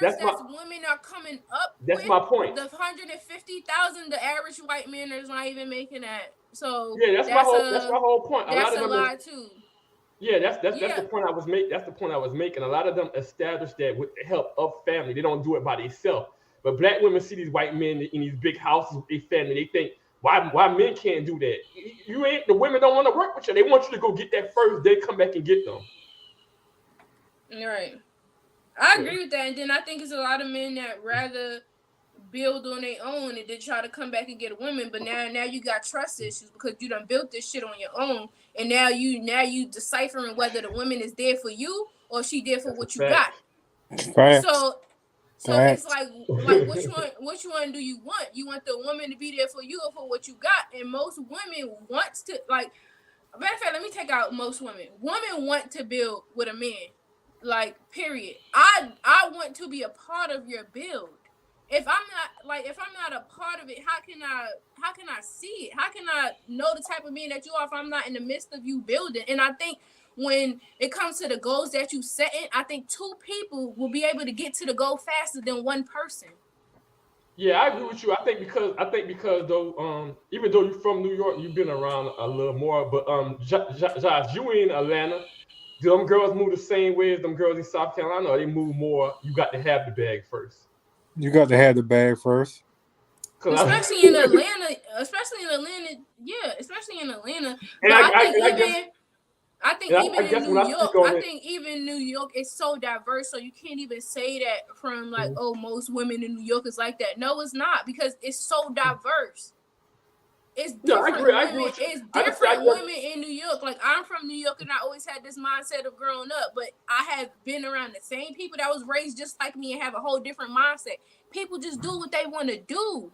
That's my that women are coming up that's with, my point. the 150,000, the average white man is not even making that. So Yeah, that's my whole point. A lot that's of a them lie too. Yeah, that's Yeah, the point I was making. That's the point I was making. A lot of them establish that with the help of family. They don't do it by themselves. But black women see these white men in these big houses with their family. They think, why men can't do that? You ain't the women don't want to work with you. They want you to go get that first, then come back and get them. right. I Yeah. agree with that, and then I think it's a lot of men that rather build on their own and then try to come back and get a woman. But now you got trust issues because you done built this shit on your own, and now you deciphering whether the woman is there for you or she there for That's a what you fact. got. Facts. So it's like which one do you want? You want the woman to be there for you or for what you got? And most women wants to, like, matter of fact, let me take out most women. Women want to build with a man. Like, period. I want to be a part of your build. If I'm not a part of it, how can I see it? How can I know the type of man that you are if I'm not in the midst of you building? And I think when it comes to the goals that you set in, I think 2 people will be able to get to the goal faster than 1 person. Yeah, I agree with you. I think because though, even though you're from New York, you've been around a little more. But Josh, you in Atlanta. Do them girls move the same way as them girls in South Carolina, or they move more? You got to have the bag first. You got to have the bag first. Especially in Atlanta, yeah, especially in Atlanta. But I think even in New York, New York is so diverse, so you can't even say that from like, oh, most women in New York is like that. No, it's not, because it's so diverse. It's different women. It's different women in New York. Like, I'm from New York, and I always had this mindset of growing up, but I have been around the same people that was raised just like me and have a whole different mindset. People just do what they want to do.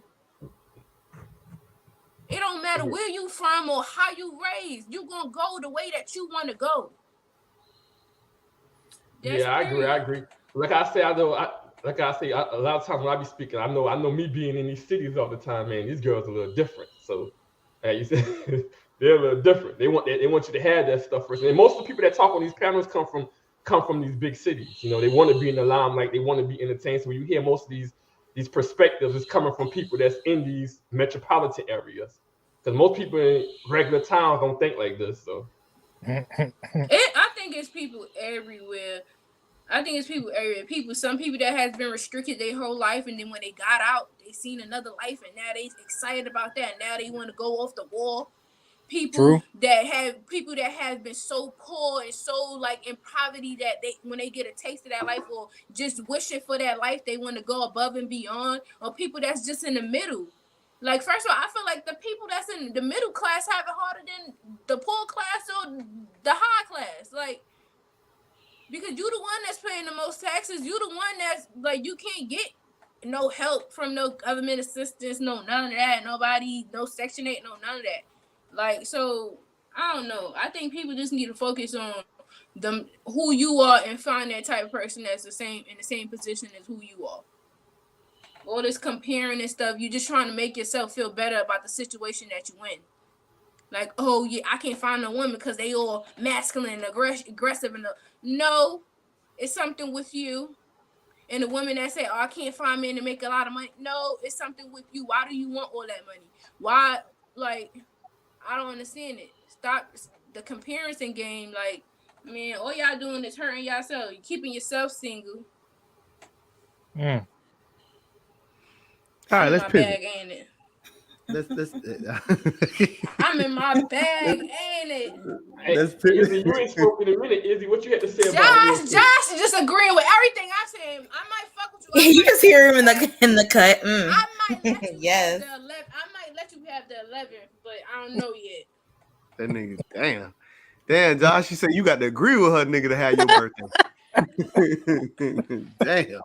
It don't matter where you from or how you raised. You gonna go the way that you want to go. I agree. Like I say, a lot of times when I be speaking, I know me being in these cities all the time, man. These girls are a little different. So, you said they're a little different. They want you to have that stuff first. And most of the people that talk on these panels come from these big cities. You know, they want to be in the limelight. They want to be entertained. So when you hear most of these perspectives, is coming from people that's in these metropolitan areas. Because most people in regular towns don't think like this. So, I think it's people everywhere. Some people that has been restricted their whole life, and then when they got out, they seen another life, and now they excited about that. And now they want to go off the wall. People that have been so poor and so like in poverty that when they get a taste of that life or just wishing for that life, they want to go above and beyond. Or people that's just in the middle. Like, first of all, I feel like the people that's in the middle class have it harder than the poor class or the high class. Like, because you the one that's paying the most taxes. You the one that's like, you can't get no help from no government assistance, no none of that. Nobody, no Section 8, no none of that. Like, so I don't know. I think people just need to focus on who you are and find that type of person that's in the same position as who you are. All this comparing and stuff, you just trying to make yourself feel better about the situation that you in. Like, oh yeah, I can't find no women because they all masculine and aggressive. No, it's something with you. And the women that say, oh, I can't find men to make a lot of money. No, it's something with you. Why do you want all that money? Why? Like, I don't understand it. Stop the comparison game. Like, man, all y'all doing is hurting yourself. You're keeping yourself single. All right, let's pivot. Bag, ain't it? I'm in my bag, ain't it? Let's pivot. Izzy, you ain't spoken in a minute. Izzy, what you had to say about Josh is just agreeing with everything I said. I might fuck with you. You just hear him in the cut. I might let you yes. I might let you have the 11th, but I don't know yet. That nigga, damn, Josh. You said you got to agree with her, nigga, to have your birthday. Damn.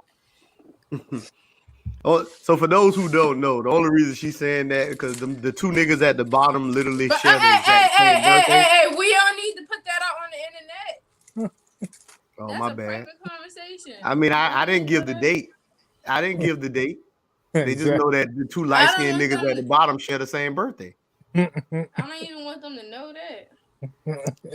Oh, so for those who don't know, the only reason she's saying that because the two niggas at the bottom literally share the exact same birthday. Hey, we don't need to put that out on the internet. Oh, that's my a bad. Conversation. I mean, I didn't give the date. They just know that the two light-skinned niggas at the bottom share the same birthday. I don't even want them to know that.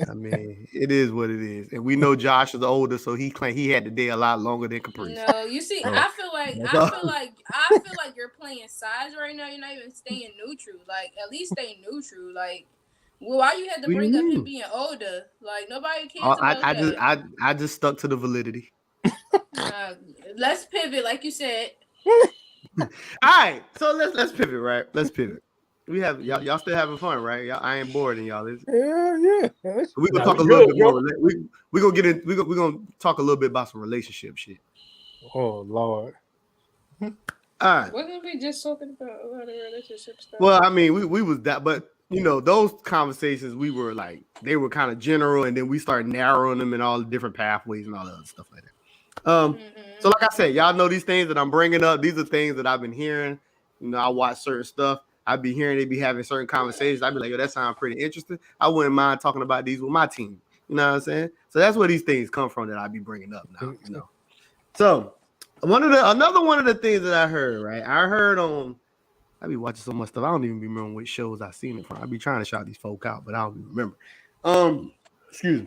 I mean, it is what it is, and we know Josh is older, so he claimed he had the day a lot longer than Caprice. No, you see, so, I feel like you're playing sides right now. You're not even staying neutral. Like, at least stay neutral. Like, well, why you had to bring up him being older? Like, nobody cares about that. I just stuck to the validity. Let's pivot, like you said. All right, so let's pivot, right? Let's pivot. We have y'all still having fun, right? I ain't bored, and y'all. Yeah. We're gonna talk a little bit more. We're gonna get in. We're gonna talk a little bit about some relationship shit. Oh Lord. All right. Wasn't we just talking about a lot of relationship stuff? Well, I mean, we was that, but you know, those conversations we were like they were kind of general, and then we started narrowing them in all the different pathways and all that other stuff like that. So like I said, y'all know these things that I'm bringing up. These are things that I've been hearing. You know, I watch certain stuff. I'd be hearing they be having certain conversations. I'd be like, yo, that sounds pretty interesting. I wouldn't mind talking about these with my team. You know what I'm saying? So that's where these things come from that I'd be bringing up now. You know. So another one of the things that I heard, right? I heard on. I be watching so much stuff. I don't even remember which shows I seen it from. I be trying to shout these folk out, but I don't even remember. Excuse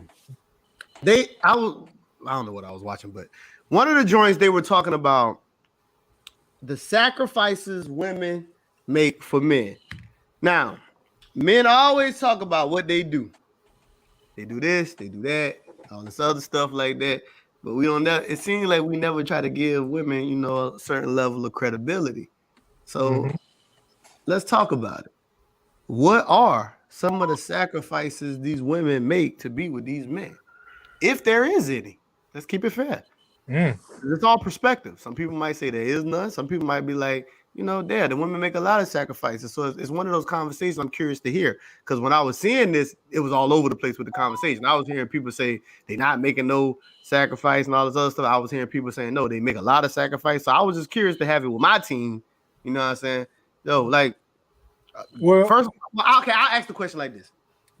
me. I don't know what I was watching, but one of the joints they were talking about the sacrifices women make for men. Now, men always talk about what they do. They do this, they do that. all this other stuff like that. But we don't. It seems like we never try to give women, you know, a certain level of credibility. So let's talk about it. What are some of the sacrifices these women make to be with these men, if there is any? Let's keep it fair. It's all perspective. Some people might say there is none. Some people might be like, you know, the women make a lot of sacrifices. So it's one of those conversations I'm curious to hear. Because when I was seeing this, it was all over the place with the conversation. I was hearing people say they're not making no sacrifice and all this other stuff. I was hearing people saying, no, they make a lot of sacrifice. So I was just curious to have it with my team. You know what I'm saying? Yo, like, Well, first, okay, I'll ask the question like this.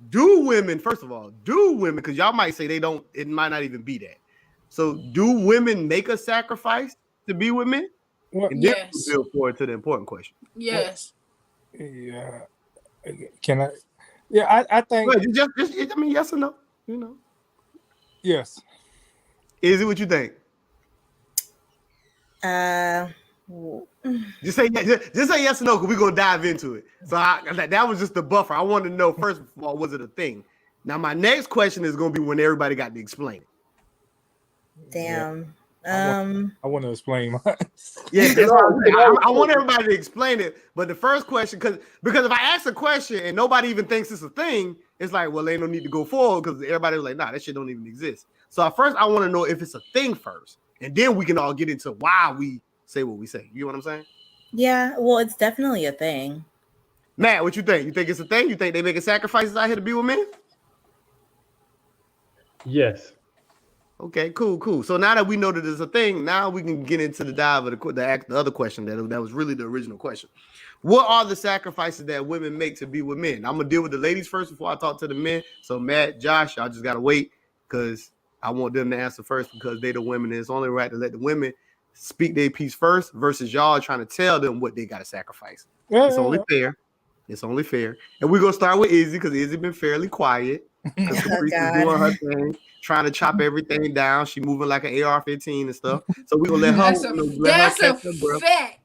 Do women, because y'all might say they don't, it might not even be that. So do women make a sacrifice to be with men? Well, And then Yes. we'll build forward to the important question. Yes. yeah. Can I? Yeah, I think Well, just, I mean, yes or no? You know, yes. is it what you think? W- Just say yes or no, because we're gonna dive into it. So that was just the buffer. I wanted to know first of all, was it a thing? Now my next question is gonna be when everybody got to explain it. Damn. I want to explain mine. Yeah, that's what I'm saying. I want everybody to explain it, but the first question, because if I ask a question and nobody even thinks it's a thing, it's like, well, ain't no need to go forward because everybody was like, nah, that shit don't even exist. So at first, I want to know if it's a thing first, and then we can all get into why we say what we say. You know what I'm saying? Yeah, well, it's definitely a thing. Matt, what you think? You think it's a thing? You think they making sacrifices out here to be with men? Yes. Okay, cool. So now that we know that it's a thing, now we can get into the dive of the other question that was really the original question. What are the sacrifices that women make to be with men? I'm gonna deal with the ladies first before I talk to the men. So Matt, Josh, y'all just gotta wait because I want them to answer first because they the women. And it's only right to let the women speak their piece first versus y'all trying to tell them what they gotta sacrifice. It's only fair. It's only fair. And we're gonna start with Izzy because Izzy been fairly quiet. Because Oh, Caprice is doing her thing, trying to chop everything down. She moving like an AR-15 and stuff. So we're gonna let her, That's catch a her breath. fact.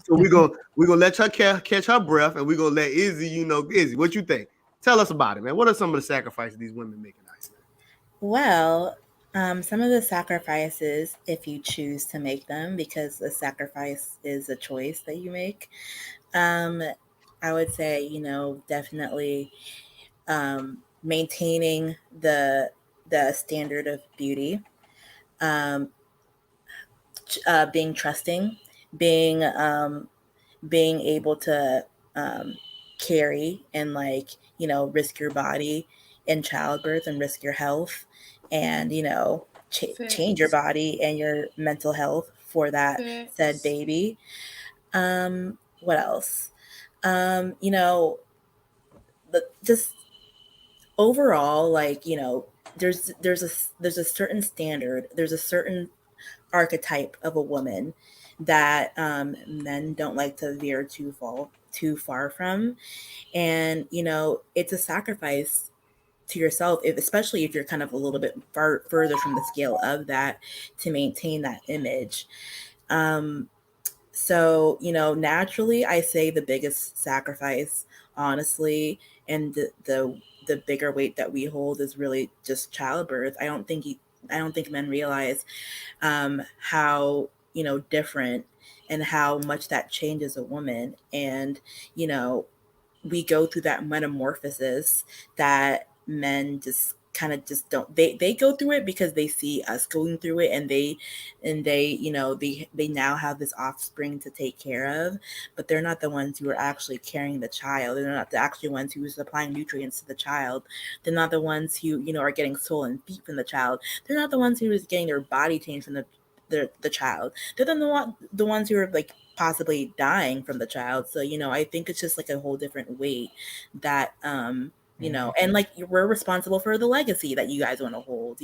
So we're gonna let her catch her breath, and we're gonna let Izzy, Izzy, what you think? Tell us about it, man. What are some of the sacrifices these women making? Well, some of the sacrifices, if you choose to make them, because a sacrifice is a choice that you make, I would say, definitely maintaining the standard of beauty, being trusting, being being able to carry and risk your body in childbirth and risk your health and change your body and your mental health for that said baby. What else? Just overall, there's a certain standard, there's a certain archetype of a woman that men don't like to veer too far from, and it's a sacrifice to yourself, especially if you're kind of a little bit further from the scale of that, to maintain that image. So naturally, I say the biggest sacrifice, honestly, and the bigger weight that we hold is really just childbirth. I don't think men realize how different and how much that changes a woman. And we go through that metamorphosis that men just kind of just don't. They go through it because they see us going through it, and they now have this offspring to take care of, but they're not the ones who are actually carrying the child. They're not the actual ones who are supplying nutrients to the child. They're not the ones who are getting soul and feet from the child. They're not the ones who is getting their body changed from the child. They're the ones who are possibly dying from the child. So I think it's just a whole different weight that and we're responsible for the legacy that you guys want to hold.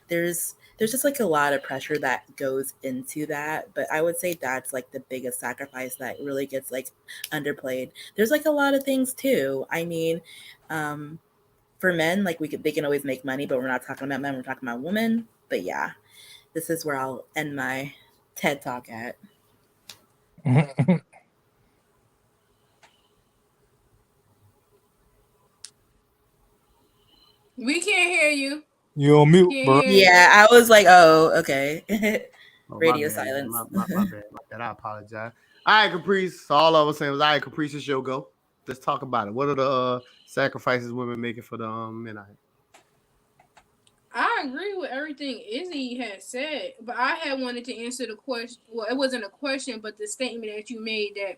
There's just a lot of pressure that goes into that, but I would say that's the biggest sacrifice that really gets underplayed. There's a lot of things too. I mean, for men, they can always make money, but we're not talking about men, we're talking about women. But yeah, this is where I'll end my TED talk at. We can't hear you. You on mute, Can't bro. hear you. Yeah, I was like, oh, okay. Oh, Radio my bad, man. silence. My bad. My bad. I apologize. All right, Caprice. So all I was saying was, all right, Caprice, it's your go. Let's talk about it. What are the sacrifices women making for the men out here? I agree with everything Izzy had said, but I had wanted to answer the question. Well, it wasn't a question, but the statement that you made that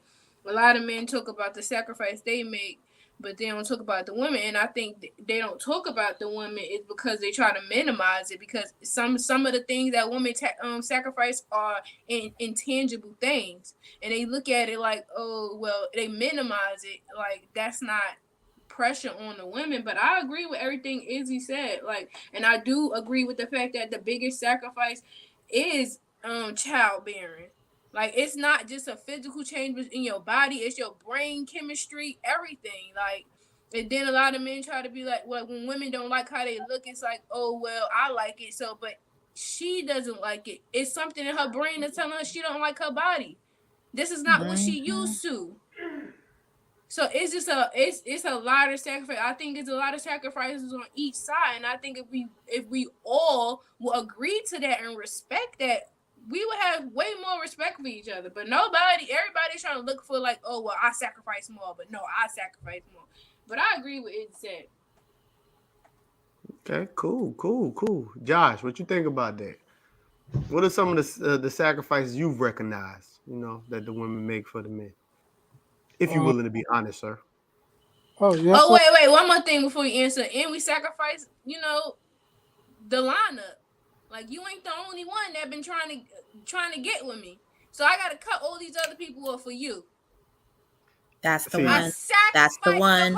a lot of men talk about the sacrifice they make, but they don't talk about the women. And I think they don't talk about the women is because they try to minimize it. Because some of the things that women sacrifice are intangible things, and they look at it like, oh well, they minimize it like that's not pressure on the women. But I agree with everything Izzy said. Like, and I do agree with the fact that the biggest sacrifice is childbearing. Like, it's not just a physical change in your body, it's your brain chemistry, everything. Like, and then a lot of men try to be like, well, when women don't like how they look, it's like, oh well, I like it. So but she doesn't like it. It's something in her brain that's telling her she don't like her body. This is not what she used to. So it's just it's a lot of sacrifice. I think it's a lot of sacrifices on each side, and I think if we all will agree to that and respect that, we would have way more respect for each other. But everybody's trying to look for like, oh well, I sacrifice more, but no, I sacrifice more. But I agree with it said. Okay, cool. Josh, what you think about that? What are some of the sacrifices you've recognized, that the women make for the men? If you're willing to be honest, sir. Oh, yes. Oh, wait, one more thing before you answer. And we sacrifice, the lineup. Like, you ain't the only one that been trying to get with me. So I gotta cut all these other people off for you. That's the See, one. That's the one.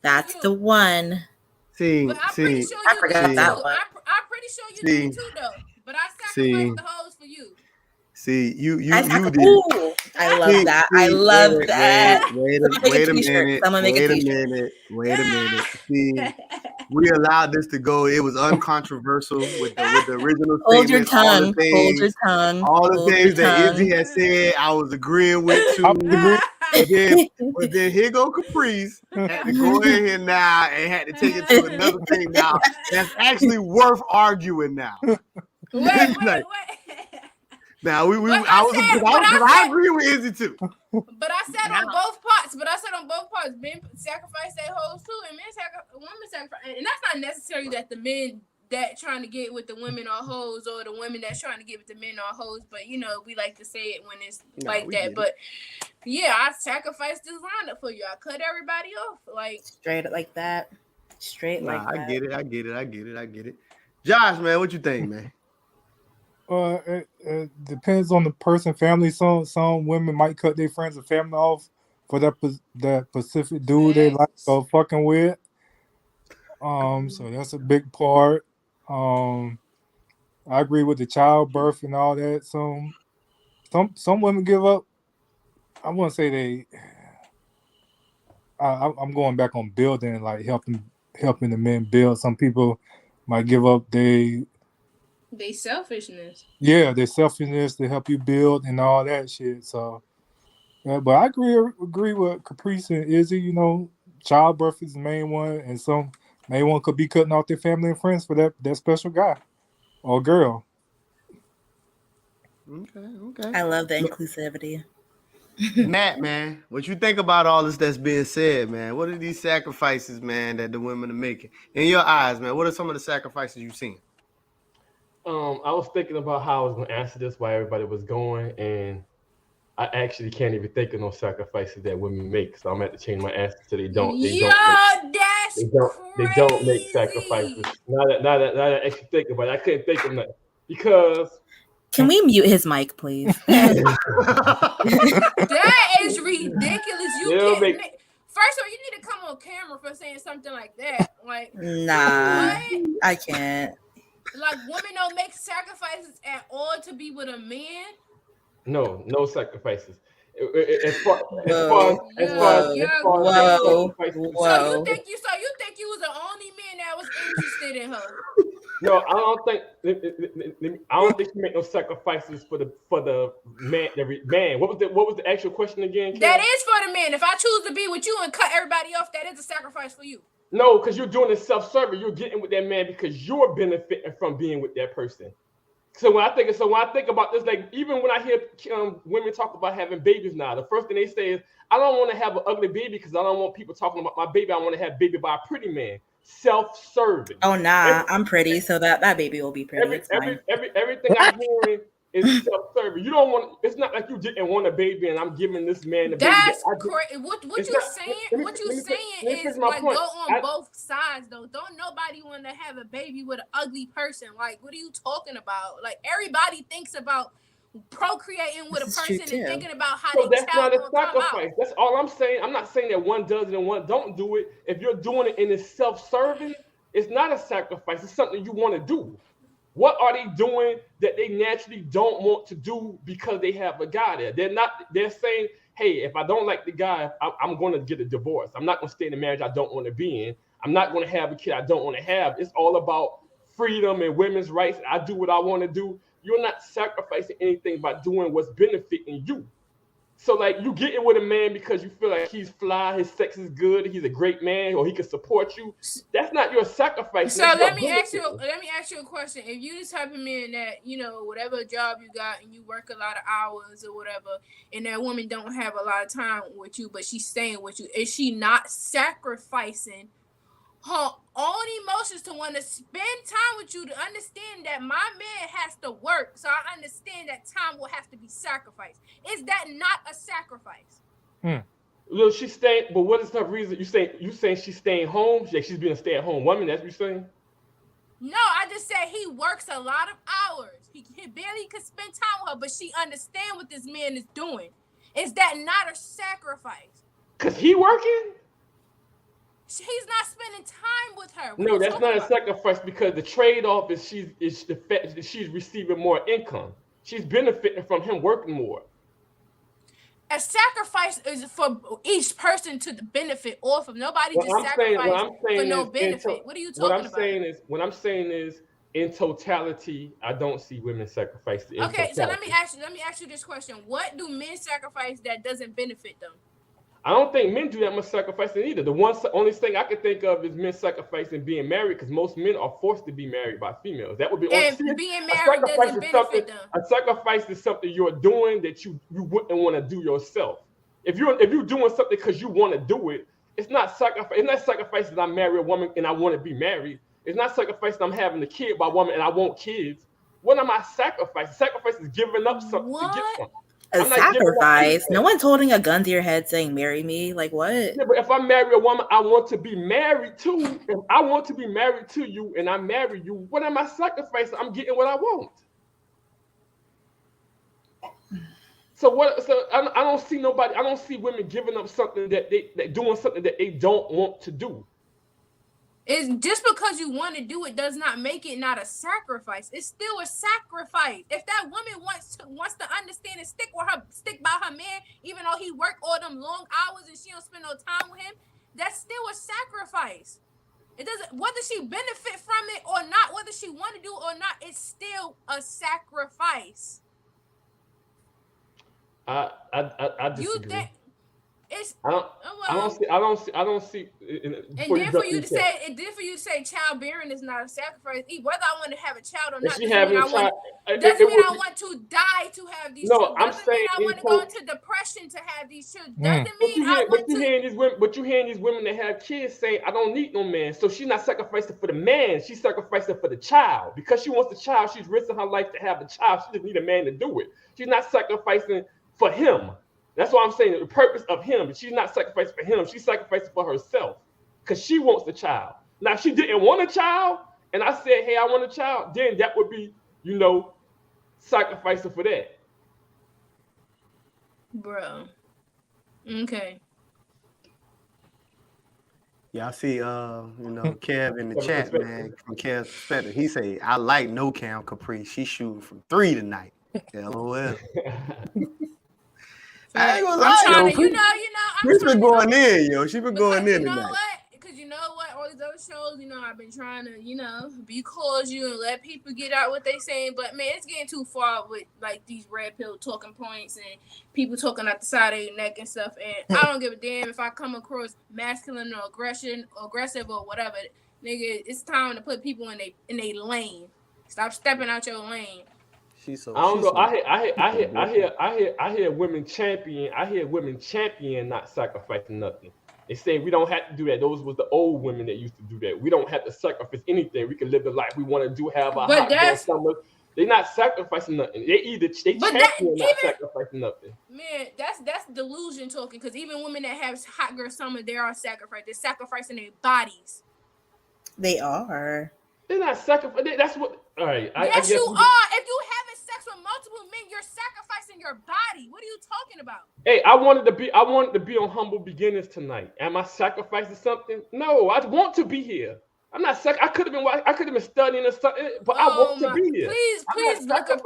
That's the one. See, but I'm pretty sure I forgot that one. I'm pretty sure you did too, though. But I sacrificed the hoes for you. See, you did. I love that. I love that. Wait a minute. Someone make a t-shirt. Wait a minute. See, we allowed this to go. It was uncontroversial with the original Hold your statement. tongue. Hold your tongue. All the things that Izzy had said, I was agreeing with too. But then here go Caprice had to go in here now and had to take it to another thing now that's actually worth arguing now. Wait. Now I agree with Izzy too. But I said on both parts. Men sacrifice their hoes too, and women sacrifice. And that's not necessarily that the men that trying to get with the women are hoes, or the women that's trying to get with the men are hoes. But we like to say it when it's like that. But yeah, I sacrificed this lineup for you. I cut everybody off, like straight like that. I get it. Josh, man, what you think, man? It depends on the person, family. Some women might cut their friends and family off for that specific dude they like fucking with. So that's a big part. I agree with the childbirth and all that. Some women give up. I wouldn't say they. I'm going back on building, like helping the men build. Some people might give up they selfishness. Yeah, their selfishness to help you build and all that shit. So, but I agree with Caprice and Izzy. Childbirth is the main one, and some main one could be cutting off their family and friends for that special guy or girl. Okay. I love the inclusivity. Matt, man, what you think about all this that's being said, man? What are these sacrifices, man, that the women are making? In your eyes, man, what are some of the sacrifices you've seen? I was thinking about how I was going to answer this while everybody was going, and I actually can't even think of no sacrifices that women make. So I'm going to have to change my answer to they don't. They don't make sacrifices. Now that I actually think about it, I couldn't think of nothing because. Can we mute his mic, please? That is ridiculous. First of all, you need to come on camera for saying something like that. Like, nah, I can't. Like, women don't make sacrifices at all to be with a man? No sacrifices. So you think you was the only man that was interested in her? No, I don't think you make no sacrifices for the man. What was the actual question again, Kim? That is for the man. If I choose to be with you and cut everybody off, that is a sacrifice for you. No, because you're doing it self-serving. You're getting with that man because you're benefiting from being with that person. So when I think about this, like even when I hear women talk about having babies now, the first thing they say is, "I don't want to have an ugly baby because I don't want people talking about my baby. I want to have baby by a pretty man." Self-serving. Oh nah, I'm pretty, so that baby will be pretty. It's fine. Everything I'm hearing is self-serving. You don't want. It's not like you didn't want a baby, and I'm giving this man the baby. That's crazy. What you saying? What you saying is like point. go on both sides though. Don't nobody want to have a baby with an ugly person. Like, what are you talking about? Like, everybody thinks about procreating with a person and thinking about how so they that's child not a gonna come out. sacrifice. That's all I'm saying. I'm not saying that one does it and one don't do it. If you're doing it and it's self-serving, it's not a sacrifice. It's something you want to do. What are they doing that they naturally don't want to do because they have a guy there? They're saying, hey, if I don't like the guy, I'm going to get a divorce. I'm not going to stay in a marriage I don't want to be in. I'm not going to have a kid I don't want to have. It's all about freedom and women's rights. I do what I want to do. You're not sacrificing anything by doing what's benefiting you. So like you get in with a man because you feel like he's fly, his sex is good, he's a great man, or he can support you. That's not your sacrifice. So let me ask you a question. If you the type of man that, whatever job you got and you work a lot of hours or whatever, and that woman don't have a lot of time with you, but she's staying with you, is she not sacrificing her own emotions to want to spend time with you, to understand that my man has to work, so I understand that time will have to be sacrificed? Is that not a sacrifice? Look, she's staying, but what is her reason? You saying she's staying home? Like she's being a stay-at-home woman? That's what you're saying? No, I just said he works a lot of hours. He barely could spend time with her, but she understands what this man is doing. Is that not a sacrifice? Because he working? He's not spending time with her. No, that's not a sacrifice, because the trade-off is the fact that she's receiving more income. She's benefiting from him working more. A sacrifice is for each person to benefit off of. Nobody just sacrifices for no benefit. What are you talking about? What I'm saying is, in totality, I don't see women sacrifice. Okay, so let me ask you this question: what do men sacrifice that doesn't benefit them? I don't think men do that much sacrificing either. The only thing I can think of is men sacrificing being married, because most men are forced to be married by females. That would be being married doesn't benefit them. A sacrifice is something you're doing that you wouldn't want to do yourself. If you're doing something because you want to do it, it's not sacrifice. It's not sacrifice that I marry a woman and I want to be married. It's not sacrifice that I'm having a kid by a woman and I want kids. What am I sacrificing? Sacrifice is giving up something to get something. A sacrifice? No one's holding a gun to your head saying, marry me. Like, what? Yeah, but if I marry a woman I want to be married to, if I want to be married to you and I marry you, what am I sacrificing? I'm getting what I want. So I don't see nobody, I don't see women giving up something that doing something that they don't want to do. It's just because you want to do it does not make it not a sacrifice. It's still a sacrifice. If that woman wants to understand and stick by her man, even though he work all them long hours and she don't spend no time with him, that's still a sacrifice. It doesn't, whether she benefit from it or not, whether she want to do it or not, it's still a sacrifice. I disagree. You think I don't see. And then for you to say childbearing is not a sacrifice, whether I want to have a child or not, doesn't mean I want to die to have these children. Doesn't mean I want to go into depression to have these children. Doesn't mean I want to. But you hearing these women that have kids saying, "I don't need no man." So she's not sacrificing for the man; she's sacrificing for the child. Because she wants the child, she's risking her life to have the child. She just need a man to do it. She's not sacrificing for him. That's why I'm saying the purpose of him. She's not sacrificing for him. She's sacrificing for herself because she wants the child. Now, if she didn't want a child, and I said, "Hey, I want a child," then that would be, sacrificing for that. Bro. Okay. Yeah, I see, Kev in the chat, man, from Kev's perspective. He say, "I like no Cam Capri. She's shooting from 3 tonight." LOL. I ain't gonna lie, I'm trying to, She's been going in, yo. She been going in tonight. Because you know what? all these other shows, I've been trying to, be cordial and let people get out what they saying. But man, it's getting too far with like these red pill talking points and people talking out the side of their neck and stuff. And I don't give a damn if I come across masculine or aggressive or whatever. Nigga, it's time to put people in a lane. Stop stepping out your lane. I don't know. I hear women champion. I hear women champion not sacrificing nothing. They say we don't have to do that. Those was the old women that used to do that. We don't have to sacrifice anything. We can live the life we want to do. Have a hot girl summer. They're not sacrificing nothing. They champion not sacrificing nothing. Man, that's delusion talking. Because even women that have hot girl summer, they are sacrificing. They're sacrificing their bodies. They are. They're not sacrificing. That's what. All right. Yes, you are. If you having sex with multiple men, you're sacrificing your body. What are you talking about? Hey, I wanted to be on Humble Beginnings tonight. Am I sacrificing something? No, I want to be here. I'm not I could have been studying or something, but I want to be here. Please look up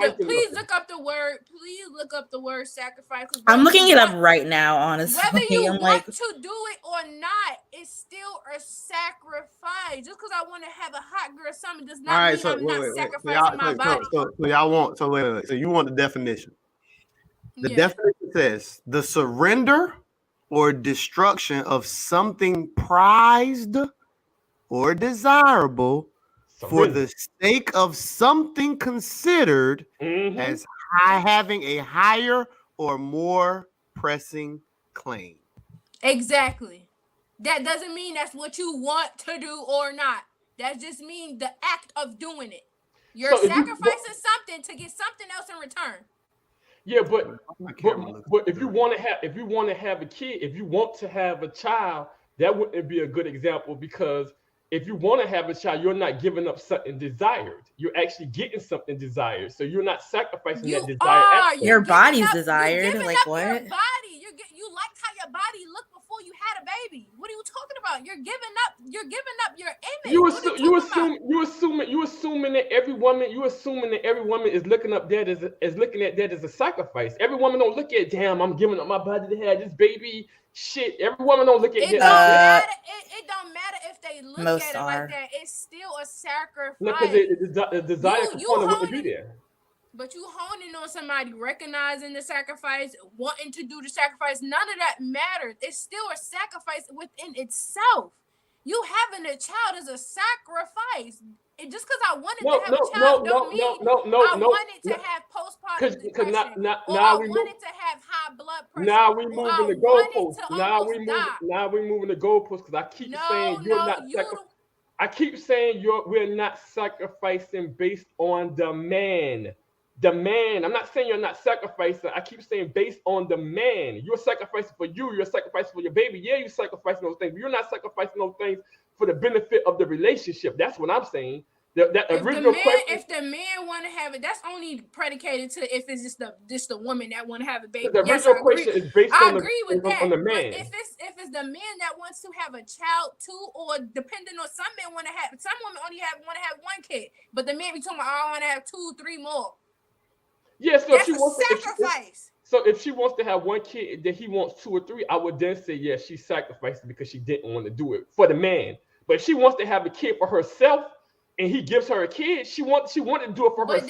the word. Please look up the word sacrifice. I'm looking it up right now, honestly. Whether you want to do it or not, it's still a sacrifice. Just because I want to have a hot girl summer does not mean I'm not sacrificing my body. So you want the definition? The definition says the surrender or destruction of something prized or desirable for the sake of something considered as having a higher or more pressing claim. Exactly. That doesn't mean that's what you want to do or not. That just means the act of doing it. You're sacrificing something to get something else in return. Yeah, but if you want to have a kid, if you want to have a child, that wouldn't be a good example, because if you want to have a child, you're not giving up something desired. You're actually getting something desired. So you're not sacrificing that desire. Your body's desired. Like what? Your body. You liked how your body looked before you had a baby. What are you talking about? You're giving up your image. You assuming that every woman is looking at that as a sacrifice. Every woman don't look at, damn, I'm giving up my body to have this baby. Shit, every woman don't look at that. It don't matter if they look at it like that. It's still a sacrifice. No, because the desire component wouldn't be there. But you honing on somebody recognizing the sacrifice, wanting to do the sacrifice, none of that matters. It's still a sacrifice within itself. You having a child is a sacrifice. Just because I wanted to have a child don't mean I wanted to have postpartum depression, or I wanted to have high blood pressure. Now we moving the goalposts. Now we moving the goalposts, because I keep saying you're not. I keep saying we're not sacrificing based on demand. Demand. I'm not saying you're not sacrificing. I keep saying based on demand. You're sacrificing for you. You're sacrificing for your baby. Yeah, you're sacrificing those things. But you're not sacrificing those things for the benefit of the relationship. That's what I'm saying. If the man want to have it, that's only predicated to if it's just the woman that want to have a baby. The original question is based on the man. If it's the man that wants to have a child too, or depending on some men want to have, some women only want to have one kid, but the man be talking about, I want to have 2, 3 more. Yeah, so that's sacrifice. So if she wants to have one kid, that he wants 2 or 3, I would then say, yeah, she's sacrificing because she didn't want to do it for the man. But if she wants to have a kid for herself, and he gives her a kid, she wanted to do it for herself. But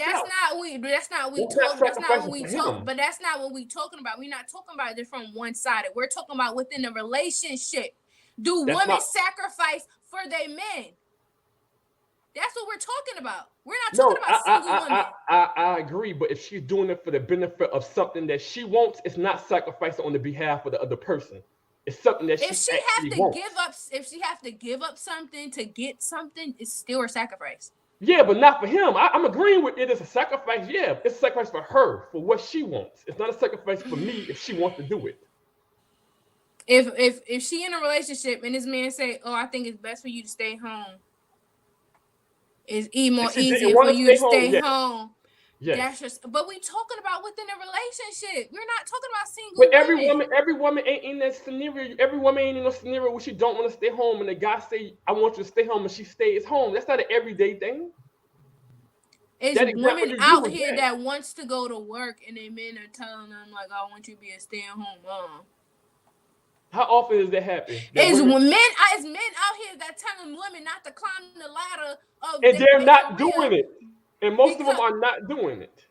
that's not what we talking about. We're not talking about it from one-sided. We're talking about within a relationship. Do women sacrifice for their men? That's what we're talking about. We're not talking about single women. I agree, but if she's doing it for the benefit of something that she wants, it's not sacrificing on the behalf of the other person. It's something that if she have to give up something to get something, it's still a sacrifice. Yeah, but not for him. I'm agreeing with it as a sacrifice. Yeah, it's a sacrifice for her, for what she wants. It's not a sacrifice for me if she wants to do it. If she in a relationship and this man say, "Oh, I think it's best for you to stay home," it's more easier for you to stay home. Yes. That's just, but we talking about within a relationship. We're not talking about single women. But every woman ain't in that scenario. Every woman ain't in a scenario where she don't want to stay home, and the guy say, "I want you to stay home," and she stays home. That's not an everyday thing. It's women out here that wants to go to work, and their men are telling them like, "I want you to be a stay-at-home mom." How often does that happen? It's men out here that telling women not to climb the ladder of And they're their not career doing it. And most of them because- are not doing it.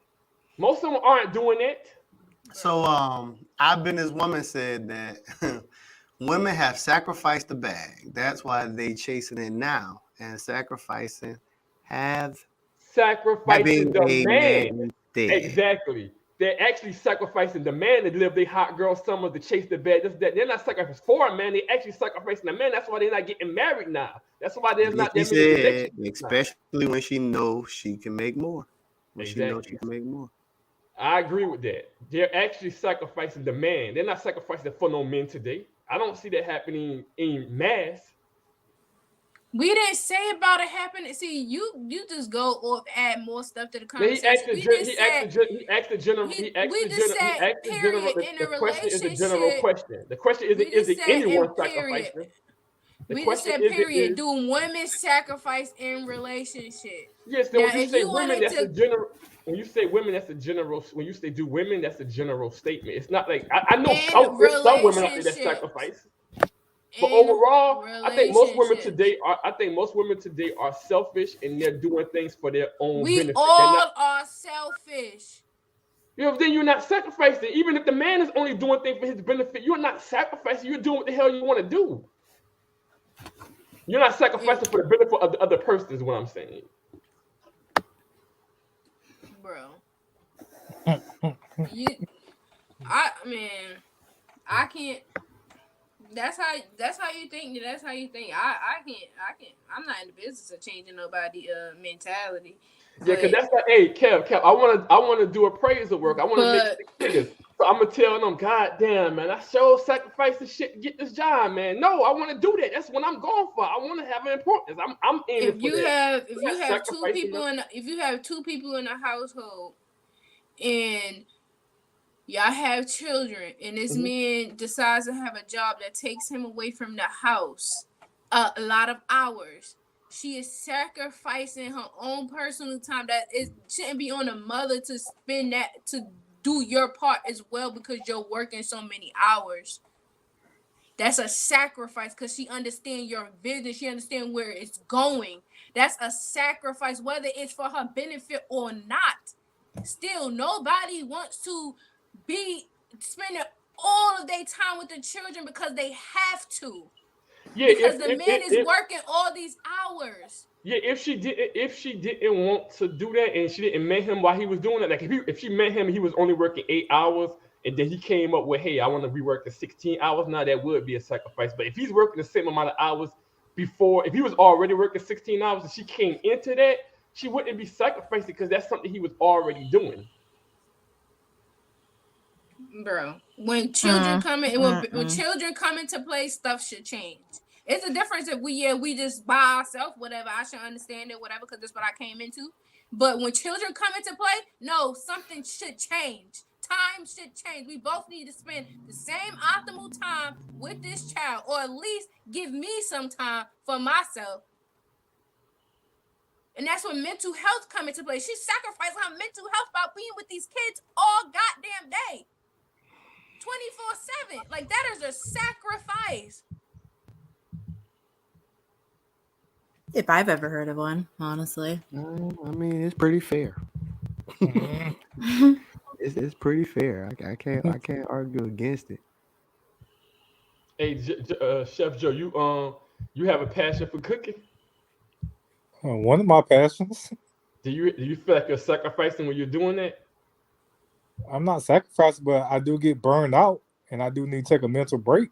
Most of them aren't doing it. So I've been this woman said that women have sacrificed the bag. That's why they chasing it now. And sacrificing Sacrificing having the a man. man dead. Exactly. They're actually sacrificing the man to live their hot girl summer to chase the bed. They're not sacrificing for a man. They're actually sacrificing the man. That's why they're not getting married now. That's why there's not She that many said, relationships now. especially when she knows she can make more. When she knows Exactly. she can make more. I agree with that. They're actually sacrificing the man. They're not sacrificing for no men today. I don't see that happening in mass. we didn't say about it happening. See, you just go or add more stuff to the Yeah, he conversation. asked the general we question. in a The question is a general relationship. question. The question isn't We is just it said anyone in period. sacrificing? The We just question said is period. Do women sacrifice in relationship? yes. Then Now, when you if say you women, wanted that's a to, general. When you say women, that's a general. When you say do women, that's a general statement. It's not like I know there's some women out there that relationships, sacrifice. But in overall, I think most women relationships, today are selfish and they're doing things for their own we benefit. all are selfish. You know, then you're not sacrificing. Even if the man is only doing things for his benefit, you're not sacrificing. You're doing what the hell you want to do. You're not sacrificing for the benefit of the other person, is what I'm saying. Bro. I can't. That's how you think. That's how you think. I can't. I'm not in the business of changing nobody mentality. Yeah, because that's like, hey, Kev, I wanna do appraisal work. I wanna make 6 figures. So I'm gonna tell them, God damn, man, I sure sacrifice the shit to get this job, man. No, I want to do that. That's what I'm going for. I want to have an importance. I'm aiming for that. If you have two people in a household and y'all have children and this man decides to have a job that takes him away from the house a lot of hours, she is sacrificing her own personal time that it shouldn't be on the mother to spend that to do your part as well because you're working so many hours. That's a sacrifice because she understands your vision. She understands where it's going. That's a sacrifice, whether it's for her benefit or not. Still, nobody wants to be spending all of their time with the children because they have to. Yeah, because the man is working all these hours. Yeah, if she didn't want to do that and she didn't met him while he was doing it, like if she met him, he was only working 8 hours, and then he came up with, hey, I want to be working 16 hours. Now that would be a sacrifice. But if he's working the same amount of hours before, if he was already working 16 hours and she came into that, she wouldn't be sacrificing because that's something he was already doing. Bro, when children come in, when children come into play, stuff should change. It's a difference if we just by ourselves, whatever. I should understand it, whatever, because that's what I came into. But when children come into play, no, something should change. Time should change. We both need to spend the same optimal time with this child, or at least give me some time for myself. And that's when mental health come into play. She sacrificed her mental health by being with these kids all goddamn day. 24/7. Like, that is a sacrifice. If I've ever heard of one, honestly. I mean, it's pretty fair. It's pretty fair. I can't argue against it. Hey, Chef Joe, you have a passion for cooking? One of my passions. Do you feel like you're sacrificing when you're doing that? I'm not sacrificing, but I do get burned out, and I do need to take a mental break.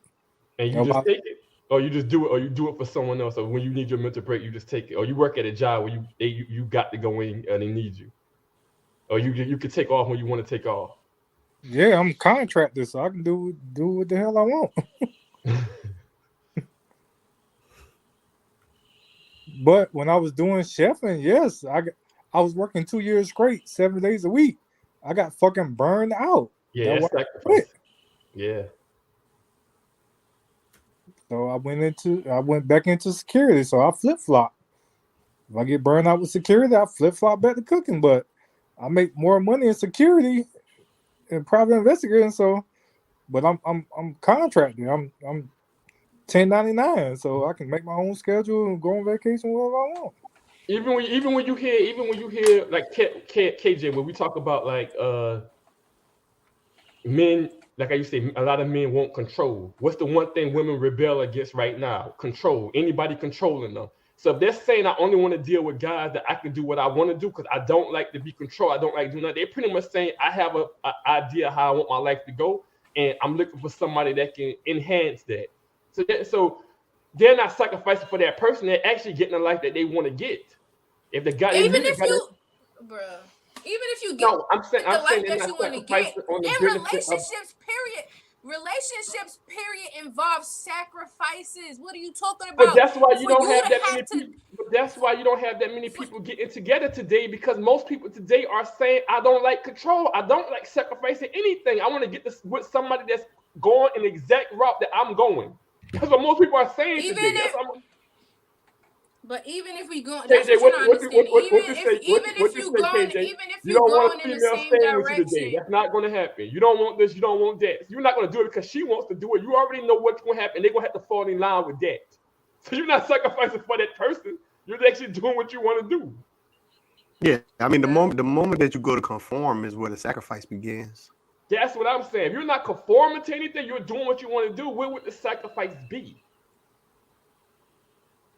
And you just take it, or you just do it, or you do it for someone else. Or when you need your mental break, you just take it. Or you work at a job where you got to go in and they need you. Or you can take off when you want to take off. Yeah, I'm contracted, so I can do what the hell I want. But when I was doing chefing, yes, I was working 2 years straight, 7 days a week. I got fucking burned out. Yeah, that's sacrifice. Yeah. So I went back into security. So I flip-flop. If I get burned out with security, I flip-flop back to cooking. But I make more money in security and private investigating. So but I'm contracted. I'm 1099, so I can make my own schedule and go on vacation wherever I want. Even when you hear like KJ, when we talk about like men, like I used to say, a lot of men want control. What's the one thing women rebel against right now? Control. Anybody controlling them. So if they're saying I only want to deal with guys that I can do what I want to do because I don't like to be controlled, I don't like doing that, they're pretty much saying I have a idea how I want my life to go, and I'm looking for somebody that can enhance that. So they're not sacrificing for that person, they're actually getting the life that they want to get. If the guy, even if you get no, I'm saying the life they're that not you want to sacrificing get on the in benefit of. relationships period involve sacrifices. What are you talking But about? that's why you For don't you have to that have many to people. But that's why you don't have that many for, people getting together today, because most people today are saying, "I don't like control. I don't like sacrificing anything. I want to get this with somebody that's going in the exact route that I'm going." That's what most people are saying even today. if But even if we go, that's KJ, what you're not understanding. what you say? What you say, KJ? Even if You you don't want going a in the female same staying with you today. direction, That's not going to happen. You don't want this. You don't want that. You're not going to do it because she wants to do it. You already know what's going to happen. They're going to have to fall in line with that. So you're not sacrificing for that person. You're actually doing what you want to do. Yeah, I mean the moment that you go to conform is where the sacrifice begins. That's what I'm saying. If you're not conforming to anything, you're doing what you want to do. Where would the sacrifice be?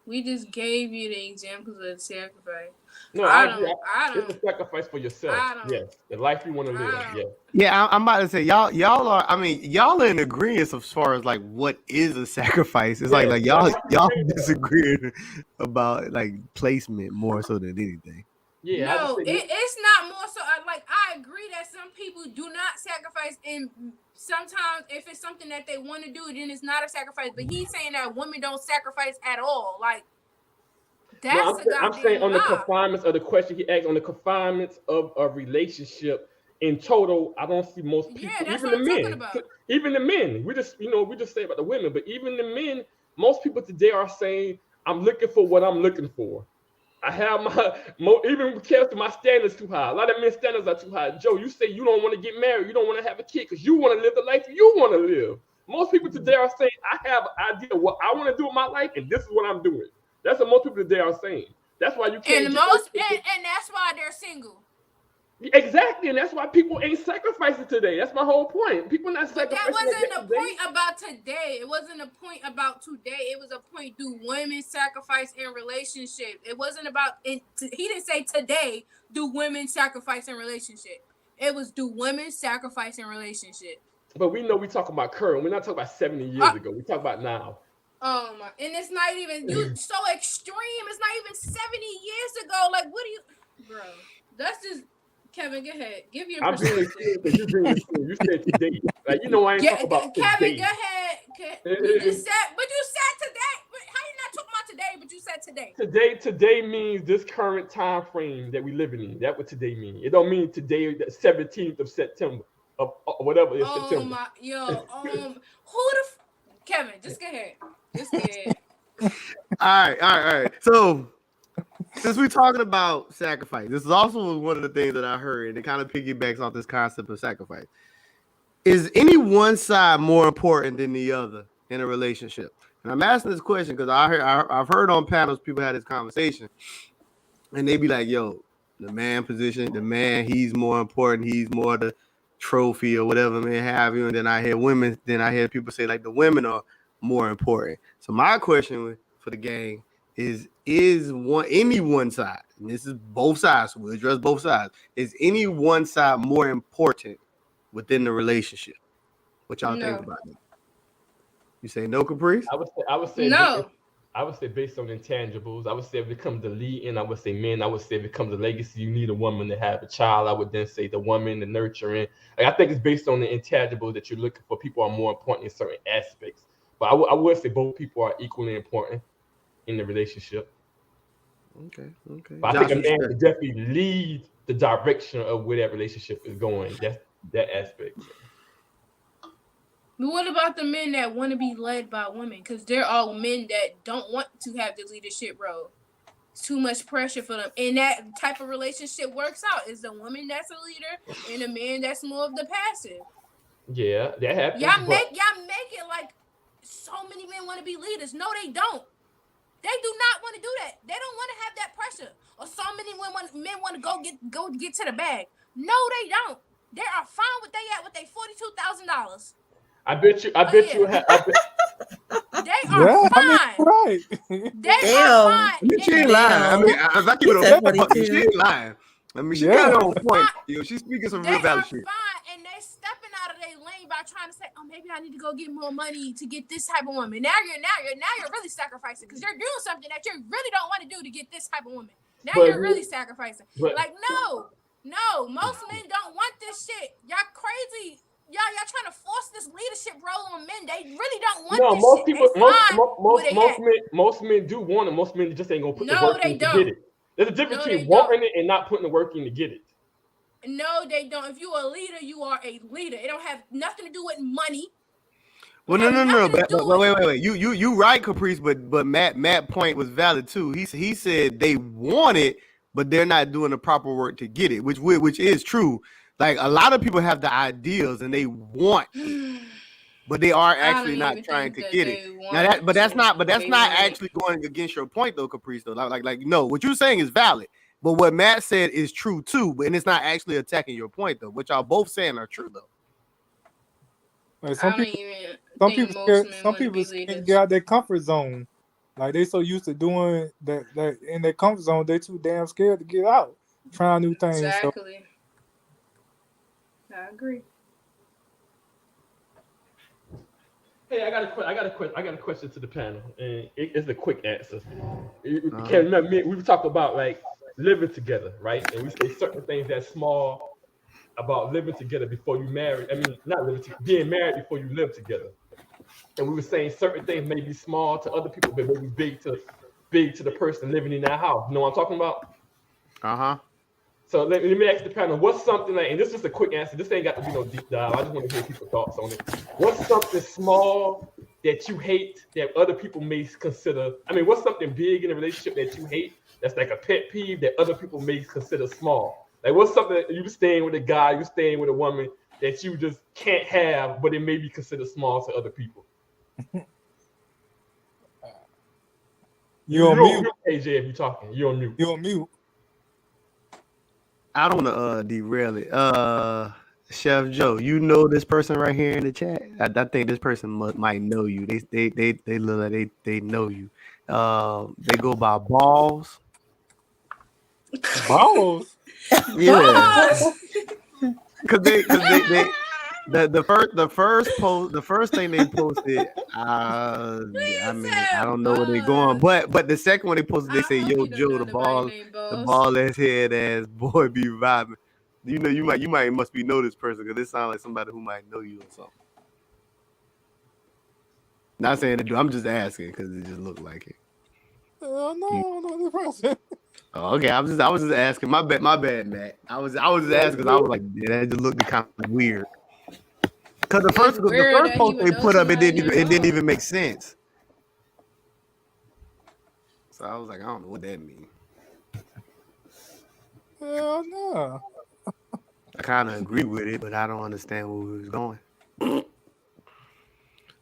we just gave you the examples of sacrifice. No, I agree. It's a sacrifice for yourself. Yes, the life you want to live. Yes. Yeah, I'm about to say y'all are. I mean, y'all are in agreement as far as like what is a sacrifice. It's like y'all disagreeing about like placement more so than anything. Yeah, no, it's not more so. I agree that some people do not sacrifice, and sometimes if it's something that they want to do, then it's not a sacrifice. But he's saying that women don't sacrifice at all. Like that's I'm saying on the confinements of the question he asked, on the confinements of a relationship in total, I don't see most people, even the men, even the men. We just say about the women, but even the men, most people today are saying, I'm looking for what I'm looking for. I have even careful, my standards too high. A lot of men's standards are too high. Joe, you say you don't want to get married, you don't want to have a kid because you want to live the life you want to live. Most people today are saying, I have an idea of what I want to do with my life, and this is what I'm doing. That's what most people today are saying. That's why you can't. And that's why they're single. Exactly, and that's why people ain't sacrificing today. That's my whole point. People not sacrificing. But that wasn't the point about today. It wasn't a point about today. It was a point: do women sacrifice in relationship? It wasn't about. He didn't say today. Do women sacrifice in relationship? It was do women sacrifice in relationship? But we know we talking about current. We're not talking about 70 years ago. We talk about now. Oh my! And it's not even you so extreme. It's not even 70 years ago. Like, what do you, bro? That's just. Kevin, go ahead. Give your perspective. You said today. Like, I ain't talking about Kevin, today. go ahead. You just said, but you said today. How you not talking about today, but you said today? Today means this current time frame that we living in. That's what today means. It don't mean today, the 17th of September, of whatever is September. Kevin, just go ahead. Just go ahead. All right. So, since we're talking about sacrifice, this is also one of the things that I heard, and it kind of piggybacks off this concept of sacrifice. Is any one side more important than the other in a relationship? And I'm asking this question because I've heard on panels people had this conversation, and they be like, "Yo, the man position, the man, he's more important. He's more the trophy or whatever may have you." And then I hear people say like the women are more important. So my question for the gang is any one side, and this is both sides, so we'll address both sides, is any one side more important within the relationship? What y'all think about that? You say no, Caprice? I would say no. I would say based on intangibles. I would say if it comes to leading, I would say men. I would say if it comes to legacy, you need a woman to have a child. I would then say the woman, the nurturing. Like, I think it's based on the intangibles that you're looking for. People are more important in certain aspects. But I would say both people are equally important in the relationship. Okay. But I think a man can definitely lead the direction of where that relationship is going. That's that aspect. But what about the men that want to be led by women? Because there are men that don't want to have the leadership role. It's too much pressure for them. And that type of relationship works out. Is the woman that's a leader and a man that's more of the passive. Yeah, that happens. Y'all make it like so many men want to be leaders. No, they don't. They do not want to do that. They don't want to have that pressure. Or so many men want to go get to the bag. No, they don't. They are fine with they at with their $42,000. I bet you. They are Yeah, I mean, fine. right. They Damn. are fine. I mean, she ain't lying. I mean, if I keep it He said on fuck you, 42. she ain't lying. I mean, she Yeah. got it on point. Yo, she's speaking some They real valid are shit. fine, and they're stepping out of their lane by trying to say, "Oh, maybe I need to go get more money to get this type of woman." Now you're really sacrificing because you're doing something that you really don't want to do to get this type of woman. Now you're really sacrificing. Like, no, most men don't want this shit. Y'all crazy. Y'all trying to force this leadership role on men. They really don't want this most shit. people, They fine where they at. most men do want it. Most men just ain't gonna put the No, work they in to don't. get it. There's a difference No, between they wanting don't. it and not putting the work in to get it. No, they don't. If you are a leader, you are a leader. It don't have nothing to do with money. Well, no. But wait. You right, Caprice. But Matt point was valid too. He said they want it, but they're not doing the proper work to get it, which is true. Like a lot of people have the ideas and they want it, but they are actually not trying to get it. Now that's not actually going against your point though, Caprice. Though, like no, what you're saying is valid. But what Matt said is true too, and it's not actually attacking your point though. What y'all both saying are true though. Like some people can't get out their comfort zone. Like they so used to doing that in their comfort zone, they too damn scared to get out, trying new things. Exactly. I agree. Hey, I got a question to the panel, and it's a quick answer. You can't remember me. We talked about like living together, right? And we say certain things that's small about living together before you marry. I mean, not living together, being married before you live together. And we were saying certain things may be small to other people, but maybe big to the person living in that house. You know what I'm talking about? So let me ask the panel, what's something like, and this is just a quick answer. This ain't got to be no deep dive. I just want to hear people's thoughts on it. What's something small that you hate that other people may consider? I mean, what's something big in a relationship that you hate that's like a pet peeve that other people may consider small? Like, what's something that you staying with a guy, you staying with a woman that you just can't have, but it may be considered small to other people? You're on mute, AJ. If you're talking, you're on mute. You're on mute. I don't want to derail it. Chef Joe, you know this person right here in the chat. I think this person might know you. They look like they know you. They go by balls. Balls. Yeah. Because the first thing they posted. I mean, I don't know where they're going, but the second one they posted, they say, "Yo, Joe, the ball ass head ass boy be vibing." You know, you might must be know this person because it sounds like somebody who might know you or something. Not saying to do. I'm just asking because it just looked like it. No, I don't know the person. Oh, okay, I was just asking. My bad, Matt. I was just asking because I was like, yeah, that just looked kind of weird. Because the first post they put up, it didn't even make sense. So I was like, I don't know what that means. Hell no. I kind of agree with it, but I don't understand where we was going.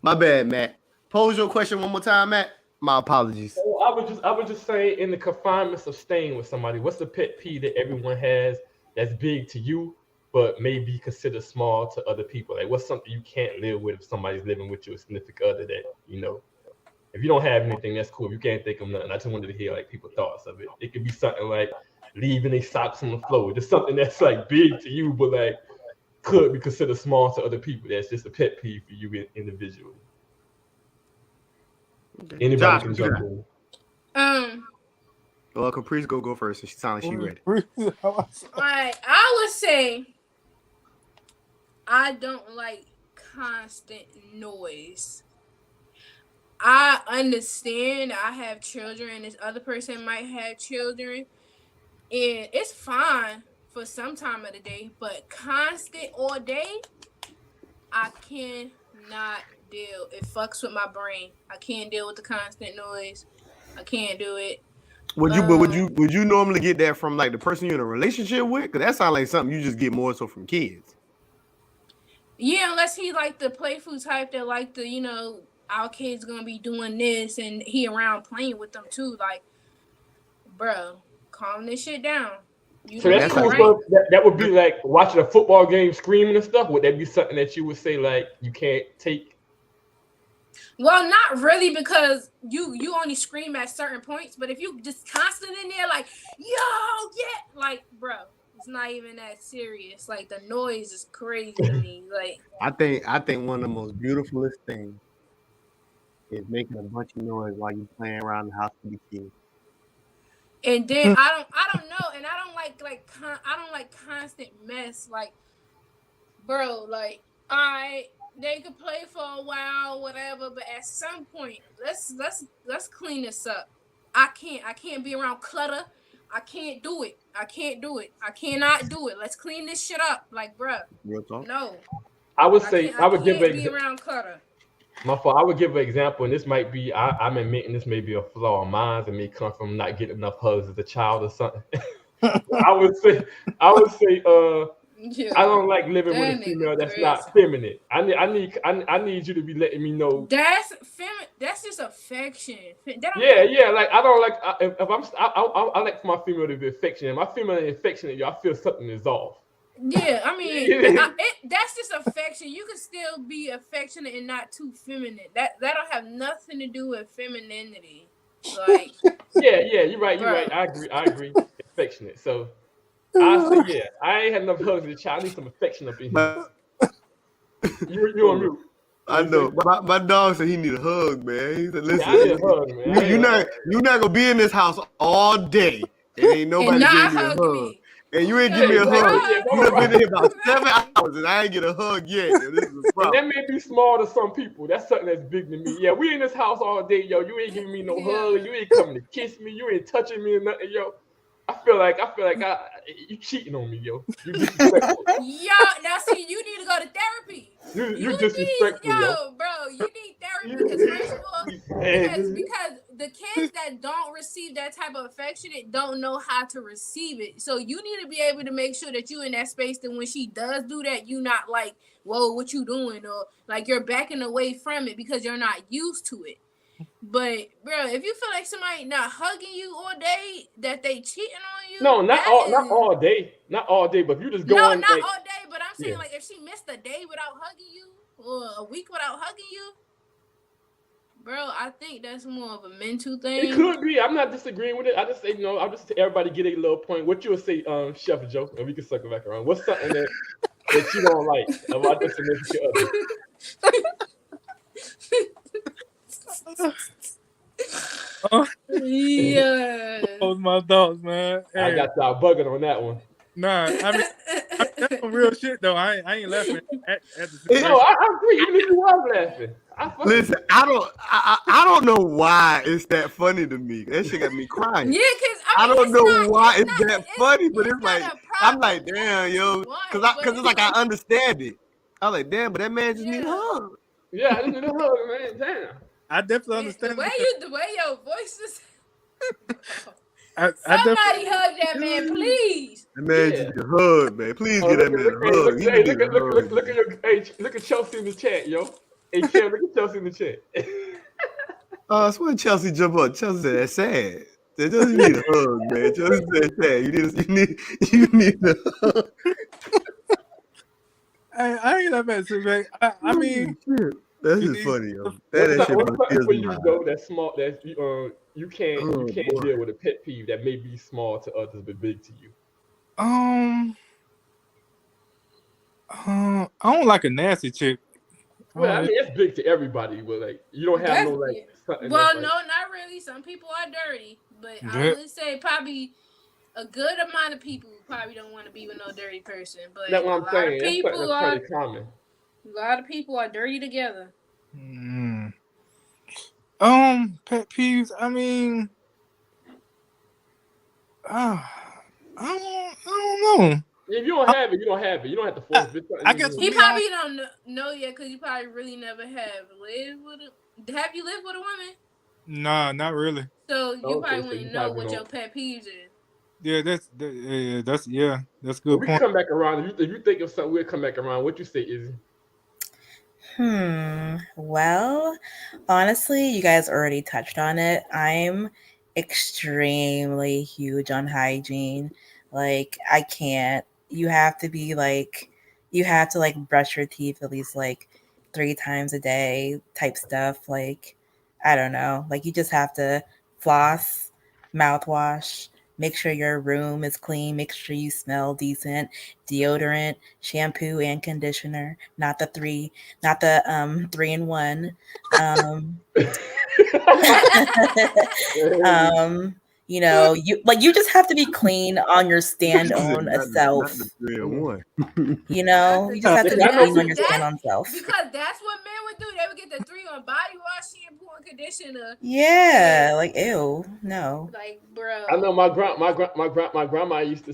My bad, Matt. Pose your question one more time, Matt. My apologies. I would just say, in the confinements of staying with somebody, what's the pet peeve that everyone has that's big to you, but may be considered small to other people? Like, what's something you can't live with if somebody's living with you, a significant other that, you know, if you don't have anything, that's cool. If you can't think of nothing, I just wanted to hear like people's thoughts of it. It could be something like leaving their socks on the floor, just something that's like big to you, but like could be considered small to other people. That's just a pet peeve for you individually. Anybody Josh, can jump in. Well, Caprice go first. She sounds like she ready. Alright, I would say I don't like constant noise. I understand I have children and this other person might have children, and it's fine for some time of the day, but constant all day, I cannot deal. It fucks with my brain. I can't deal with the constant noise. I can't do it. Would you normally get that from like the person you're in a relationship with? Because that sounds like something you just get more so from kids. Yeah, unless he like the playful type that like the, our kids gonna be doing this and he around playing with them too. Like, bro, calm this shit down. You So don't that's That's even like cool. right. So that would be like watching a football game, screaming and stuff. Would that be something that you would say like you can't take? Well, not really, because you only scream at certain points. But if you just constant in there, like, yo, yeah, like, bro, it's not even that serious. Like, the noise is crazy to me. Like, I think one of the most beautifulest things is making a bunch of noise while you playing around the house with the kids. and then I don't know, and I don't like constant mess. Like, bro, like, they could play for a while, whatever, but at some point, let's clean this up. I can't be around clutter. I can't do it. I can't do it. I cannot do it. Let's clean this shit up. Like, bruh, Real talk. no. I would I say can't I I would give can't be around clutter. my fault. I would give an example, and this might be I'm admitting this may be a flaw of mine, and may come from not getting enough hugs as a child or something. I would say I Yeah. don't like living with a That female nigga that's crazy. not feminine. I need you to be letting me know. That's just affection. That don't Yeah, have yeah. Like I don't like if I'm I like for my female to be affectionate. If my female ain't affectionate, I feel something is off. Yeah, I mean, Yeah, that's just affection. You can still be affectionate and not too feminine. That don't have nothing to do with femininity. Like, yeah. You're right. You're right. bro. I agree. Affectionate. So I say yeah. I ain't had enough hugs as a child. I need some affection up in here. But You on mute. I What you know say? my dog said he need a hug, man. He said, Yeah, I need a "Listen, hug, man. I you need a not hug. you not gonna be in this house all day, and ain't And nobody not gave me a hug hug, me. and you ain't Yo, give Yeah, me a bro, hug. exactly. Yeah, You done been in here about right. 7 hours, and I ain't get a hug yet. And this is a and problem." that may be small to some people. That's something that's big to me. Yeah, we in this house all day, yo. You ain't giving me no hug. Yeah. You ain't coming to kiss me. You ain't touching me or nothing, yo. I feel like you cheating on me, yo. You disrespectful. Yo, now see, you need to go to therapy. You You need, disrespectful, yo. bro, you need therapy because first of You, all, hey, because the kids that don't receive that type of affection don't know how to receive it. So you need to be able to make sure that you in that space that when she does do that, you not like, whoa, what you doing? Or like you're backing away from it because you're not used to it. But bro, if you feel like somebody not hugging you all day, that they cheating on no, you, not that all, not is all day, not all day. But if you just no, going not like, all day. But I'm saying yeah, like if she missed a day without hugging you or a week without hugging you, bro, I think that's more of a mental it thing. could be. I'm not disagreeing with it. I just say, I'll just everybody get a little point. What you would say, Chef Joe, and we can circle back around. What's something that you don't like about the significant other? Yes. Those my thoughts, man. I Hey, got y'all bugging on that one. nah, I mean that's some real shit though. I ain't laughing at the It, No, situation. I agree. Even if you was laughing, I fuck with listen, you. I don't know why it's that funny to me. That shit got me crying. Yeah, cause I I mean don't it's know not why it's that funny, but it's it's not like a I'm problem. like, Get damn, what you yo, want, but cause it's it's like I like understand it. I was like, damn, but that man just need a yeah. hug. Yeah, I need a hug, man. Damn. I definitely Man, understand it because the way your voice is I definitely somebody hug that man, please. That man just Yeah. need a hug, man. Please Oh, give look that at man look, a hey, hug. look, He hey, just look need a at look, hug, look, look at man. your hey, look at Chelsea in the chat, yo. Hey, Kim, look at Chelsea in the chat. I swear Chelsea jump up. Chelsea said that's sad. That doesn't need a hug, man. Chelsea said sad. You need a hug. I ain't that bad. So, man, I mean, Shit. That's it just is. funny, yo. That shit What's brought something tears for to my you eyes. though that's small that you Oh can't boy. deal with a pet peeve that may be small to others but big to you. Um, I don't like a nasty chick. I Well, don't I really, mean it's big to everybody, but like you don't have no That's like yeah. something that's Well, like no, not really. Some people are dirty, but I yeah. would say probably a good amount of people probably don't want to be with no dirty person. But that's what a I'm lot of saying. That's something people that's are pretty common. dirty together. Mm. Pet peeves. I mean, I don't know. If you don't have it, you don't have it. You don't have to I, force it. It's something I you guess do. for He me, probably don't know yet because you probably really never have lived with a. Have you lived with a woman? nah, not really. So you Okay, probably so you wouldn't know probably what don't. your pet peeves is. Yeah, that's a But good we can point. come back around. If you think of something, we'll come back around. What you say, Izzy? Well, honestly, you guys already touched on it. I'm extremely huge on hygiene. Like, I can't. You have to like brush your teeth at least like 3 times a day type stuff. Like, I don't know. Like, you just have to floss, mouthwash, make sure your room is clean, make sure you smell decent, deodorant, shampoo, and conditioner, not the 3-in-1. Um, you just have to be clean on your stand on a not the self. 3-in-1. You just have to be I know clean on your stand on self. Because that's what men would do. They would get the 3 on body wash, shampoo, and conditioner. Yeah, like ew, no. Like, bro. I know my grandma used to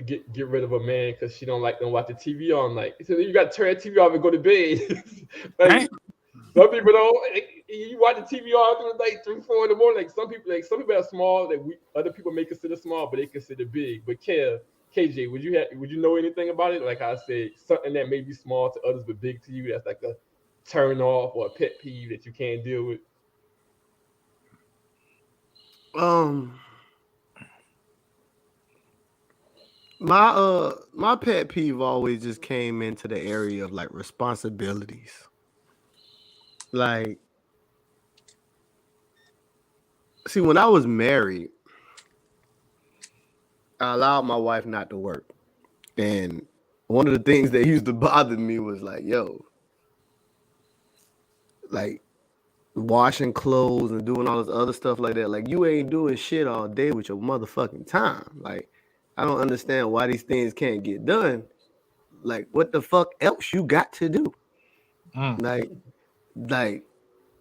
get rid of a man because she don't like them watch the TV all night. She said you got to turn the TV off and go to bed. Like some people don't. You watch the TV all through the night, 3, 4 in the morning. Like some people are small that other people may consider small, but they consider big. But KJ, would you know anything about it? Like I said, something that may be small to others but big to you. That's like a turn off or a pet peeve that you can't deal with. My pet peeve always just came into the area of like responsibilities. Like, see, when I was married, I allowed my wife not to work. And one of the things that used to bother me was like, yo, like washing clothes and doing all this other stuff like that. Like, you ain't doing shit all day with your motherfucking time. Like, I don't understand why these things can't get done. Like, what the fuck else you got to do? Like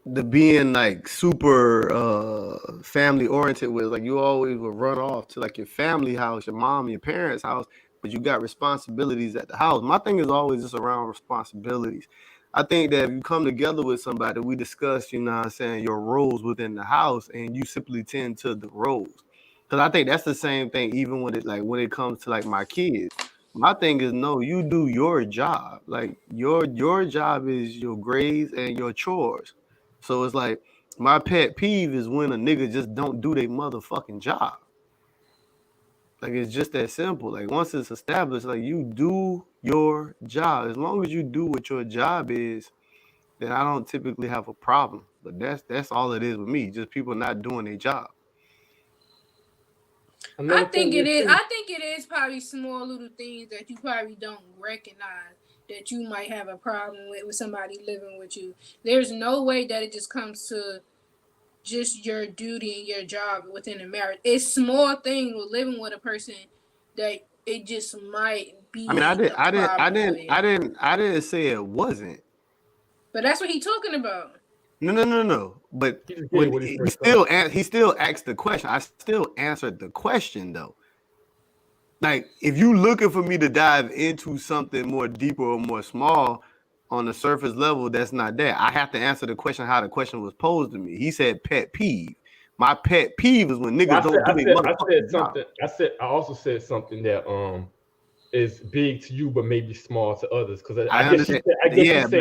the being like super family oriented was like you always would run off to like your family house, your mom, your parents' house, but you got responsibilities at the house. My thing is always just around responsibilities. I think that if you come together with somebody, we discuss, you know what I'm saying, your roles within the house and you simply tend to the roles. Because I think that's the same thing even when it comes to like my kids. My thing is no, you do your job. Like your job is your grades and your chores. So it's like my pet peeve is when a nigga just don't do their motherfucking job. Like it's just that simple. Like once it's established, like you do your job. As long as you do what your job is, then I don't typically have a problem. But that's all it is with me. Just people not doing their job. I think it is. I think it is probably small little things that you probably don't recognize that you might have a problem with somebody living with you. There's no way that it just comes to just your duty and your job within a marriage. It's small things with living with a person that it just might be. I mean, I didn't say it wasn't. But that's what he's talking about. No. But when he still asked the question. I still answered the question though. Like if you looking for me to dive into something more deeper or more small on the surface level, that's not that. I have to answer the question how the question was posed to me. He said pet peeve. My pet peeve is when niggas don't do their motherfucking job. I also said something that is big to you but maybe small to others. Because I understand. But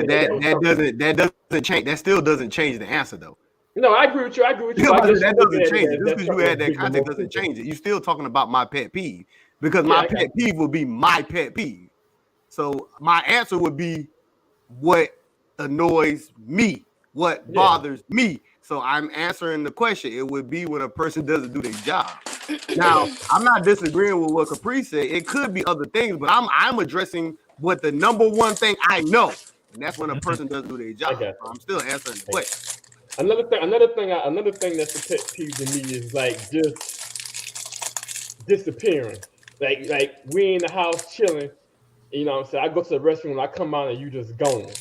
that doesn't change. That still doesn't change the answer though. No, I agree with you. That doesn't change it. Just because you had that context doesn't change it. You're still talking about my pet peeve because my pet peeve will be my pet peeve. So my answer would be what annoys me, what bothers me. So I'm answering the question. It would be when a person doesn't do their job. Now, I'm not disagreeing with what Capri said. It could be other things, but I'm addressing what the number one thing I know, and that's when a person doesn't do their job. So I'm still answering the question. Another thing that's a pet peeve to me is like just disappearing. Like we in the house chilling, you know what I'm saying? I go to the restroom, I come out and you just gone.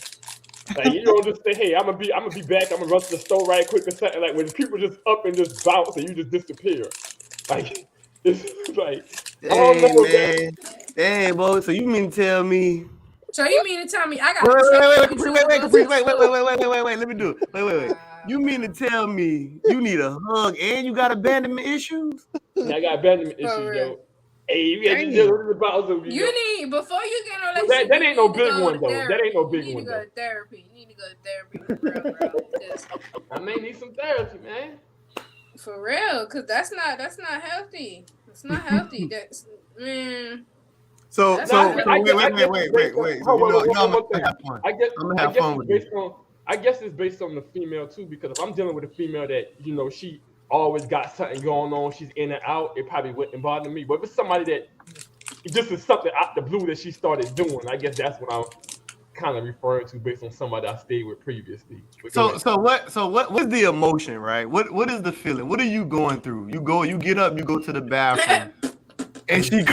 Like you don't just say, hey, I'm gonna be back, I'm gonna run to the store right quick or something. Like when people just up and just bounce and you just disappear. Like it's like Hey, boy, so you mean to tell me So you mean to tell me I got wait, let me do it. Wait. You mean to tell me you need a hug and you got abandonment issues? Yeah, I got abandonment issues, yo. Hey, you got to deal with about some. You need before you get in a relationship. That ain't no big one though. That ain't no big one. You need to go to therapy. You need to go to therapy for real, bro. I may need some therapy, man. For real, because that's not healthy. It's not healthy. That's man. So That's wait. Hold on, I'm one thing. gonna have fun. I guess I'm gonna have fun with this. I guess it's based on the female too, because if I'm dealing with a female that she always got something going on, she's in and out, it probably wouldn't bother me. But if it's somebody that just is something out the blue that she started doing, I guess that's what I'm kind of referring to based on somebody I stayed with previously. So what's the emotion, right? What is the feeling? What are you going through? You get up, you go to the bathroom, and she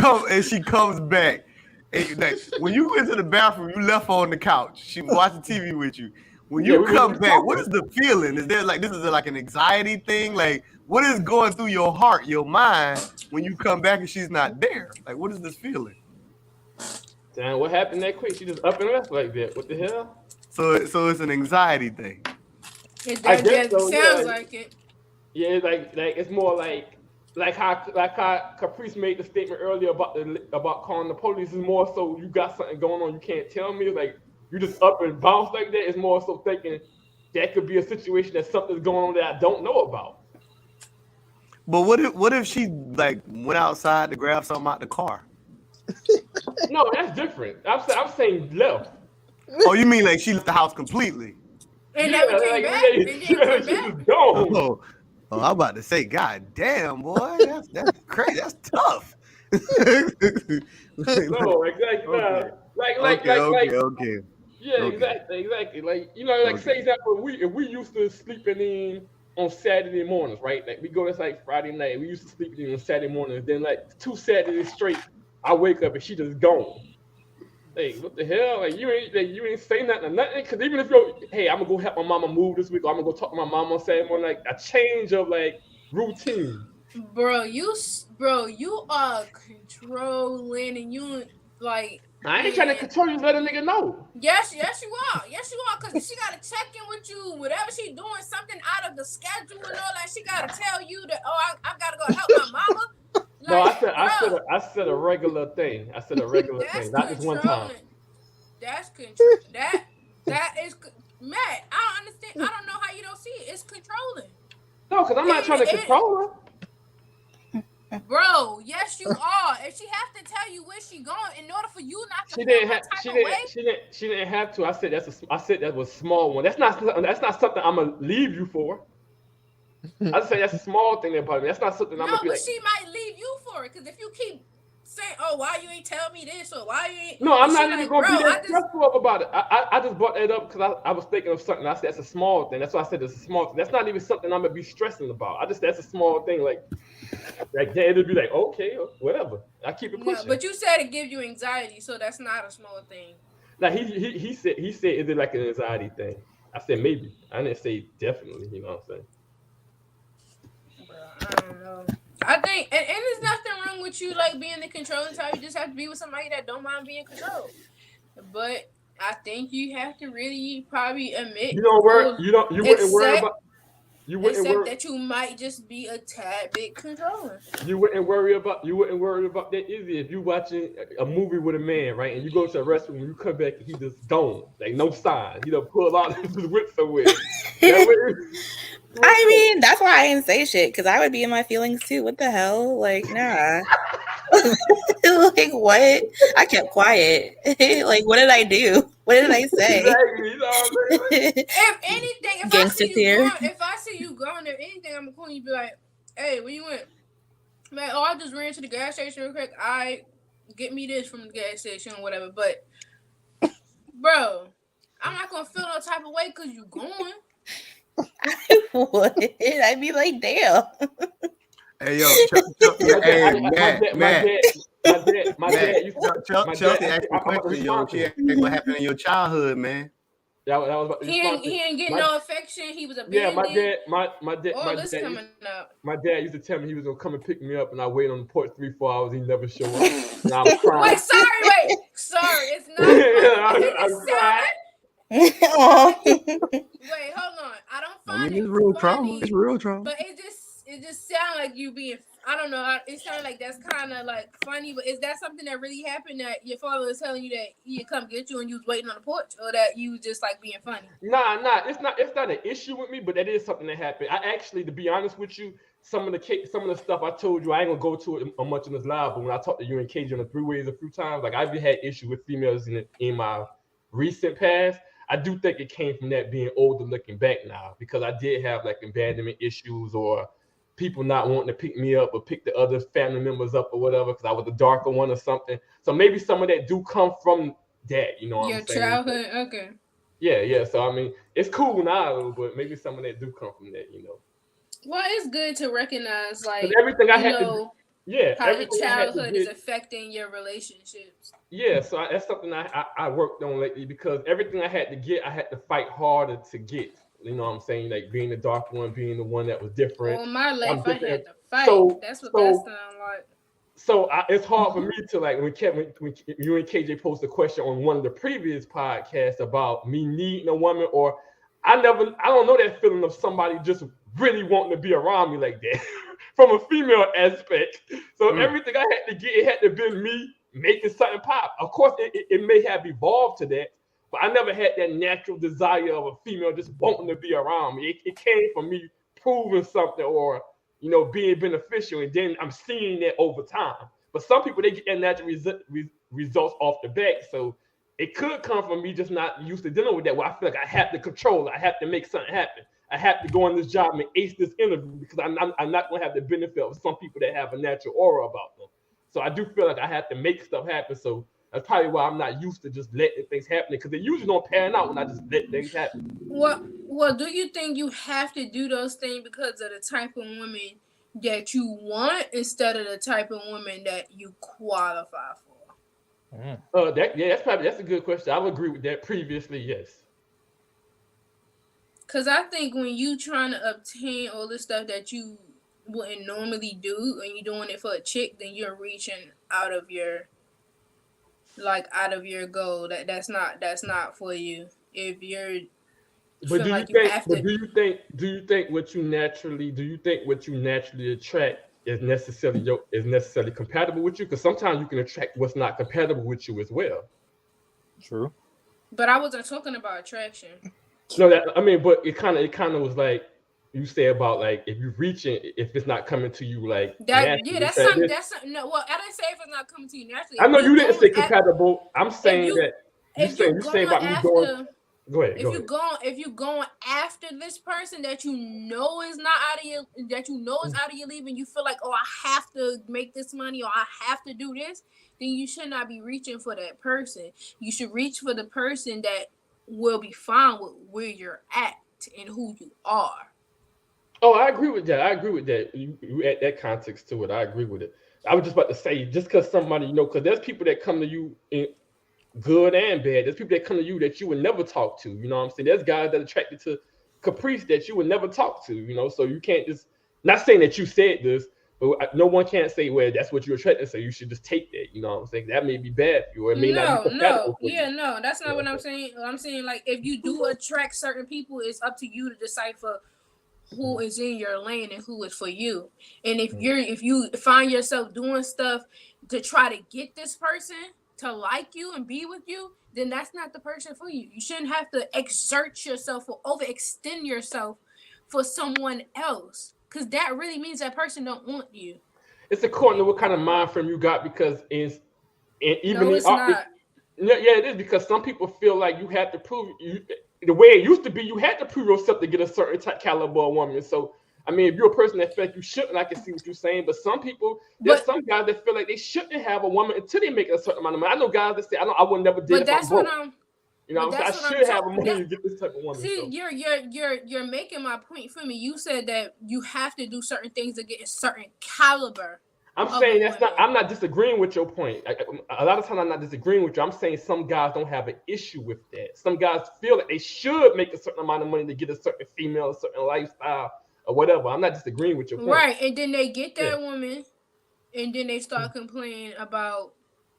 comes back. And, like, when you went to the bathroom, you left her on the couch. She watching TV with you. When you come back, what is the feeling? Is there like an anxiety thing? Like, what is going through your heart, your mind when you come back and she's not there? Like, what is this feeling? Damn, what happened that quick? She just up and left like that. What the hell? So it's an anxiety thing. I guess so, sounds like it. Yeah, like it's more like how Caprice made the statement earlier about calling the police. Is more so you got something going on, you can't tell me. It's like you just up and bounce like that. It's more so thinking that could be a situation that something's going on that I don't know about. But what if she like went outside to grab something out the car? No, that's different. I'm saying left. Oh, you mean like she left the house completely? And never came back. And then she was gone. Oh, I'm about to say, God damn, boy, that's crazy. That's tough. No, exactly. Okay. Okay. Yeah, okay. Exactly. Like say example, if we used to sleeping in on Saturday mornings, right? Like we go to like Friday night, we used to sleep in on Saturday mornings. Then like 2 Saturdays straight, I wake up and she just gone. Hey, what the hell? Like you ain't saying nothing or nothing. Cause even if hey, I'm gonna go help my mama move this week, or I'm gonna go talk to my mama on Saturday morning, like a change of like routine. Bro, you are controlling, and you like. I ain't trying to control you. Let a nigga know. Yes, you are. Cause she gotta check in with you. Whatever she doing, something out of the schedule and all that. She gotta tell you that. Oh, I gotta go help my mama. Like, no, I said a regular thing. I said a regular thing, not just one time. That's control. That is Matt. I don't understand. I don't know how you don't see it. It's controlling. No, because I'm not trying to control her. Bro, yes you are. If she has to tell you where she going in order for you not to she didn't have to. I said that was a small one. That's not something I'm gonna leave you for. I just say that's a small thing about me. That's not something I'm gonna be like. No, but she might leave you for it, because if you keep saying, "Oh, why you ain't tell me this?" or "Why you ain't," no, I'm not even gonna be that stressful about it. I just brought that up because I was thinking of something. I said that's a small thing. That's why I said it's a small thing. That's not even something I'm gonna be stressing about. That's a small thing. Like it'll be like, okay, whatever. I keep it pushing. No, but you said it gives you anxiety, so that's not a small thing. Like he said, is it like an anxiety thing? I said maybe. I didn't say definitely. You know what I'm saying? I don't know. I think, and there's nothing wrong with you like being the controlling type. You just have to be with somebody that don't mind being controlled. But I think you have to really probably admit you wouldn't worry about. Except that you might just be a tad bit controlling. You wouldn't worry about that easy if you watching a movie with a man, right? And you go to a restaurant, when you come back, and he just gone, like no sign. He done pull out his whip somewhere. I mean, that's why I didn't say shit, because I would be in my feelings too. What the hell? Like, nah. Like, what? I kept quiet. Like, what did I do? What did I say? Exactly, you know what I mean? If anything, if I see you going there, anything, I'm gonna call you and be like, "Hey, where you went?" Man, I just ran to the gas station real quick. Get me this from the gas station or whatever. But, bro, I'm not gonna feel no type of way because you going. I would. I'd be like, damn. Hey, yo, Matt. Chelsea asked a question, yo. She asked what happened in your childhood, man. He ain't getting no affection. He was abandoned. Yeah, my dad used to tell me he was gonna come and pick me up, and I waited on the porch 3-4 hours. He never showed up. And I was crying. Wait, sorry, it's not. Wait, hold on. I don't find it it's real funny, trauma. It's real trauma. But it just sounds like you being I don't know. It sounds like that's kind of like funny, but is that something that really happened that your father was telling you that he'd come get you and you was waiting on the porch, or that you was just like being funny? Nah, it's not. It's not an issue with me, but that is something that happened. I actually, to be honest with you, some of the stuff I told you, I ain't gonna go to it much in this live. But when I talked to you and KJ on the three ways a few times, like I've had issues with females in my recent past. I do think it came from that being older, looking back now, because I did have like abandonment issues or people not wanting to pick me up or pick the other family members up or whatever because I was the darker one or something. So maybe some of that do come from that. You know what Your I'm saying? childhood, okay. Yeah. So I mean, it's cool now, but maybe some of that do come from that, Well, it's good to recognize, like, Because everything I you had to, know, yeah, how your everything I had to childhood is get, affecting your relationships. yeah. So that's something I worked on lately because everything I had to get, I had to fight harder to get. You know what I'm saying? Like being the dark one, being the one that was different. All my life, I'm I different. had to fight. So That's what that so sounds like. it's hard for me to like when you and KJ posted a question on one of the previous podcasts about me needing a woman or I don't know that feeling of somebody just really wanting to be around me like that from a female aspect. So everything I had to get, it had to be me making something pop. Of course, it may have evolved to that, but I never had that natural desire of a female just wanting to be around me. It came from me proving something or being beneficial, and then I'm seeing that over time. But some people they get that natural results off the back, so it could come from me just not used to dealing with that. Where I feel like I have to control it, I have to make something happen. I have to go on this job and ace this interview because I'm not going to have the benefit of some people that have a natural aura about them. So I do feel like I have to make stuff happen. So that's probably why I'm not used to just letting things happen because they usually don't pan out when I just let things happen. Well, do you think you have to do those things because of the type of woman that you want instead of the type of woman that you qualify for? That's a good question. I would agree with that. Previously, yes. Because I think when you trying to obtain all the stuff that you wouldn't normally do and you're doing it for a chick, then you're reaching out of your goal. That's not for you. If you're But feeling do you like you think? have But to. do you think what you naturally? Do you think what you naturally attract is necessarily compatible with you? Because sometimes you can attract what's not compatible with you as well. True. But I wasn't talking about attraction. No, but it kind of was like you say about like if you're reaching, if it's not coming to you like naturally. That's some, no. Well, I didn't say if it's not coming to you naturally. I If know you you didn't going say at compatible. I'm if saying you that if you you saying going about me going. after Go ahead. Go ahead. if you going after this person that you know is not out of your is out of your league and you feel like, oh, I have to make this money or I have to do this, then you should not be reaching for that person. You should reach for the person that will be fine with where you're at and who you are. Oh, I agree with that. I agree with that. You add that context to it. I agree with it. I was just about to say, just because somebody, because there's people that come to you in good and bad. There's people that come to you that you would never talk to. You know what I'm saying? There's guys that are attracted to Caprice that you would never talk to. So you can't just, not saying that you said this, but no one can't say, well, that's what you're attracted to. So you should just take that. You know what I'm saying? That may be bad for you, or it may not be compatible for you. No, that's not what I'm saying. I'm saying like if you do attract certain people, it's up to you to decipher who is in your lane and who is for you. And if you find yourself doing stuff to try to get this person to like you and be with you, then that's not the person for you. You shouldn't have to exert yourself or overextend yourself for someone else, because that really means that person don't want you. It's according to what kind of mind frame you got, because and even No, it's not. yeah, it is, because some people feel like you have to prove you the way it used to be. You had to prove yourself to get a certain type caliber of woman. So I mean, if you're a person that feel like you shouldn't, I can see what you're saying. But some people, there's some guys that feel like they shouldn't have a woman until they make a certain amount of money. I know guys that say, I would never date if I'm broke. I should have a money to get this type of woman. See, you're making my point for me. You said that you have to do certain things to get a certain caliber. I'm saying I'm not disagreeing with your point. A lot of times I'm not disagreeing with you. I'm saying some guys don't have an issue with that. Some guys feel like they should make a certain amount of money to get a certain female, a certain lifestyle, or whatever. I'm not disagreeing with your point. Right, and then they get that woman, and then they start complaining about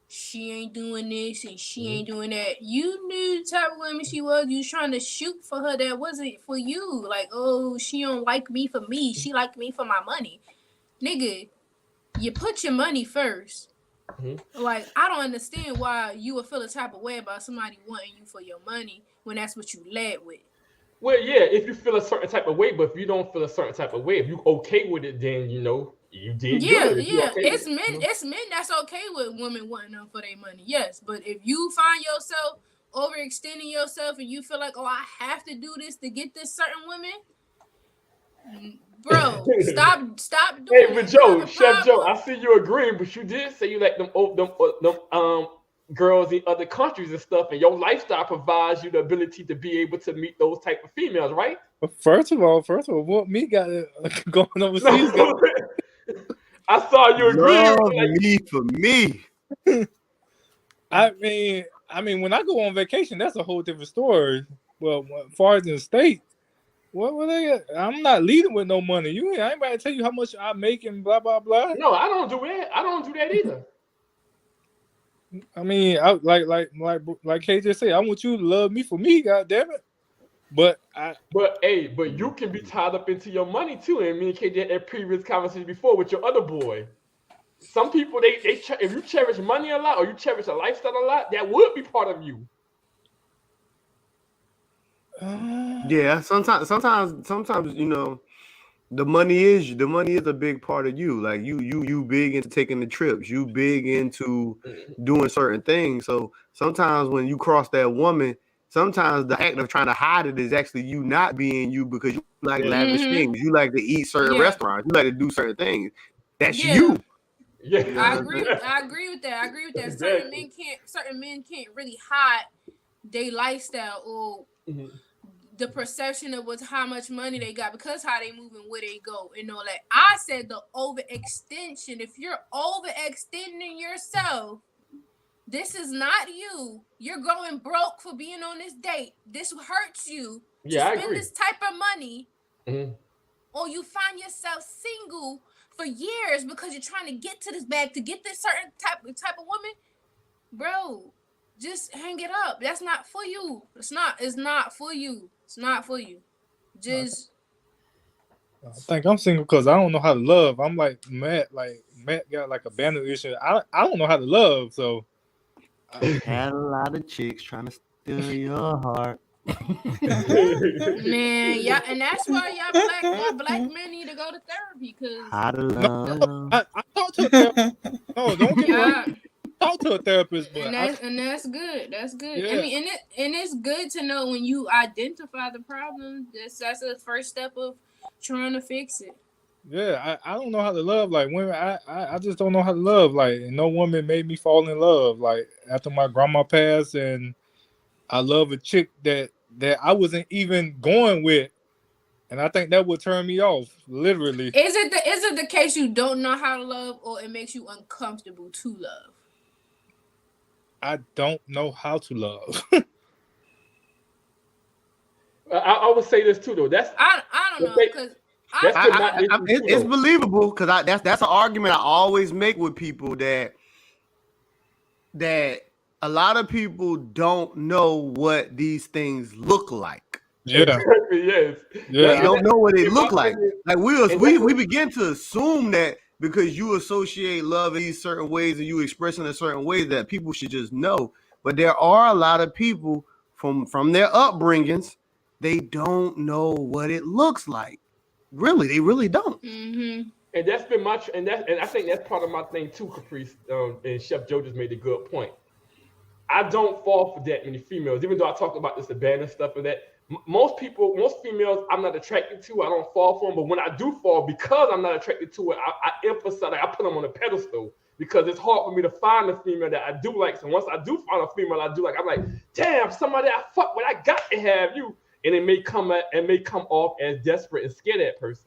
she ain't doing this and she ain't doing that. You knew the type of woman she was. You was trying to shoot for her. That wasn't for you. Like, oh, she don't like me for me. She like me for my money. Nigga, you put your money first. Mm-hmm. Like, I don't understand why you would feel a type of way about somebody wanting you for your money when that's what you led with. Well, yeah, if you feel a certain type of way, but if you don't feel a certain type of way, if you okay with it, then you did Yeah, good. If you yeah. okay with It's it, men. It's men that's okay with women wanting them for their money. Yes, but if you find yourself overextending yourself and you feel like, oh, I have to do this to get this certain women, bro, stop Hey, doing but that. You have Joe, a Chef Joe, I problem. see you agreeing, but you did say you like them girls in other countries and stuff, and your lifestyle provides you the ability to be able to meet those type of females, right? First of all, what me got going overseas got. No, I saw you agreeing. Love me for me. I mean, when I go on vacation, that's a whole different story. Well, as far as in the state, what they? I'm not leading with no money. I ain't about to tell you how much I make and blah blah blah. No, I don't do that. I don't do that either. I mean, I like KJ said, I want you to love me for me, God damn it. But But you can be tied up into your money too. And me and KJ had that previous conversation before with your other boy. Some people if you cherish money a lot or you cherish a lifestyle a lot, that would be part of you. Yeah, sometimes the money is a big part of you. Like you big into taking the trips, you big into doing certain things. So sometimes when you cross that woman, sometimes the act of trying to hide it is actually you not being you because you like lavish things. You like to eat certain restaurants. You like to do certain things. That's you. Yeah. You know I what I'm agree. saying? I agree with that. I agree with that. Exactly. Certain men can't really hide their lifestyle or the perception of how much money they got because how they move and where they go and all that. I said the overextension. If you're overextending yourself, this is not you. You're going broke for being on this date. This hurts you to Yeah, I spend agree. this type of money, Mhm. or you find yourself single for years because you're trying to get to this bag to get this certain type of woman, bro. Just hang it up. That's not for you. It's not for you. It's not for you. Just I think I'm single because I don't know how to love. I'm like Matt. Like Matt got like abandonment issue. I don't know how to love. So Had a lot of chicks trying to steal your heart. man, yeah, and that's why y'all black men need to go to therapy because How to no, love. I talk to a therapist. No, don't get me wrong. yeah, Talk to a therapist, but that's good. That's good. I yeah, mean, and it's good to know when you identify the problem. That's the first step of trying to fix it. yeah. I don't know how to love. Like women, I just don't know how to love. Like no woman made me fall in love. Like after my grandma passed, and I love a chick that I wasn't even going with. And I think that would turn me off, literally. Is it the case you don't know how to love, or it makes you uncomfortable to love? I don't know how to love. I would say this too, though. I don't know because That's been my issue too, It's though. believable because that's an argument I always make with people that a lot of people don't know what these things look like. Yeah, Exactly, yes. yeah. They don't know what they In my look like. opinion, Like and that's we begin to assume that because you associate love in these certain ways and you express in a certain way that people should just know. But there are a lot of people from their upbringings, they don't know what it looks like. Really, they really don't. Mm-hmm. and that's been my and I think that's part of my thing too, Caprice. And Chef Joe just made a good point. I don't fall for that many females, even though I talk about this abandoned stuff and that. Most females, I'm not attracted to. I don't fall for them, but when I do fall, because I'm not attracted to it, I emphasize, like, I put them on a pedestal because it's hard for me to find a female that I do like. So once I do find a female I do like, I'm like, damn, somebody I fuck with, I got to have you, and it may come off as desperate and scare that person.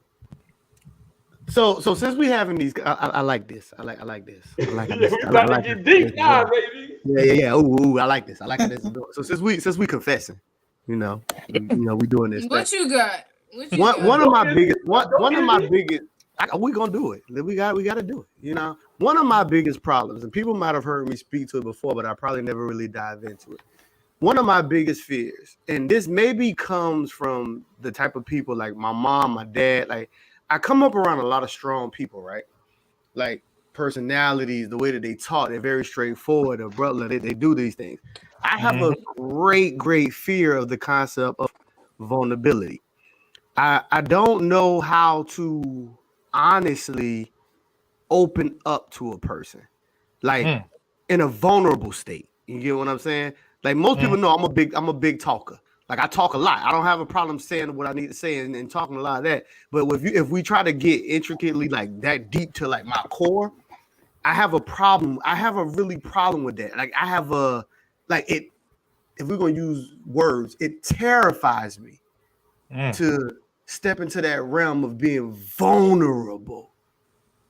So since we having these, I like this. I like this. I like Yeah, this. we I about like to get this. deep now, baby. Yeah. Ooh, I like this. I like how this is doing. So since we confessing, we doing this. What you got? One of my biggest. We gonna do it. We got to do it. One of my biggest problems, and people might have heard me speak to it before, but I probably never really dive into it. One of my biggest fears, and this maybe comes from the type of people like my mom, my dad. Like I come up around a lot of strong people, right? Like personalities, the way that they talk, they're very straightforward, abrupt. They do these things. I have a great fear of the concept of vulnerability. I don't know how to honestly open up to a person, like in a vulnerable state. You get what I'm saying? Like most people know I'm a big talker. Like I talk a lot. I don't have a problem saying what I need to say and talking a lot of that. But if we try to get intricately like that deep to like my core, I have a problem. I have a really problem with that. Like I have a like it. If we're gonna use words, it terrifies me to step into that realm of being vulnerable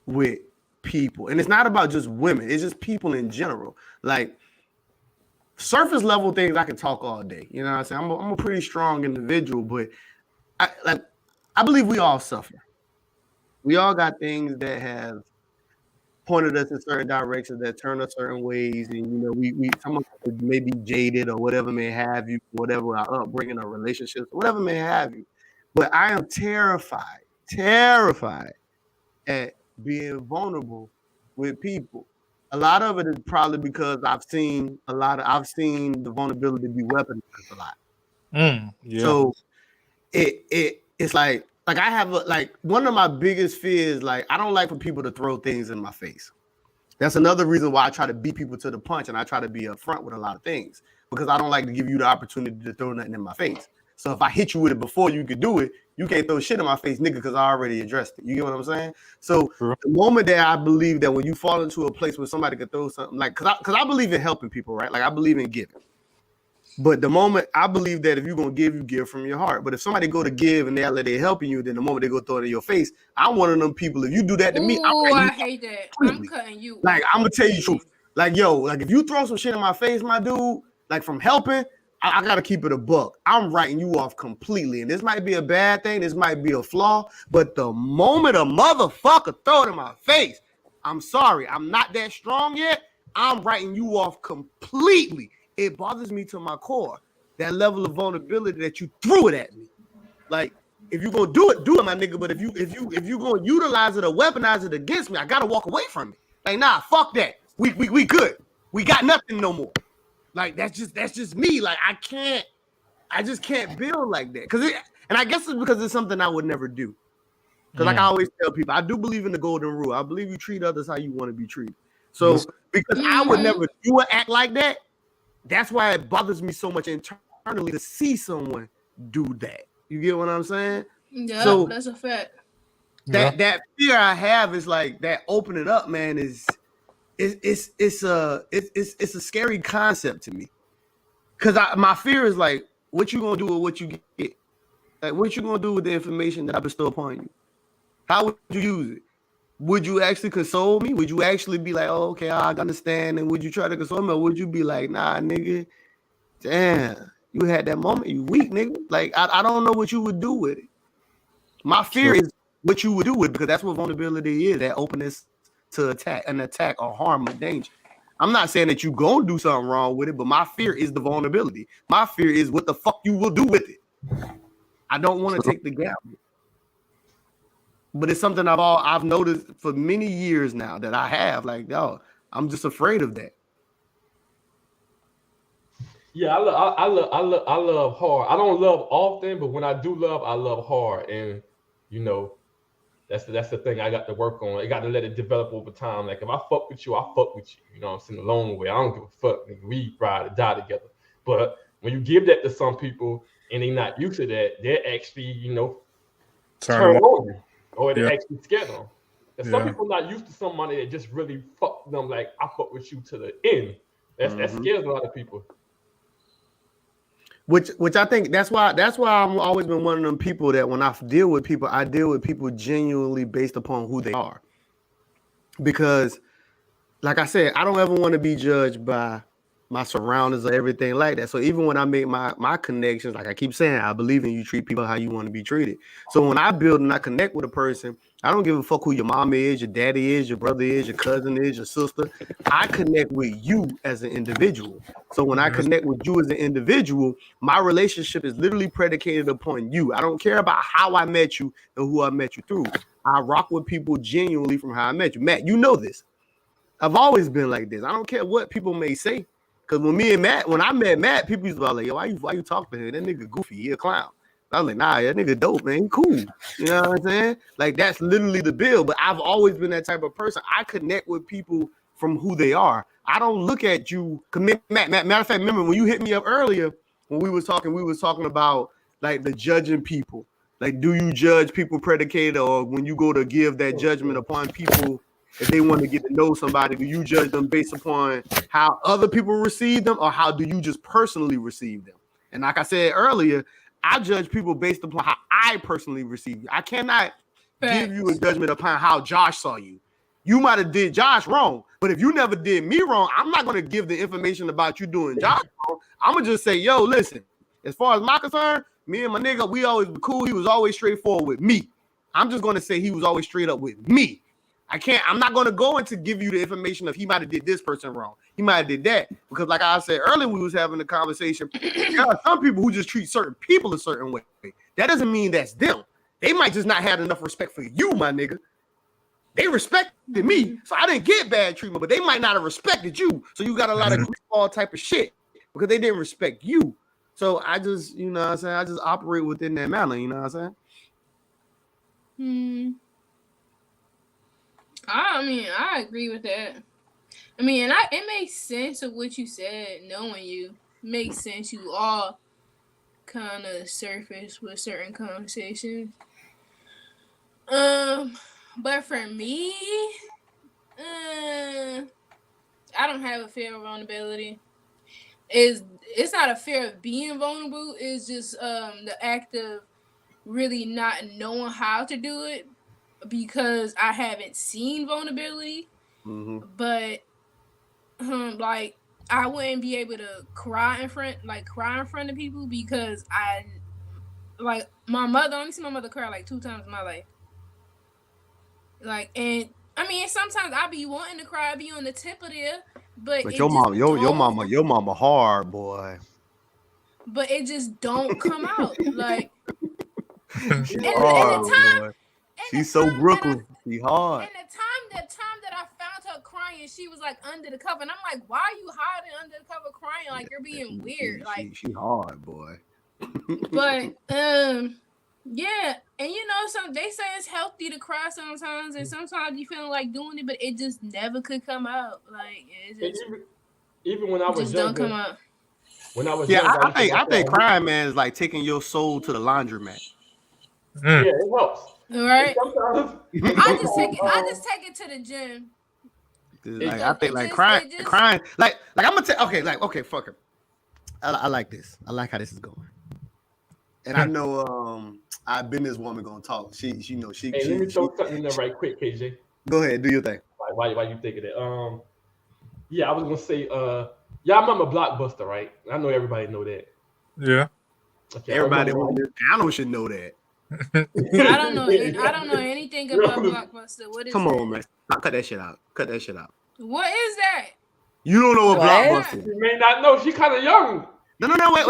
with people. And it's not about just women, it's just people in general. Like surface level things, I can talk all day. You know what I'm saying? I'm a pretty strong individual, but I believe we all suffer. We all got things that have pointed us in certain directions, that turn us certain ways, and you know, we some of us may be jaded or whatever may have you, whatever our upbringing or relationships, whatever may have you. But I am terrified at being vulnerable with people. A lot of it is probably because I've seen the vulnerability be weaponized a lot. So it's like I have one of my biggest fears, like I don't like for people to throw things in my face. That's another reason why I try to beat people to the punch and I try to be upfront with a lot of things, because I don't like to give you the opportunity to throw nothing in my face. So if I hit you with it before you could do it, you can't throw shit in my face, nigga, because I already addressed it. You get what I'm saying? So the moment that I believe that when you fall into a place where somebody could throw something, like, because I believe in helping people, right? Like I believe in giving. But the moment I believe that if you're gonna give, you give from your heart. But if somebody go to give and they're helping you, then the moment they go throw it in your face, I'm one of them people. If you do that to me, I hate that. I'm cutting you. Like I'm gonna tell you the truth. Like yo, like if you throw some shit in my face, my dude, like from helping, I gotta keep it a buck. I'm writing you off completely. And this might be a bad thing, this might be a flaw, but the moment a motherfucker throw it in my face, I'm sorry, I'm not that strong yet. I'm writing you off completely. It bothers me to my core, that level of vulnerability that you threw it at me. Like, if you're gonna do it, my nigga. But if you gonna utilize it or weaponize it against me, I gotta walk away from it. Like, nah, fuck that. We good. We got nothing no more. Like, that's just me. Like, I just can't build like that. And I guess it's because it's something I would never do. Because like I always tell people, I do believe in the golden rule. I believe you treat others how you want to be treated. So because I would never do or act like that, that's why it bothers me so much internally to see someone do that. You get what I'm saying? Yeah, so that's a fact. That fear I have is like that. Open it up, man. It's a scary concept to me, because my fear is like, what you gonna do with what you get? Like, what you gonna do with the information that I bestow upon you? How would you use it? Would you actually console me? Would you actually be like, oh, okay, I understand? And would you try to console me? Or would you be like, nah, nigga, damn, you had that moment, you weak, nigga. Like, I don't know what you would do with it. My fear is what you would do with it, because that's what vulnerability is, that openness to attack or harm or danger. I'm not saying that you gonna do something wrong with it, but my fear is the vulnerability. My fear is what the fuck you will do with it. I don't want to take the gamble. But it's something I've noticed for many years now that I have. Like, yo, I'm just afraid of that. Yeah, I love hard. I don't love often, but when I do love, I love hard. And you know, that's the thing I got to work on. I got to let it develop over time. Like if I fuck with you, I fuck with you. You know what I'm saying? The long way. I don't give a fuck. Nigga. We ride or die together. But when you give that to some people and they're not used to that, they're actually, turn on you. Or it actually scared them. And some people not used to somebody that just really fuck them, like I fuck with you to the end. That scares a lot of people. Which I think that's why I'm always been one of them people that when I deal with people genuinely based upon who they are. Because, like I said, I don't ever want to be judged by my surroundings or everything like that. So even when I make my connections, like I keep saying, I believe in you treat people how you want to be treated. So when I build and I connect with a person, I don't give a fuck who your mom is, your daddy is, your brother is, your cousin is, your sister. I connect with you as an individual. So when I connect with you as an individual, my relationship is literally predicated upon you. I don't care about how I met you and who I met you through. I rock with people genuinely from how I met you. Matt, you know this. I've always been like this. I don't care what people may say. Because when I met Matt, people used to be like, yo, why you talking to him? That nigga goofy, he a clown. I was like, nah, that nigga dope, man. He cool. You know what I'm saying? Like, that's literally the bill. But I've always been that type of person. I connect with people from who they are. I don't look at you. Matter of fact, remember when you hit me up earlier when we was talking about like the judging people. Like, do you judge people predicated, or when you go to give that judgment upon people, if they want to get to know somebody, do you judge them based upon how other people receive them, or how do you just personally receive them? And like I said earlier, I judge people based upon how I personally receive you. I cannot give you a judgment upon how Josh saw you. You might have did Josh wrong, but if you never did me wrong, I'm not going to give the information about you doing Josh wrong. I'm going to just say, yo, listen, as far as my concern, me and my nigga, we always be cool. He was always straightforward with me. I'm just going to say he was always straight up with me. I'm not going to go into give you the information of he might have did this person wrong. He might have did that. Because like I said earlier, we was having a conversation. There are some people who just treat certain people a certain way. That doesn't mean that's them. They might just not have enough respect for you, my nigga. They respected me, so I didn't get bad treatment, but they might not have respected you. So you got a lot of all type of shit because they didn't respect you. So I just, you know what I'm saying? I just operate within that manner, you know what I'm saying? I mean, I agree with that. I mean, and it makes sense of what you said, knowing you. It makes sense. You all kind of surface with certain conversations. But for me, I don't have a fear of vulnerability. It's not a fear of being vulnerable. It's just the act of really not knowing how to do it because I haven't seen vulnerability. Mm-hmm. But like I wouldn't be able to cry in front of people because I like my mother. I only see my mother cry like 2 times in my life. Like, and I mean, sometimes I be wanting to cry, I be on the tip of there, but your mama hard, boy. But it just don't come out. Like, and the time, she's so Brooklyn. She hard. And the time that I found her crying, she was like under the cover, and I'm like, why are you hiding under the cover crying? Like, you're being weird. Like, she hard, boy. But yeah, and you know, they say it's healthy to cry sometimes, and sometimes you feel like doing it, but it just never could come out. Like, it just even when I was younger, don't come out. When I was I think crying, man, is like taking your soul to the laundromat. Yeah, it helps. All right. I just take it to the gym. Like, I think like crying. Like I'm gonna tell. Okay, fuck it. I like this. I like how this is going. And I know I've been this woman gonna talk. She let me throw something in there right quick, KJ. Go ahead, do your thing. Why you think of that? Yeah, I was gonna say, y'all remember Blockbuster, right? I know everybody know that. Yeah. Okay, everybody should know that. I don't know anything about Blockbuster. What is Come that? on, man. Cut that shit out. What is that? You don't know what Blockbuster is. You may not know. She kind of young. No, wait.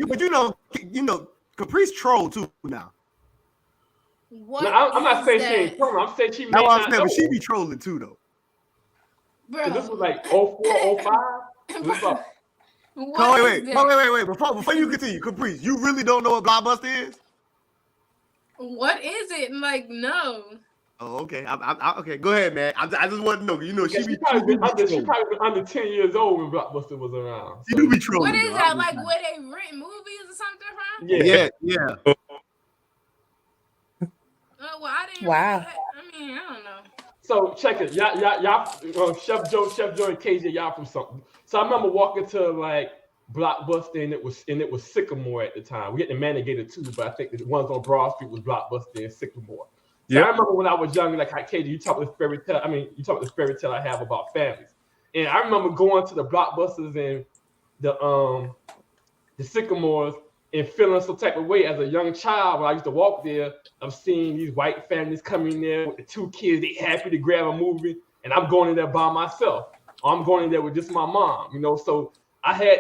But you know, Caprice troll too now. What? No, I'm not saying she ain't trolling. I'm saying she may not know. But she be trolling too, though. Bro. This was like 04, 05. Wait. Before you continue, Caprice, you really don't know what Blockbuster is? What is it? Like, no. Oh, okay. Okay. Go ahead, man. I just want to know. You know, she probably been under 10 years old when Blockbuster was around. She do be trolling. What is that? Like, where they rent movies or something from? Yeah. Oh, well, I didn't. Wow. I mean, I don't know. So check it, y'all, Chef Joe, and KJ, y'all from something. So I remember walking to like Blockbuster, and it was Sycamore at the time. We had the Manigator too, but I think the ones on Broad Street was Blockbuster and Sycamore. So I remember when I was young, like KJ, you talk this fairy tale I have about families, and I remember going to the Blockbusters and the Sycamores and feeling some type of way as a young child when I used to walk there. I'm seeing these white families coming in there with the 2 kids. They happy to grab a movie, and I'm going in there by myself. Or I'm going in there with just my mom, you know. So I had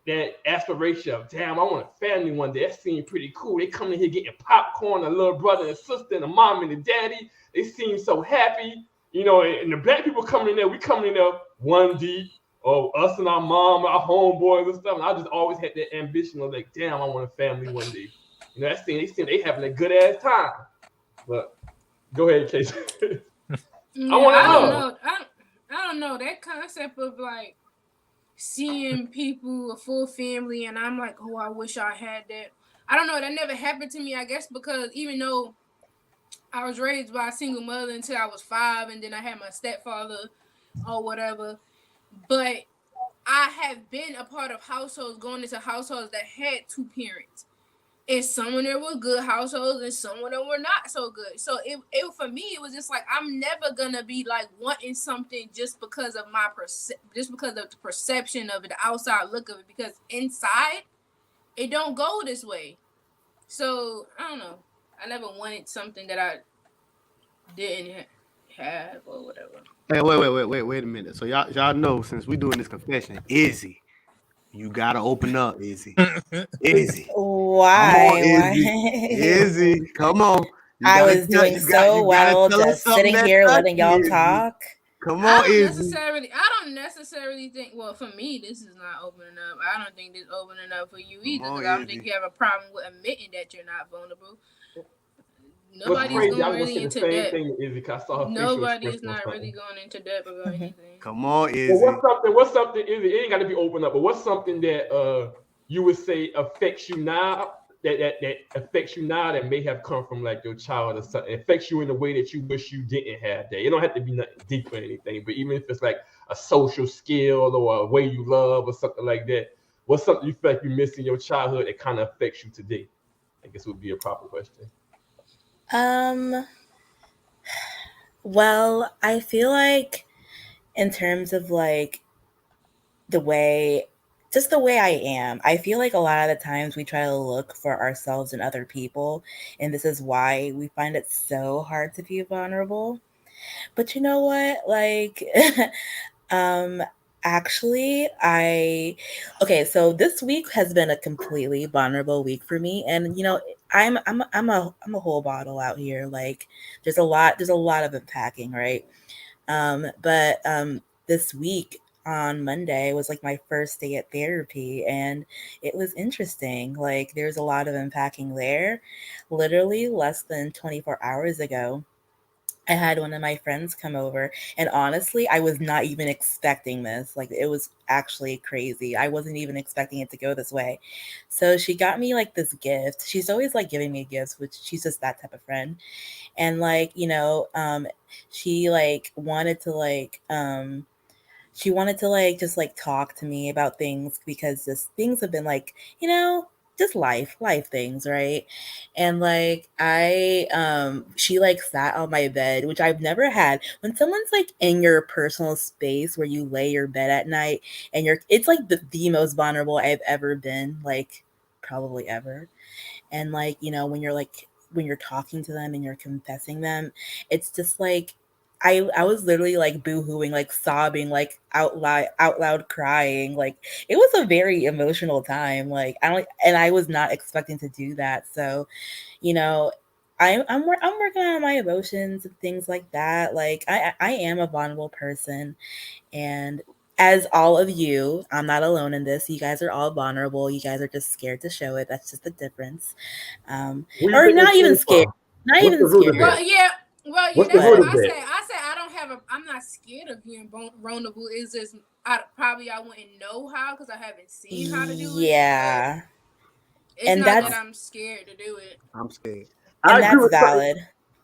that aspiration of, damn, I want a family one day. That seemed pretty cool. They come in here getting popcorn, a little brother and sister, and a mom and a daddy. They seem so happy. You know, and the black people coming in there, we coming in there one deep, or us and our mom, our homeboys and stuff. And I just always had that ambition of like, damn, I want a family one day. You know, they having a good ass time. But go ahead, Casey. Yeah, want to I don't know. know. I don't know that concept of like seeing people, a full family, and I'm like, oh, I wish I had that. I don't know. That never happened to me. I guess because even though I was raised by a single mother until I was 5, and then I had my stepfather or whatever. But I have been a part of households, going into households that had 2 parents. And some of them were good households, and some of them were not so good. So it for me, it was just like I'm never gonna be like wanting something just because of just because of the perception of it, the outside look of it. Because inside, it don't go this way. So I don't know. I never wanted something that I didn't have or whatever. Hey, wait a minute. So y'all know since we doing this confession, Izzy, you gotta open up, Izzy. Izzy, come on, Why? Izzy. Why? Izzy, come on. I was doing so You gotta well tell us just something sitting that here touched letting you, y'all Izzy. talk. Come on, Izzy. I don't necessarily think. Well, for me, this is not opening up. I don't think this opening up for you either. on, Because I don't think Izzy. you have a problem with admitting that you're not vulnerable. What's Nobody's crazy? I going was gonna really say the into same depth. thing to Izzy because I saw her facial Nobody is expression on not really something. going into depth about anything. Come on, But Izzy. what's something, Izzy? It ain't got to be open up, but what's something that you would say affects you now? That affects you now that may have come from like your child or something. It affects you in a way that you wish you didn't have that. It don't have to be nothing deep or anything, but even if it's like a social skill or a way you love or something like that, what's something you feel like you missed in your childhood that kind of affects you today? I guess would be a proper question. Um, well, I feel like in terms of like the way just the way I am. I feel like a lot of the times we try to look for ourselves in other people, and this is why we find it so hard to be vulnerable. But you know what? Like, um, actually, so this week has been a completely vulnerable week for me, and I'm a whole bottle out here. Like, there's a lot of unpacking, right? But this week on Monday was like my first day at therapy, and it was interesting. Like, there's a lot of unpacking there. Literally less than 24 hours ago, I had one of my friends come over, and honestly, I was not even expecting this. Like, it was actually crazy. I wasn't even expecting it to go this way. So she got me like this gift. She's always like giving me gifts, which she's just that type of friend. And she wanted to like just like talk to me about things because just things have been like, just life things, right? And like she like sat on my bed, which I've never had. When someone's like in your personal space where you lay your bed at night, and it's like the most vulnerable I've ever been, like probably ever. And like, when you're talking to them and you're confessing them, it's just like I was literally like boo-hooing, like sobbing, like out loud crying. Like, it was a very emotional time. Like, I was not expecting to do that. So, you know, I'm working on my emotions and things like that. Like, I am a vulnerable person, and as all of you, I'm not alone in this. You guys are all vulnerable. You guys are just scared to show it. That's just the difference. Where you Or think not that even came scared. from? Not What's the even root of scared. Well, that? yeah. Well, What's the that's root what But of I that? say. I say I don't have a. I'm not scared of being vulnerable. It's just I wouldn't know how because I haven't seen how to do it. But yeah, it's and not that that's I'm scared to do it. I'm scared. I and agree that's with something. valid.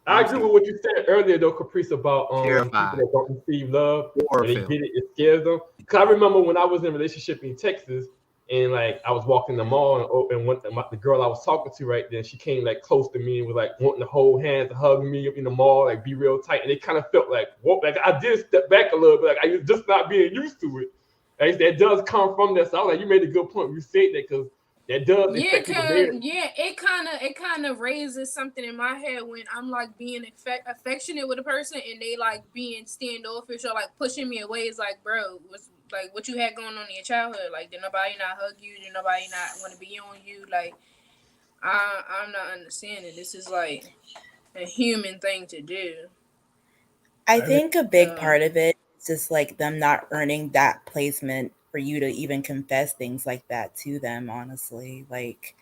I I'm agree scared. with what you said earlier, though, Caprice, about people Terrified. that don't receive love and they Chlorophyll. get it, it scares them. Cause I remember when I was in a relationship in Texas, and like I was walking the mall, the girl I was talking to right then, she came like close to me and was like wanting to hold hands, and hug me in the mall, like be real tight, and it kind of felt like, whoa, like I did step back a little bit, like I was just not being used to it. Like, that does come from that. So I was like, you made a good point. You said that because that does Yeah, affect people. it kind of raises something in my head when I'm like being affectionate with a person and they like being standoffish or like pushing me away. It's like, bro, what you had going on in your childhood? Like, did nobody not hug you? Did nobody not want to be on you? Like, I'm not understanding. This is like a human thing to do. I think a big part of it is just like them not earning that placement for you to even confess things like that to them, honestly. Like,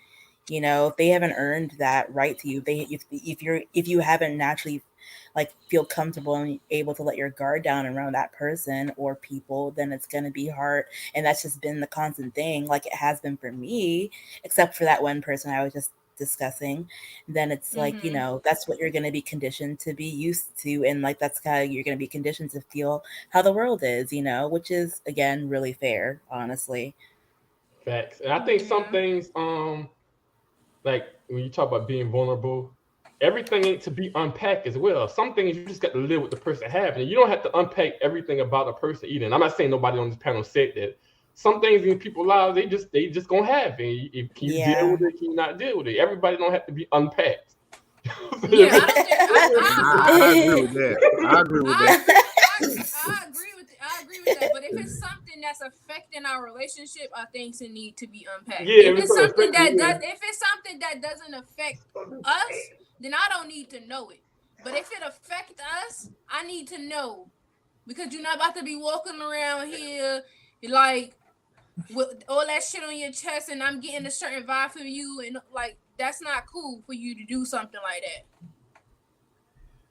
you know, if they haven't earned that right to you, if you haven't naturally like feel comfortable and able to let your guard down around that person or people, then it's gonna be hard. And that's just been the constant thing, like it has been for me, except for that one person I was just discussing. Then it's like, you know, that's what you're going to be conditioned to be used to, and like that's how you're going to be conditioned to feel how the world is, you know, which is again really fair, honestly. Facts. And I think some things, like when you talk about being vulnerable, everything ain't to be unpacked as well. Some things you just got to live with the person having, and you don't have to unpack everything about a person either. And I'm not saying nobody on this panel said that. Some things in people's lives they just gonna have, and can you deal with it? Can you not deal with it? Everybody don't have to be unpacked. Yeah, I don't think I agree with that. I agree with that. I agree with that. But if it's something that's affecting our relationship, I think it need to be unpacked. Yeah, if it's something that doesn't affect us, then I don't need to know it. But if it affects us, I need to know, because you're not about to be walking around here like with all that shit on your chest, and I'm getting a certain vibe from you, and like that's not cool for you to do something like that.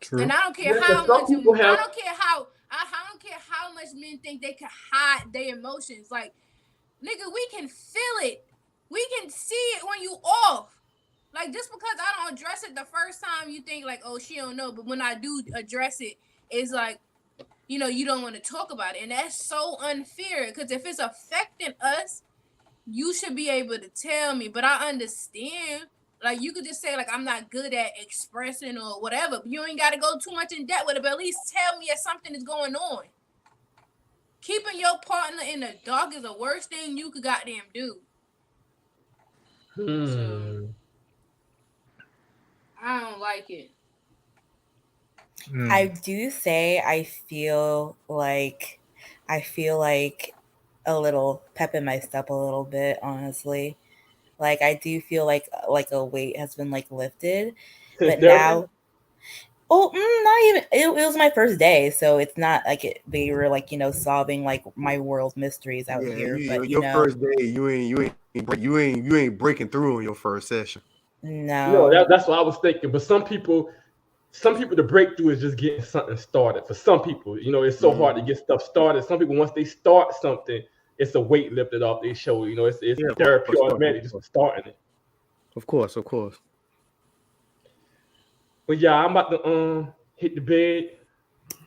True. And I don't care Yeah, how but much. some people have- I don't care how much men think they can hide their emotions. Like, nigga, we can feel it. We can see it when you off. Like, just because I don't address it the first time, you think like, oh, she don't know. But when I do address it, it's like, you know, you don't want to talk about it, and that's so unfair. Because if it's affecting us, you should be able to tell me. But I understand. Like, you could just say, like, I'm not good at expressing or whatever. But you ain't got to go too much in depth with it. But at least tell me if something is going on. Keeping your partner in the dark is the worst thing you could goddamn do. So, I don't like it. I do say I feel like a little pep in my step a little bit, honestly. Like I do feel like a weight has been like lifted, Since but therapy? now not even. It was my first day, so it's not like they were like, you know, solving like my world mysteries out here. But you your know, first day, you ain't breaking through on your first session. No, no, that's what I was thinking. But some people, the breakthrough is just getting something started. For some people, you know, it's so hard to get stuff started. Some people, once they start something, it's a weight lifted off their shoulder. You know, it's therapy automatic just for starting it. Of course. But yeah, I'm about to hit the bed.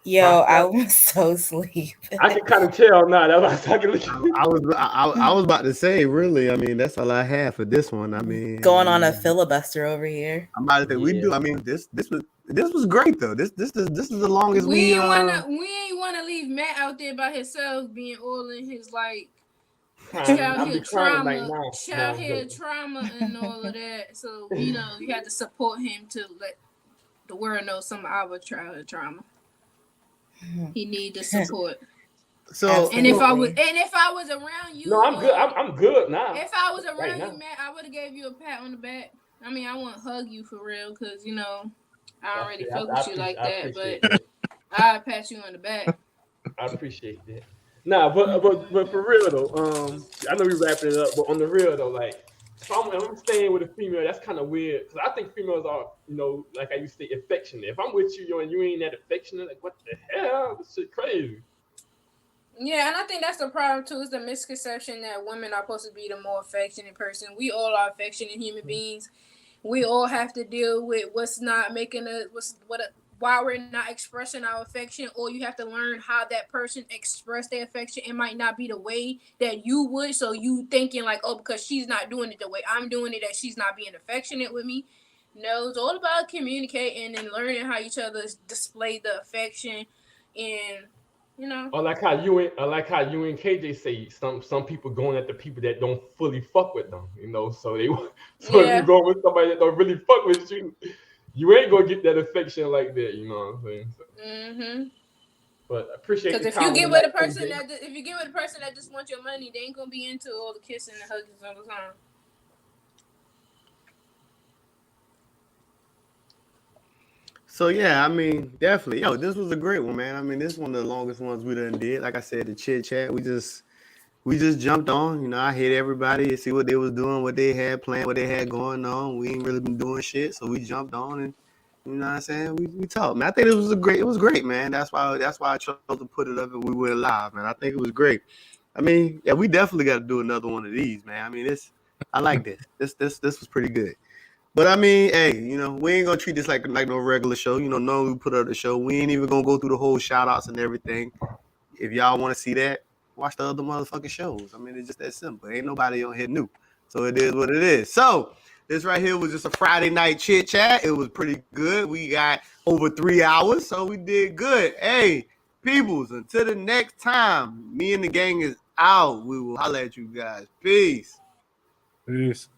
yo, I was so sleepy. I can kind of tell now. That's why I was talking. I was about to say, really. I mean, that's all I have for this one. I mean, Going on a filibuster over here. I'm about to say we do. I mean, this was great though. This is the longest we ain't wanna leave Matt out there by himself, being all in his like childhood trauma and all of that. So, you know, you had to support him to let the world know some of our childhood trauma. He need the support. So, and if I was around you, no, I'm good. I'm good now. If I was around you, Matt, I would have gave you a pat on the back. I mean, I won't hug you for real, because you know I don't really fuck with you like that. But I'll pat you on the back. I appreciate that. Nah, but for real though, I know we wrapping it up, but on the real though, like if I'm staying with a female, that's kind of weird, because I think females are, you know, like I used to say, affectionate. If I'm with you, and you ain't that affectionate, like what the hell? This shit crazy. Yeah, and I think that's the problem too. Is the misconception that women are supposed to be the more affectionate person. We all are affectionate human beings. We all have to deal with what's not making us why we're not expressing our affection, or you have to learn how that person expressed their affection. It might not be the way that you would, so you thinking like, oh, because she's not doing it the way I'm doing it, that she's not being affectionate with me. No, it's all about communicating and learning how each other display the affection, and you know. I like how you and KJ say some people going at the people that don't fully fuck with them, you know. So if you go with somebody that don't really fuck with you, you ain't gonna get that affection like that, you know what I'm saying? So, but I appreciate because if you get with a person that just wants your money, they ain't gonna be into all the kissing and hugging all the time. So yeah, I mean, definitely. Yo, this was a great one, man. I mean, this is one of the longest ones we done did. Like I said, the chit chat. We just jumped on. I hit everybody to see what they was doing, what they had planned, what they had going on. We ain't really been doing shit, so we jumped on and you know what I'm saying? We talked, man. I think it was great, man. That's why I chose to put it up and we went live, man. I think it was great. I mean, yeah, we definitely got to do another one of these, man. I mean, I like this. This was pretty good. But I mean, hey, we ain't gonna treat this like no regular show. No, we put up the show. We ain't even gonna go through the whole shout outs and everything. If y'all want to see that, watch the other motherfucking shows. I mean, it's just that simple. Ain't nobody on here new. So it is what it is. So this right here was just a Friday night chit chat. It was pretty good. We got over 3 hours, so we did good. Hey, peoples, until the next time, me and the gang is out. We will holler at you guys. Peace. Peace.